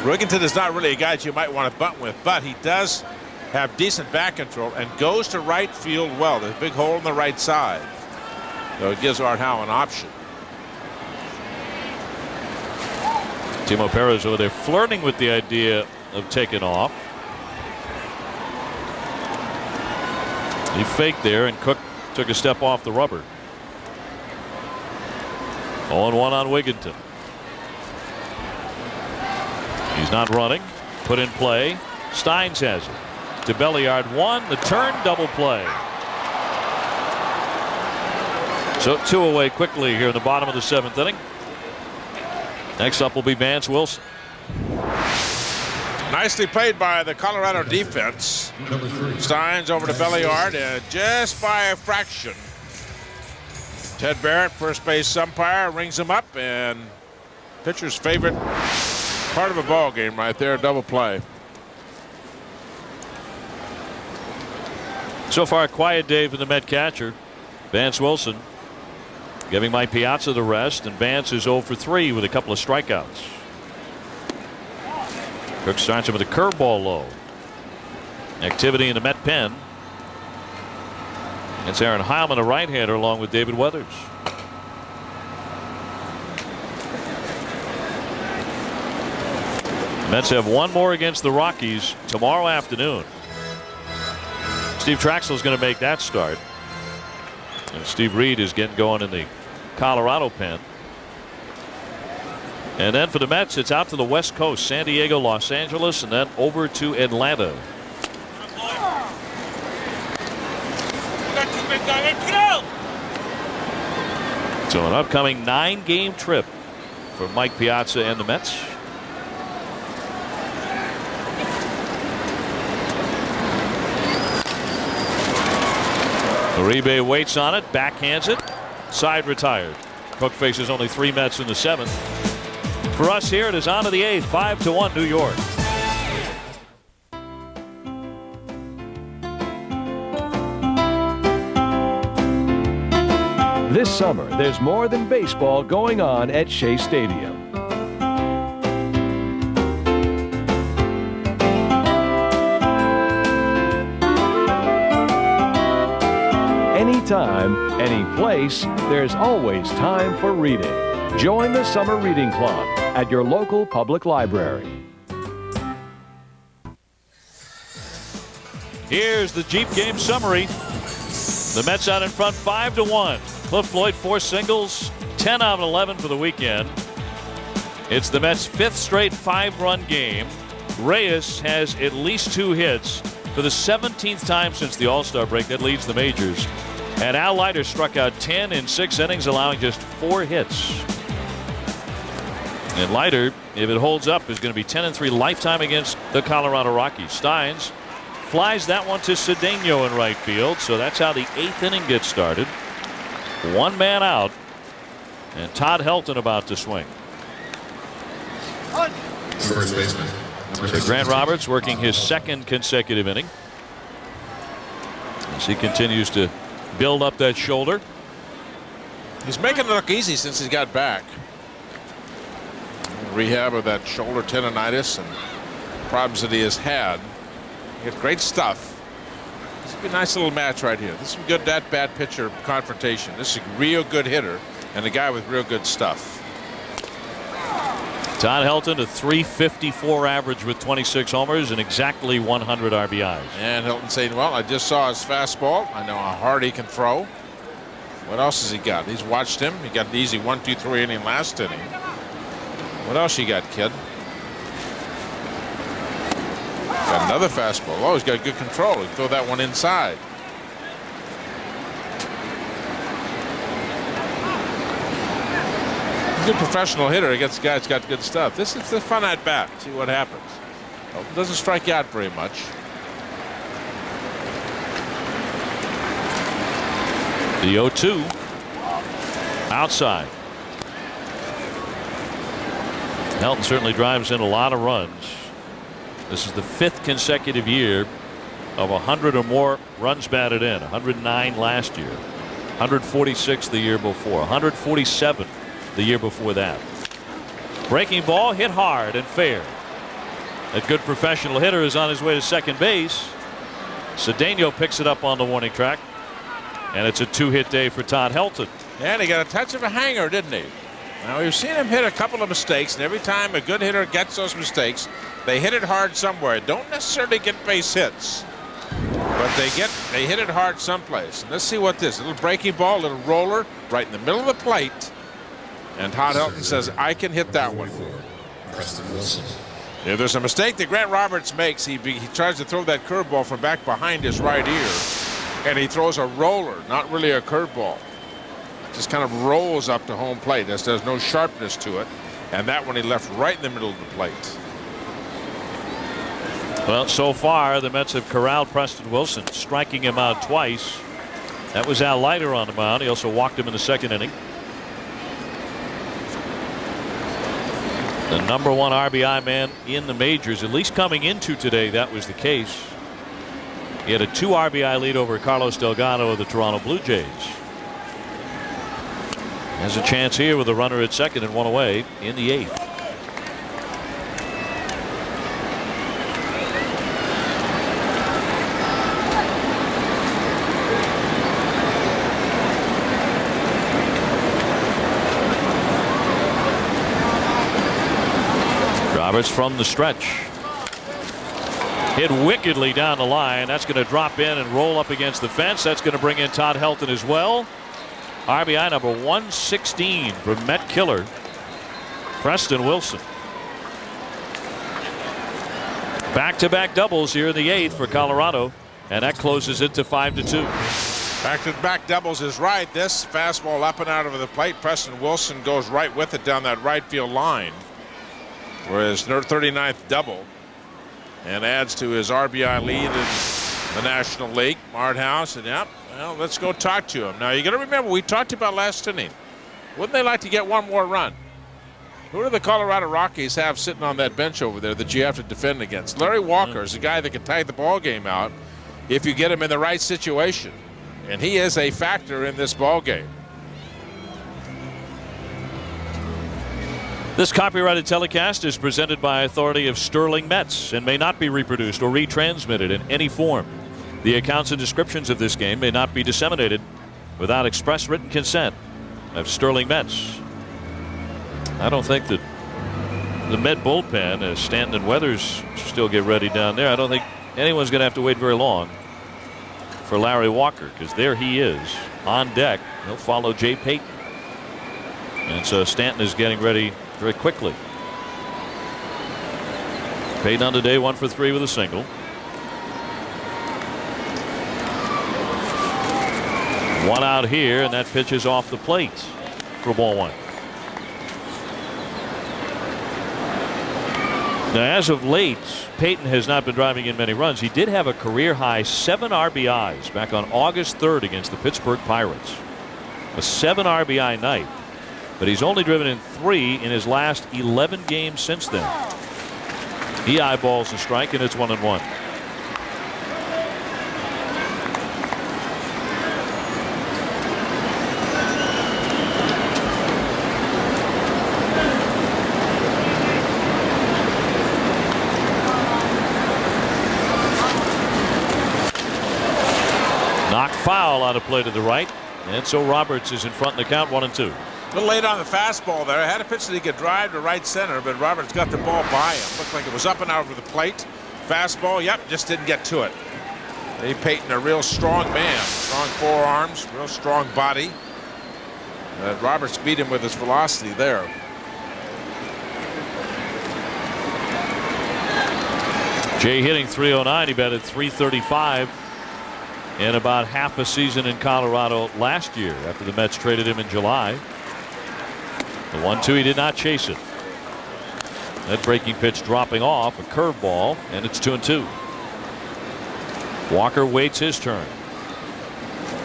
Wigginton is not really a guy that you might want to bunt with, but he does have decent back control and goes to right field well. There's a big hole on the right side, so it gives Hardhau an option. Timo Perez over there flirting with the idea of taking off. He faked there, and Cook took a step off the rubber. 0-1 on Wigginton. He's not running. Put in play. Steins has it. To Belliard 1. The turn double play. So 2 away quickly here in the bottom of the 7th inning. Next up will be Vance Wilson. Nicely played by the Colorado defense. Steins over to Belliard, and just by a fraction. Ted Barrett, first base umpire, rings him up, and pitcher's favorite part of a ball game right there, double play. So far, a quiet day for the Met catcher, Vance Wilson, giving Mike Piazza the rest, and Vance is 0 for 3 with a couple of strikeouts. Cook starts him with a curveball low. Activity in the Met pen. It's Aaron Heilman, a right-hander, along with David Weathers. The Mets have one more against the Rockies tomorrow afternoon. Steve Traxel is going to make that start. And Steve Reed is getting going in the Colorado pen. And then for the Mets, it's out to the West Coast, San Diego, Los Angeles, and then over to Atlanta. So an upcoming 9-game trip for Mike Piazza and the Mets. Uribe waits on it, backhands it, side retired. Cook faces only 3 Mets in the 7th. For us here, it is on to the 8th, 5-1 New York. This summer, there's more than baseball going on at Shea Stadium. Anytime, any place, there's always time for reading. Join the Summer Reading Club at your local public library. Here's the Jeep game summary. The Mets out in front 5-1. Cliff Floyd 4 singles, 10 out of 11 for the weekend. It's the Mets' 5th straight 5-run game. Reyes has at least 2 hits for the 17th time since the All-Star break. That leads the majors. And Al Leiter struck out 10 in 6 innings, allowing just 4 hits. And Leiter, if it holds up, is going to be 10-3 lifetime against the Colorado Rockies. Steins flies that one to Cedeno in right field. So that's how the 8th inning gets started. 1 man out, and Todd Helton about to swing. First baseman. So Grant Roberts working his 2nd consecutive inning as he continues to build up that shoulder. He's making it look easy since he got back. Rehab of that shoulder tendonitis and problems that he has had. He has great stuff. This would be a nice little match right here. This is a good bat pitcher confrontation. This is a real good hitter and a guy with real good stuff. Todd Helton, a .354 average with 26 homers and exactly 100 RBIs. And Helton saying, well, I just saw his fastball. I know how hard he can throw. What else has he got? He's watched him. He got an easy 1-2-3 inning last inning. What else you got, kid? Got another fastball. Oh, he's got good control. He can throw that one inside. Good professional hitter against a guy that's got good stuff. This is the fun at bat. See what happens. Well, doesn't strike out very much. The 0-2 outside. Helton certainly drives in a lot of runs. This is the 5th consecutive year of 100 or more runs batted in. 109 last year, 146 the year before, 147 the year before that. Breaking ball hit hard and fair. A good professional hitter is on his way to second base. Cedeno picks it up on the warning track, and it's a 2-hit day for Todd Helton. And he got a touch of a hanger, didn't he? Now we've seen him hit a couple of mistakes, and every time a good hitter gets those mistakes, they hit it hard somewhere. Don't necessarily get base hits, but they hit it hard someplace. And let's see what this little breaking ball, little roller right in the middle of the plate. And Todd Helton says, I can hit that one. If there's a mistake that Grant Roberts makes, he tries to throw that curveball from back behind his right ear, and he throws a roller, not really a curveball. just kind of rolls up to home plate. There's no sharpness to it. And that one he left right in the middle of the plate. Well, so far, the Mets have corralled Preston Wilson, striking him out twice. That was Al Leiter on the mound. He also walked him in the second inning. The #1 RBI man in the majors, at least coming into today, that was the case. He had a 2 RBI lead over Carlos Delgado of the Toronto Blue Jays. Has a chance here with a runner at second and 1 away in the 8th. Roberts from the stretch. Hit wickedly down the line. That's going to drop in and roll up against the fence. That's going to bring in Todd Helton as well. RBI number 116 for Met killer Preston Wilson. Back-to-back doubles here in the 8th for Colorado, and that closes it to 5-2. Back-to-back doubles is right. This fastball up and out of the plate. Preston Wilson goes right with it down that right field line for his 39th double and adds to his RBI lead in the National League. Marthouse, and yep, well, let's go talk to him. Now, you got to remember, we talked about last inning. Wouldn't they like to get one more run? Who do the Colorado Rockies have sitting on that bench over there that you have to defend against? Larry Walker is a guy that can tie the ball game out if you get him in the right situation. And he is a factor in this ball game. This copyrighted telecast is presented by authority of Sterling METS and may not be reproduced or retransmitted in any form. The accounts and descriptions of this game may not be disseminated without express written consent of Sterling METS. I don't think that the Met bullpen, as Stanton and Weathers still get ready down there, I don't think anyone's going to have to wait very long for Larry Walker, because there he is on deck. He'll follow Jay Payton. And so Stanton is getting ready very quickly. Payton on today, 1 for 3 with a single. One out here, and that pitch is off the plate for ball 1. Now, as of late, Payton has not been driving in many runs. He did have a career high 7 RBIs back on August 3rd against the Pittsburgh Pirates. A 7 RBI night. But he's only driven in 3 in his last 11 games since then. He eyeballs the strike, and it's 1-1. Knocked foul out of play to the right, and so Roberts is in front in the count, 1-2. A little late on the fastball there. I had a pitch that he could drive to right center, but Roberts got the ball by him. Looked like it was up and out over the plate. Fastball, yep, just didn't get to it. Dave Payton, a real strong man. Strong forearms, real strong body. Roberts beat him with his velocity there. Jay hitting .309. He batted .335 in about half a season in Colorado last year after the Mets traded him in July. The 1-2, he did not chase it. That breaking pitch dropping off, a curveball, and it's 2-2. Walker waits his turn.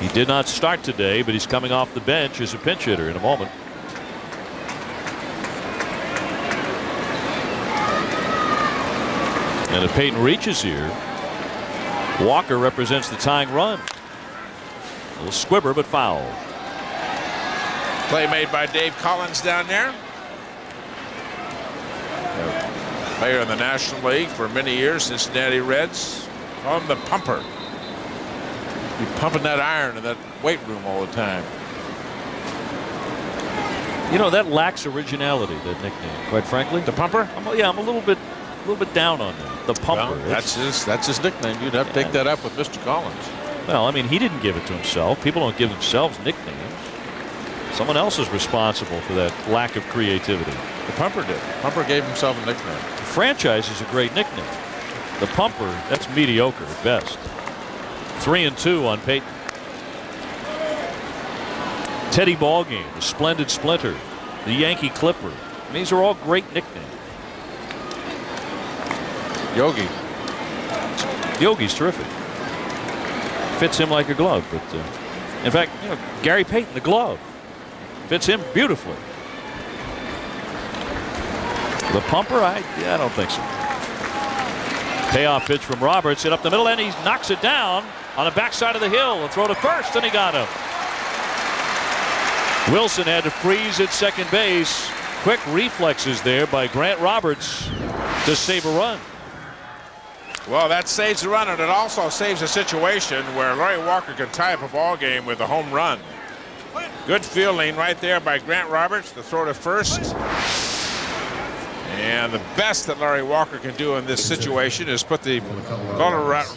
He did not start today, but he's coming off the bench as a pinch hitter in a moment. And if Payton reaches here, Walker represents the tying run. A little squibber, but foul. Play made by Dave Collins down there. Player in the National League for many years, Cincinnati Reds. Call him the pumper. Be pumping that iron in that weight room all the time. You know, that lacks originality, that nickname, quite frankly. The pumper? I'm a little bit down on that. The pumper. Well, that's his nickname. You'd have to take that up with Mr. Collins. Well, I mean, he didn't give it to himself. People don't give themselves nicknames. Someone else is responsible for that lack of creativity. The pumper did. Pumper gave himself a nickname. The franchise is a great nickname. The pumper, that's mediocre at best. 3-2 on Payton. Teddy Ballgame, the Splendid Splinter, the Yankee Clipper. These are all great nicknames. Yogi. Yogi's terrific. Fits him like a glove. But in fact, Gary Payton, the glove, fits him beautifully. The pumper, I don't think so. Payoff pitch from Roberts, hit up the middle, and he knocks it down on the backside of the hill. A throw to first, and he got him. Wilson had to freeze at second base. Quick reflexes there by Grant Roberts to save a run. Well, that saves a run, and it also saves a situation where Larry Walker can tie up a ball game with a home run. Good fielding right there by Grant Roberts. The throw to first. And the best that Larry Walker can do in this situation is put the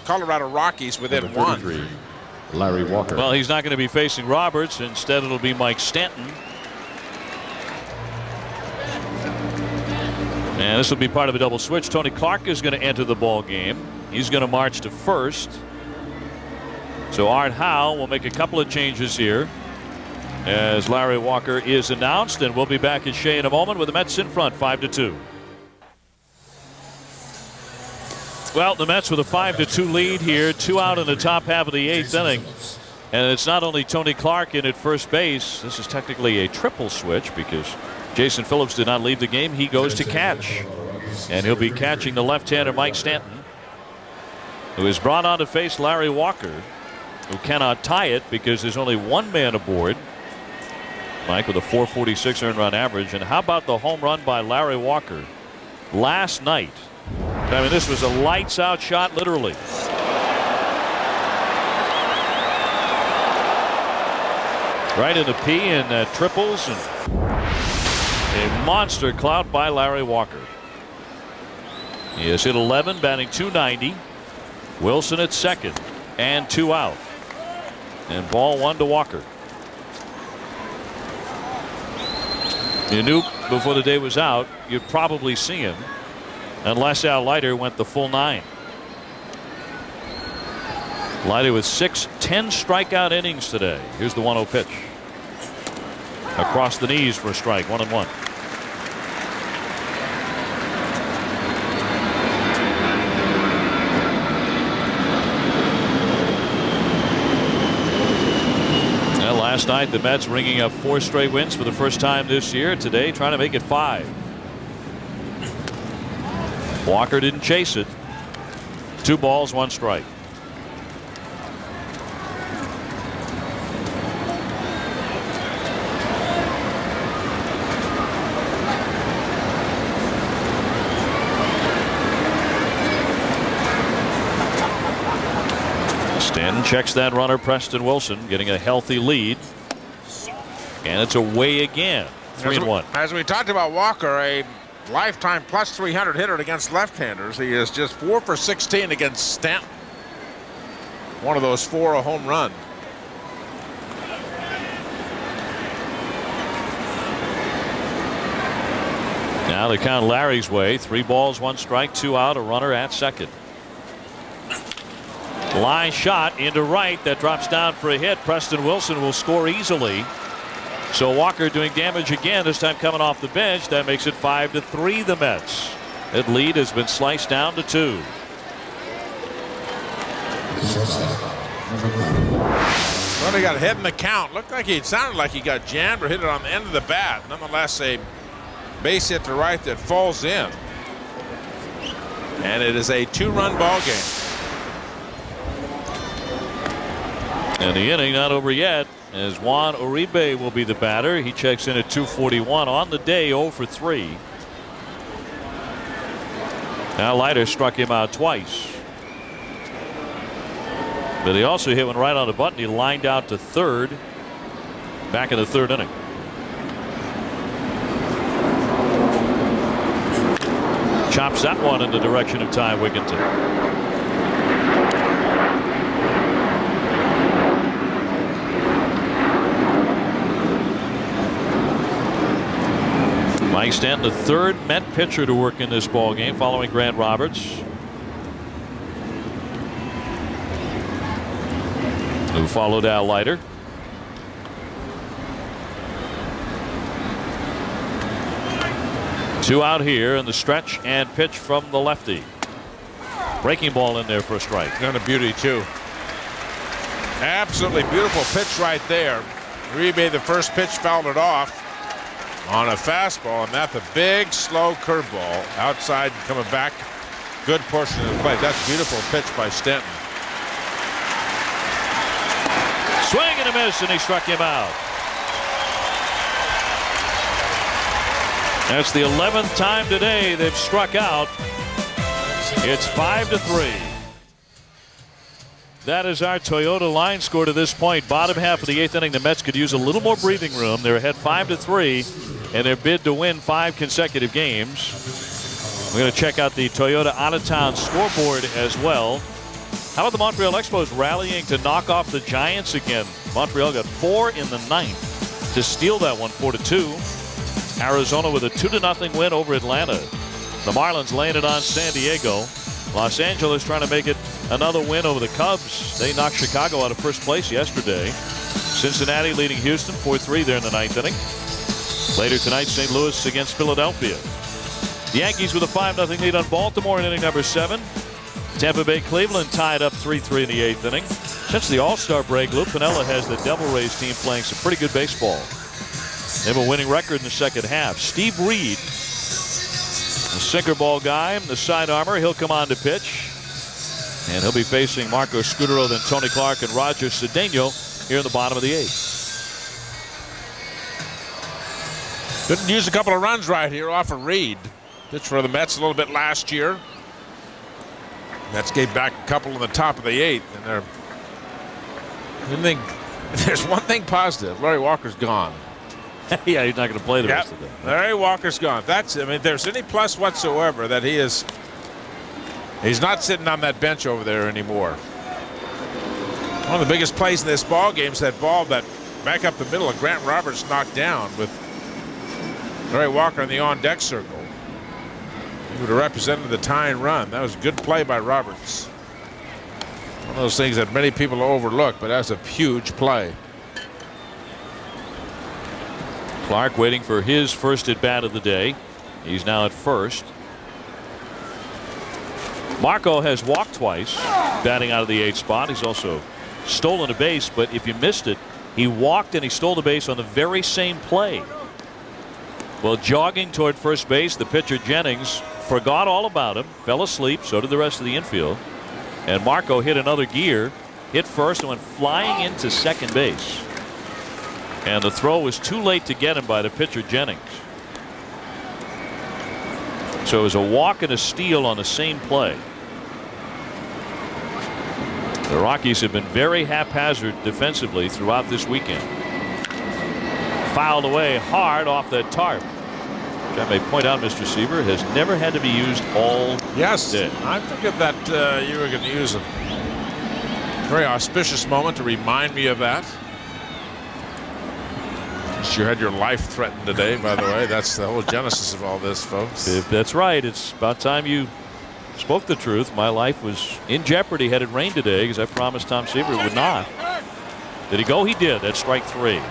Colorado Rockies within one. Larry Walker. Well, he's not going to be facing Roberts. Instead, it'll be Mike Stanton. And this will be part of a double switch. Tony Clark is going to enter the ball game. He's going to march to first. So Art Howe will make a couple of changes here as Larry Walker is announced, and we'll be back at Shea in a moment with the Mets in front, 5-2. Well, the Mets with a 5-2 lead here, 2 out in the top half of the 8th inning. And it's not only Tony Clark in at first base. This is technically a triple switch because Jason Phillips did not leave the game. He goes to catch. And he'll be catching the left-hander Mike Stanton, who is brought on to face Larry Walker, who cannot tie it because there's only one man aboard. Mike with a .446 earned run average. And how about the home run by Larry Walker last night? I mean, this was a lights out shot, literally. Right in the P and triples, and a monster clout by Larry Walker. He has hit 11, batting .290. Wilson at second, and 2 out. And ball 1 to Walker. You knew before the day was out you'd probably see him, unless Al Leiter went the full 9. Leiter with 10 strikeout innings today. Here's the 1-0 pitch. Across the knees for a strike, 1-1. Well, last night the Mets ringing up 4 straight wins for the first time this year. Today trying to make it 5. Walker didn't chase it. 2 balls, 1 strike. Stanton checks that runner, Preston Wilson, getting a healthy lead. And it's away again. 3-1. As we talked about Walker, a lifetime plus 300 hitter against left-handers. He is just 4 for 16 against Stanton. One of those 4 a home run. Now they count Larry's way. 3 balls, 1 strike, 2 out, a runner at second. Line shot into right that drops down for a hit. Preston Wilson will score easily. So Walker doing damage again, this time coming off the bench. That makes it 5-3 the Mets. That lead has been sliced down to 2. Well, he got a hit in the count. Looked like it sounded like he got jammed or hit it on the end of the bat. Nonetheless, a base hit to right that falls in. And it is a 2-run ball game. And the inning not over yet, as Juan Uribe will be the batter. He checks in at 241 on the day, 0 for 3. Now Leiter struck him out twice. But he also hit one right on the button. He lined out to third back in the 3rd inning. Chops that one in the direction of Ty Wigginton. Mike Stanton, the 3rd Met pitcher to work in this ball game, following Grant Roberts, who followed Al Leiter. 2 out here in the stretch and pitch from the lefty. Breaking ball in there for a strike. And a beauty, too. Absolutely beautiful pitch right there. Rebe, the first pitch, fouled it off on a fastball, and that's a big, slow curveball outside and coming back. Good portion of the plate. That's a beautiful pitch by Stanton. Swing and a miss, and he struck him out. That's the 11th time today they've struck out. It's 5-3. That is our Toyota line score to this point. Bottom half of the 8th inning, the Mets could use a little more breathing room. They're ahead 5-3 in their bid to win 5 consecutive games. We're going to check out the Toyota out-of-town scoreboard as well. How about the Montreal Expos rallying to knock off the Giants again? Montreal got 4 in the 9th to steal that one 4-2. Arizona with a 2-0 win over Atlanta. The Marlins laying it on San Diego. Los Angeles trying to make it another win over the Cubs. They knocked Chicago out of first place yesterday. Cincinnati leading Houston 4-3 there in the 9th inning. Later tonight, St. Louis against Philadelphia. The Yankees with a 5-0 lead on Baltimore in inning number 7. Tampa Bay Cleveland tied up 3-3 in the 8th inning. Since the All-Star break, Lou Piniella has the Devil Rays team playing some pretty good baseball. They have a winning record in the second half. Steve Reed, the sinker ball guy, the side armor, he'll come on to pitch. And he'll be facing Marco Scudero, then Tony Clark and Roger Cedeno here in the bottom of the 8th. Couldn't use a couple of runs right here off of Reed. Pitched for the Mets a little bit last year. Mets gave back a couple in the top of the 8th, and there's one thing positive. Larry Walker's gone. Yeah, he's not going to play the rest of it. Larry Walker's gone. That's, I mean, if there's any plus whatsoever that he's not sitting on that bench over there anymore. One of the biggest plays in this ball game is that ball that back up the middle of Grant Roberts knocked down with Larry Walker in the on-deck circle. He would have represented the tying run. That was a good play by Roberts. One of those things that many people overlook, but that's a huge play. Clark waiting for his first at bat of the day. He's now at first. Marco has walked twice, batting out of the 8th spot. He's also stolen a base, but if you missed it, he walked and he stole the base on the very same play. Well, jogging toward first base, the pitcher Jennings forgot all about him, fell asleep, so did the rest of the infield. And Marco hit another gear, hit first, and went flying into second base. And the throw was too late to get him by the pitcher Jennings. So it was a walk and a steal on the same play. The Rockies have been very haphazard defensively throughout this weekend. Fouled away hard off that tarp. Which I may point out, Mr. Seaver, has never had to be used all day. I figured that you were going to use a very auspicious moment to remind me of that. You had your life threatened today, by the way. That's the whole genesis of all this, folks. If that's right, it's about time you spoke the truth. My life was in jeopardy had it rained today, because I promised Tom Seaver it would not. Did he go? He did. That's strike 3.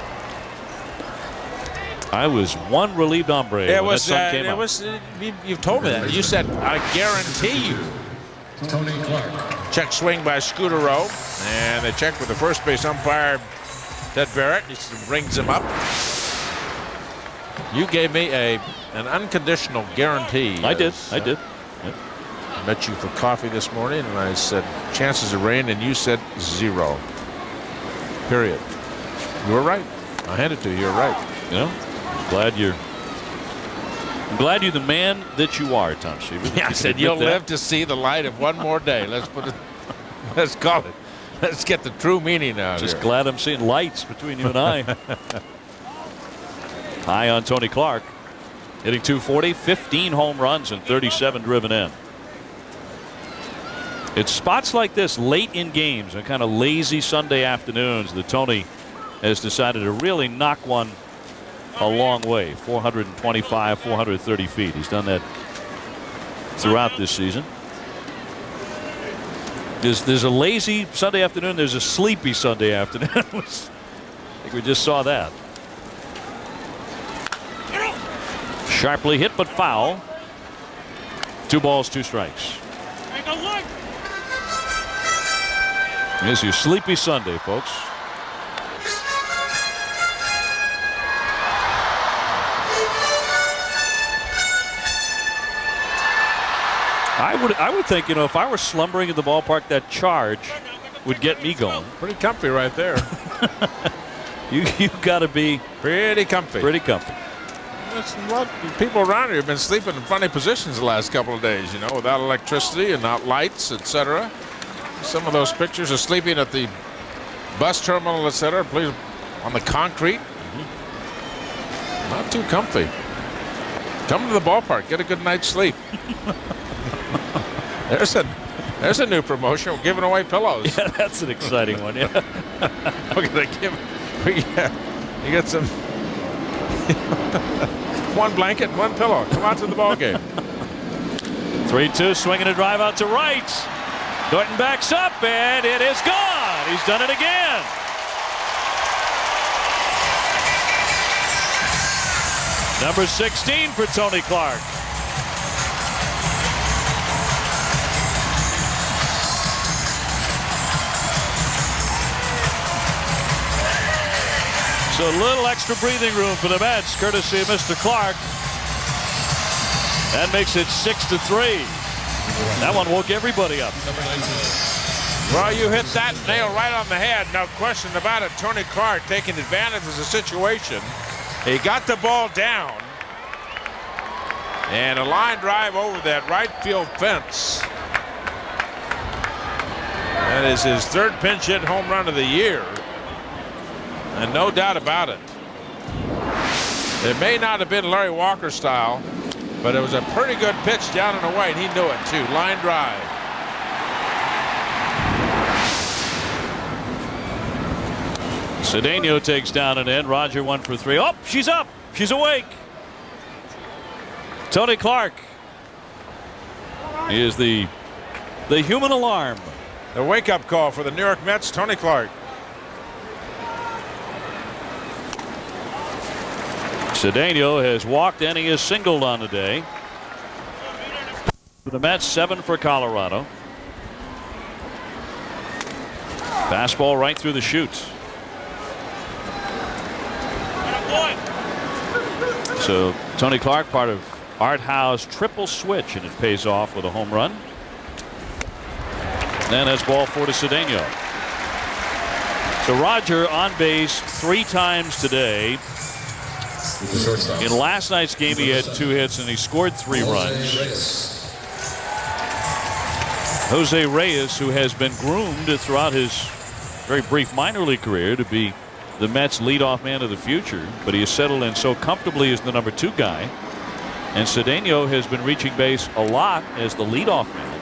I was one relieved hombre when that sun came out. You've told me that. You said, I guarantee you. Tony Clark. Check swing by Scudero, and they check with the first base umpire, Ted Barrett. He brings him up. You gave me an unconditional guarantee. I did. I did. Yep. I met you for coffee this morning, and I said chances of rain, and you said 0. Period. You were right. I hand it to you. You're right. You know, I'm glad you're the man that you are, Tom Seaver. Yeah, I said you'll live to see the light of one more day. Let's put it. Let's call it. Let's get the true meaning out. Just here. glad I'm seeing lights between you and I. High on Tony Clark, hitting .240, 15 home runs and 37 driven in. It's spots like this late in games and kind of lazy Sunday afternoons that Tony has decided to really knock one a long way. 425, 430 feet. He's done that throughout this season. There's a lazy Sunday afternoon. There's a sleepy Sunday afternoon. I think we just saw that. Sharply hit but foul. 2 balls, 2 strikes. Here's your sleepy Sunday, folks. I would think, if I were slumbering in the ballpark, that charge would get me going. Pretty comfy right there. You got to be pretty comfy. Pretty comfy. There's a lot of people around here have been sleeping in funny positions the last couple of days, without electricity and not lights, etc. Some of those pictures are sleeping at the bus terminal, etc. Please, on the concrete. Not too comfy. Come to the ballpark, get a good night's sleep. There's a new promotion. We're giving away pillows. Yeah, that's an exciting one. Yeah. We're gonna you get some. One blanket, one pillow. Come out to the ball game. 3-2, swinging a drive out to right. Norton backs up, and it is gone. He's done it again. Number 16 for Tony Clark. So a little extra breathing room for the Mets, courtesy of Mr. Clark. That makes it 6-3. That one woke everybody up. Well, you hit that nail right on the head. No question about it. Tony Clark taking advantage of the situation. He got the ball down. And a line drive over that right field fence. That is his 3rd pinch hit home run of the year. And no doubt about it. It may not have been Larry Walker style, but it was a pretty good pitch down and away, and he knew it too. Line drive. Cedeno takes down an end. Roger 1 for 3. Oh, she's up. She's awake. Tony Clark is the human alarm. The wake-up call for the New York Mets, Tony Clark. Cedeno has walked and he has singled on the day. For the Mets, 7 for Colorado. Fastball right through the chute. So Tony Clark, part of Art Howe's triple switch, and it pays off with a home run. And that's ball 4 to Cedeno. So Roger on base 3 times today. In last night's game, he had 2 hits and he scored 3 runs. Jose Reyes, who has been groomed throughout his very brief minor league career to be the Mets leadoff man of the future, but he has settled in so comfortably as the number 2 guy. And Cedeno has been reaching base a lot as the leadoff man.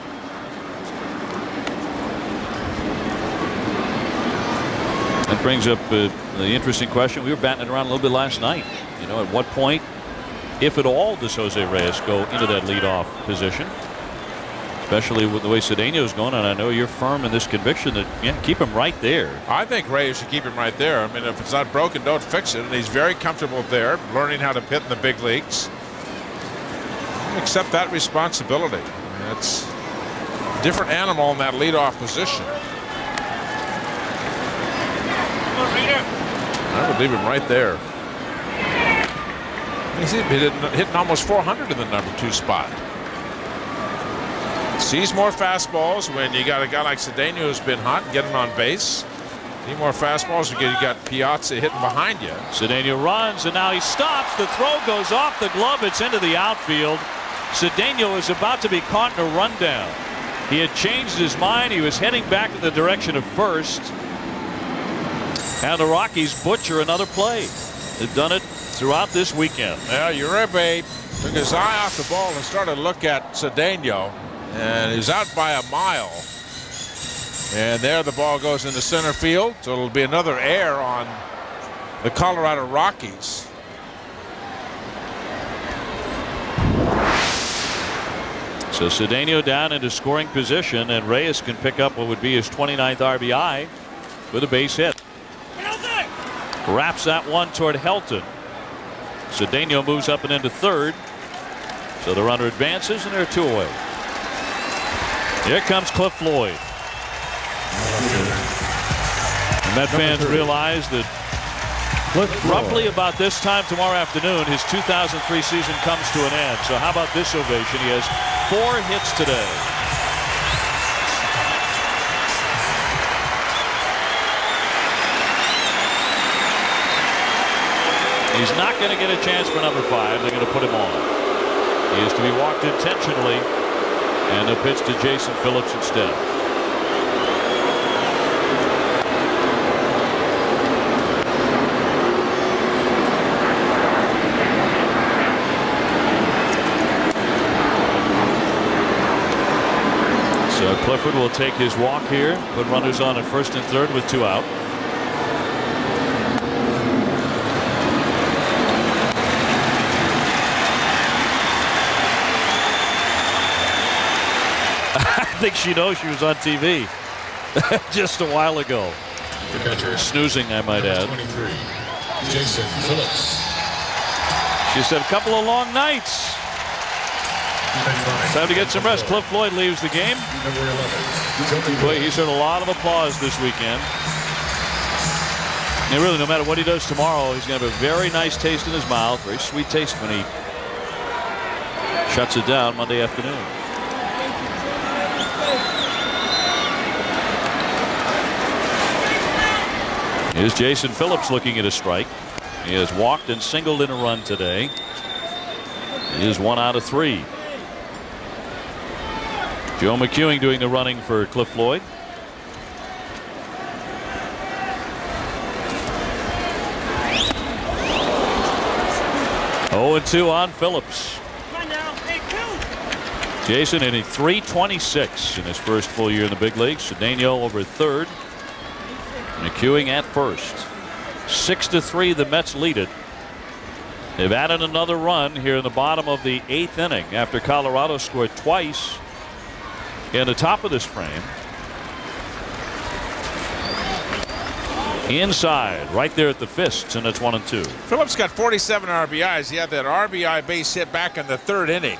That brings up the interesting question. We were batting it around a little bit last night. At what point, if at all, does Jose Reyes go into that leadoff position? Especially with the way Cedeno's going, and I know you're firm in this conviction that keep him right there. I think Reyes should keep him right there. I mean, if it's not broken, don't fix it. And he's very comfortable there, learning how to hit in the big leagues. Accept that responsibility. I mean, it's a different animal in that leadoff position. I would leave him right there. He's hitting almost 400 in the number 2 spot. Sees more fastballs when you got a guy like Cedeno who's been hot and getting on base. See more fastballs because you got Piazza hitting behind you. Cedeno runs and now he stops. The throw goes off the glove. It's into the outfield. Cedeno is about to be caught in a rundown. He had changed his mind. He was heading back in the direction of first. And the Rockies butcher another play. They've done it throughout this weekend. Well, Uribe took his eye off the ball and started to look at Cedeno, and he's out by a mile. And there the ball goes into center field, so it'll be another error on the Colorado Rockies. So Cedeno down into scoring position, and Reyes can pick up what would be his 29th RBI with a base hit. Wraps that one toward Helton. Cedeno moves up and into third. So the runner advances, and they're 2 away. Here comes Cliff Floyd. The Met fans realize that roughly about this time tomorrow afternoon, his 2003 season comes to an end. So how about this ovation? He has 4 hits today. He's not going to get a chance for number 5. They're going to put him on. He is to be walked intentionally, and they'll pitch to Jason Phillips instead. So Clifford will take his walk here, put runners on at first and third with 2 out. I think she knows she was on TV just a while ago. Snoozing, I might add. 23, Jason Phillips. She said a couple of long nights. Time to get some rest. Cliff Floyd leaves the game. Boy, he's heard a lot of applause this weekend. And really, no matter what he does tomorrow, he's going to have a very nice taste in his mouth, very sweet taste when he shuts it down Monday afternoon. Here's Jason Phillips looking at a strike. He has walked and singled in a run today. He is 1 out of 3. Joe McEwing doing the running for Cliff Floyd. Oh, 2 on Phillips. Jason hitting .326 in his first full year in the big leagues. Cedeno over third. McEwing at first. 6-3, the Mets lead it. They've added another run here in the bottom of the 8th inning after Colorado scored twice in the top of this frame. Inside, right there at the fists, and it's 1-2. Phillips got 47 RBIs. He had that RBI base hit back in the 3rd inning.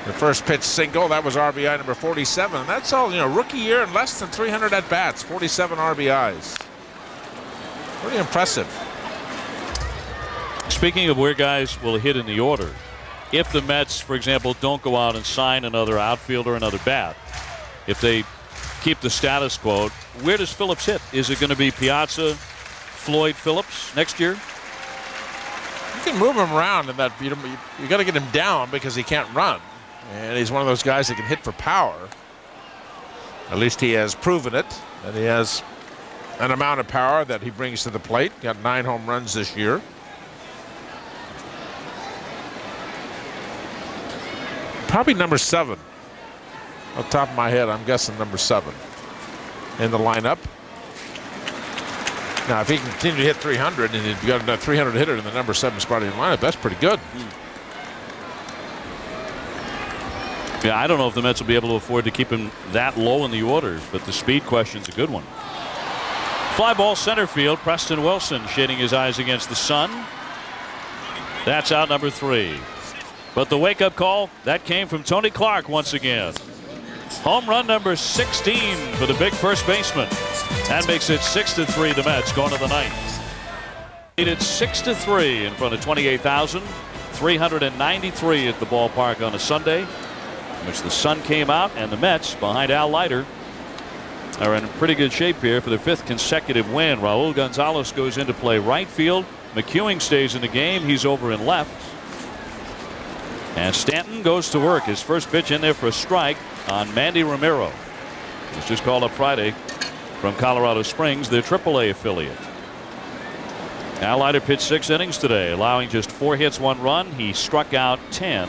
The first pitch single, that was RBI number 47. That's all, rookie year and less than 300 at bats, 47 RBIs. Pretty impressive. Speaking of where guys will hit in the order, if the Mets, for example, don't go out and sign another outfielder, another bat, if they keep the status quo, where does Phillips hit? Is it going to be Piazza, Floyd, Phillips next year? You can move him around in that. You got to get him down because he can't run. And he's one of those guys that can hit for power. At least he has proven it. And he has an amount of power that he brings to the plate. Got 9 home runs this year. Probably number 7. Off the top of my head, I'm guessing number 7 in the lineup. Now, if he can continue to hit 300 and he's got a 300 hitter in the number 7 spot in the lineup, that's pretty good. Yeah, I don't know if the Mets will be able to afford to keep him that low in the order, but the speed question's a good one. Fly ball center field. Preston Wilson shading his eyes against the sun. That's out number 3. But the wake-up call, that came from Tony Clark once again. Home run number 16 for the big first baseman. That makes it 6-3, the Mets going to the 9th. It's 6-3 in front of 28,393 at the ballpark on a Sunday, in which the sun came out, and the Mets, behind Al Leiter, are in pretty good shape here for their 5th consecutive win. Raul Gonzalez goes into play right field. McEwing stays in the game. He's over in left. And Stanton goes to work. His first pitch in there for a strike on Mandy Romero. He's just called up Friday from Colorado Springs, their AAA affiliate. Al Leiter pitched 6 innings today, allowing just 4 hits, 1 run. He struck out 10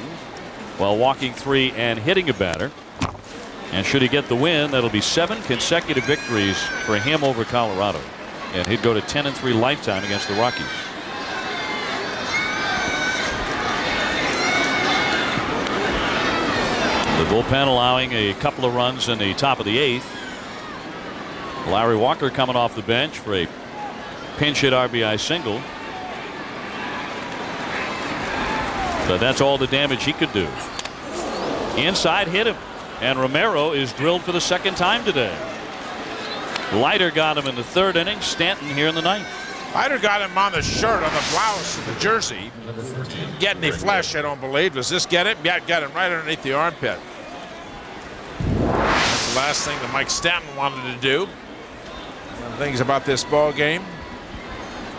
while walking 3 and hitting a batter. And should he get the win, that'll be 7 consecutive victories for him over Colorado. And he'd go to 10-3 lifetime against the Rockies. The bullpen allowing a couple of runs in the top of the 8th. Larry Walker coming off the bench for a pinch hit RBI single. But that's all the damage he could do. Inside hit him. And Romero is drilled for the second time today. Leiter got him in the 3rd inning. Stanton here in the 9th. Leiter got him on the shirt, on the blouse of the jersey. Didn't get any flesh, I don't believe. Does this get it? Yeah, it got him right underneath the armpit. That's the last thing that Mike Stanton wanted to do. One of the things about this ball game.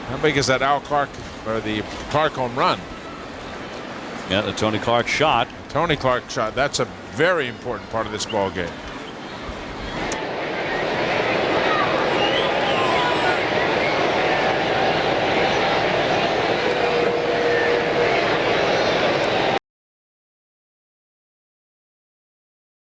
How big is that Al Clark, or the Clark home run? Yeah, the Tony Clark shot. Tony Clark shot. That's a very important part of this ball game.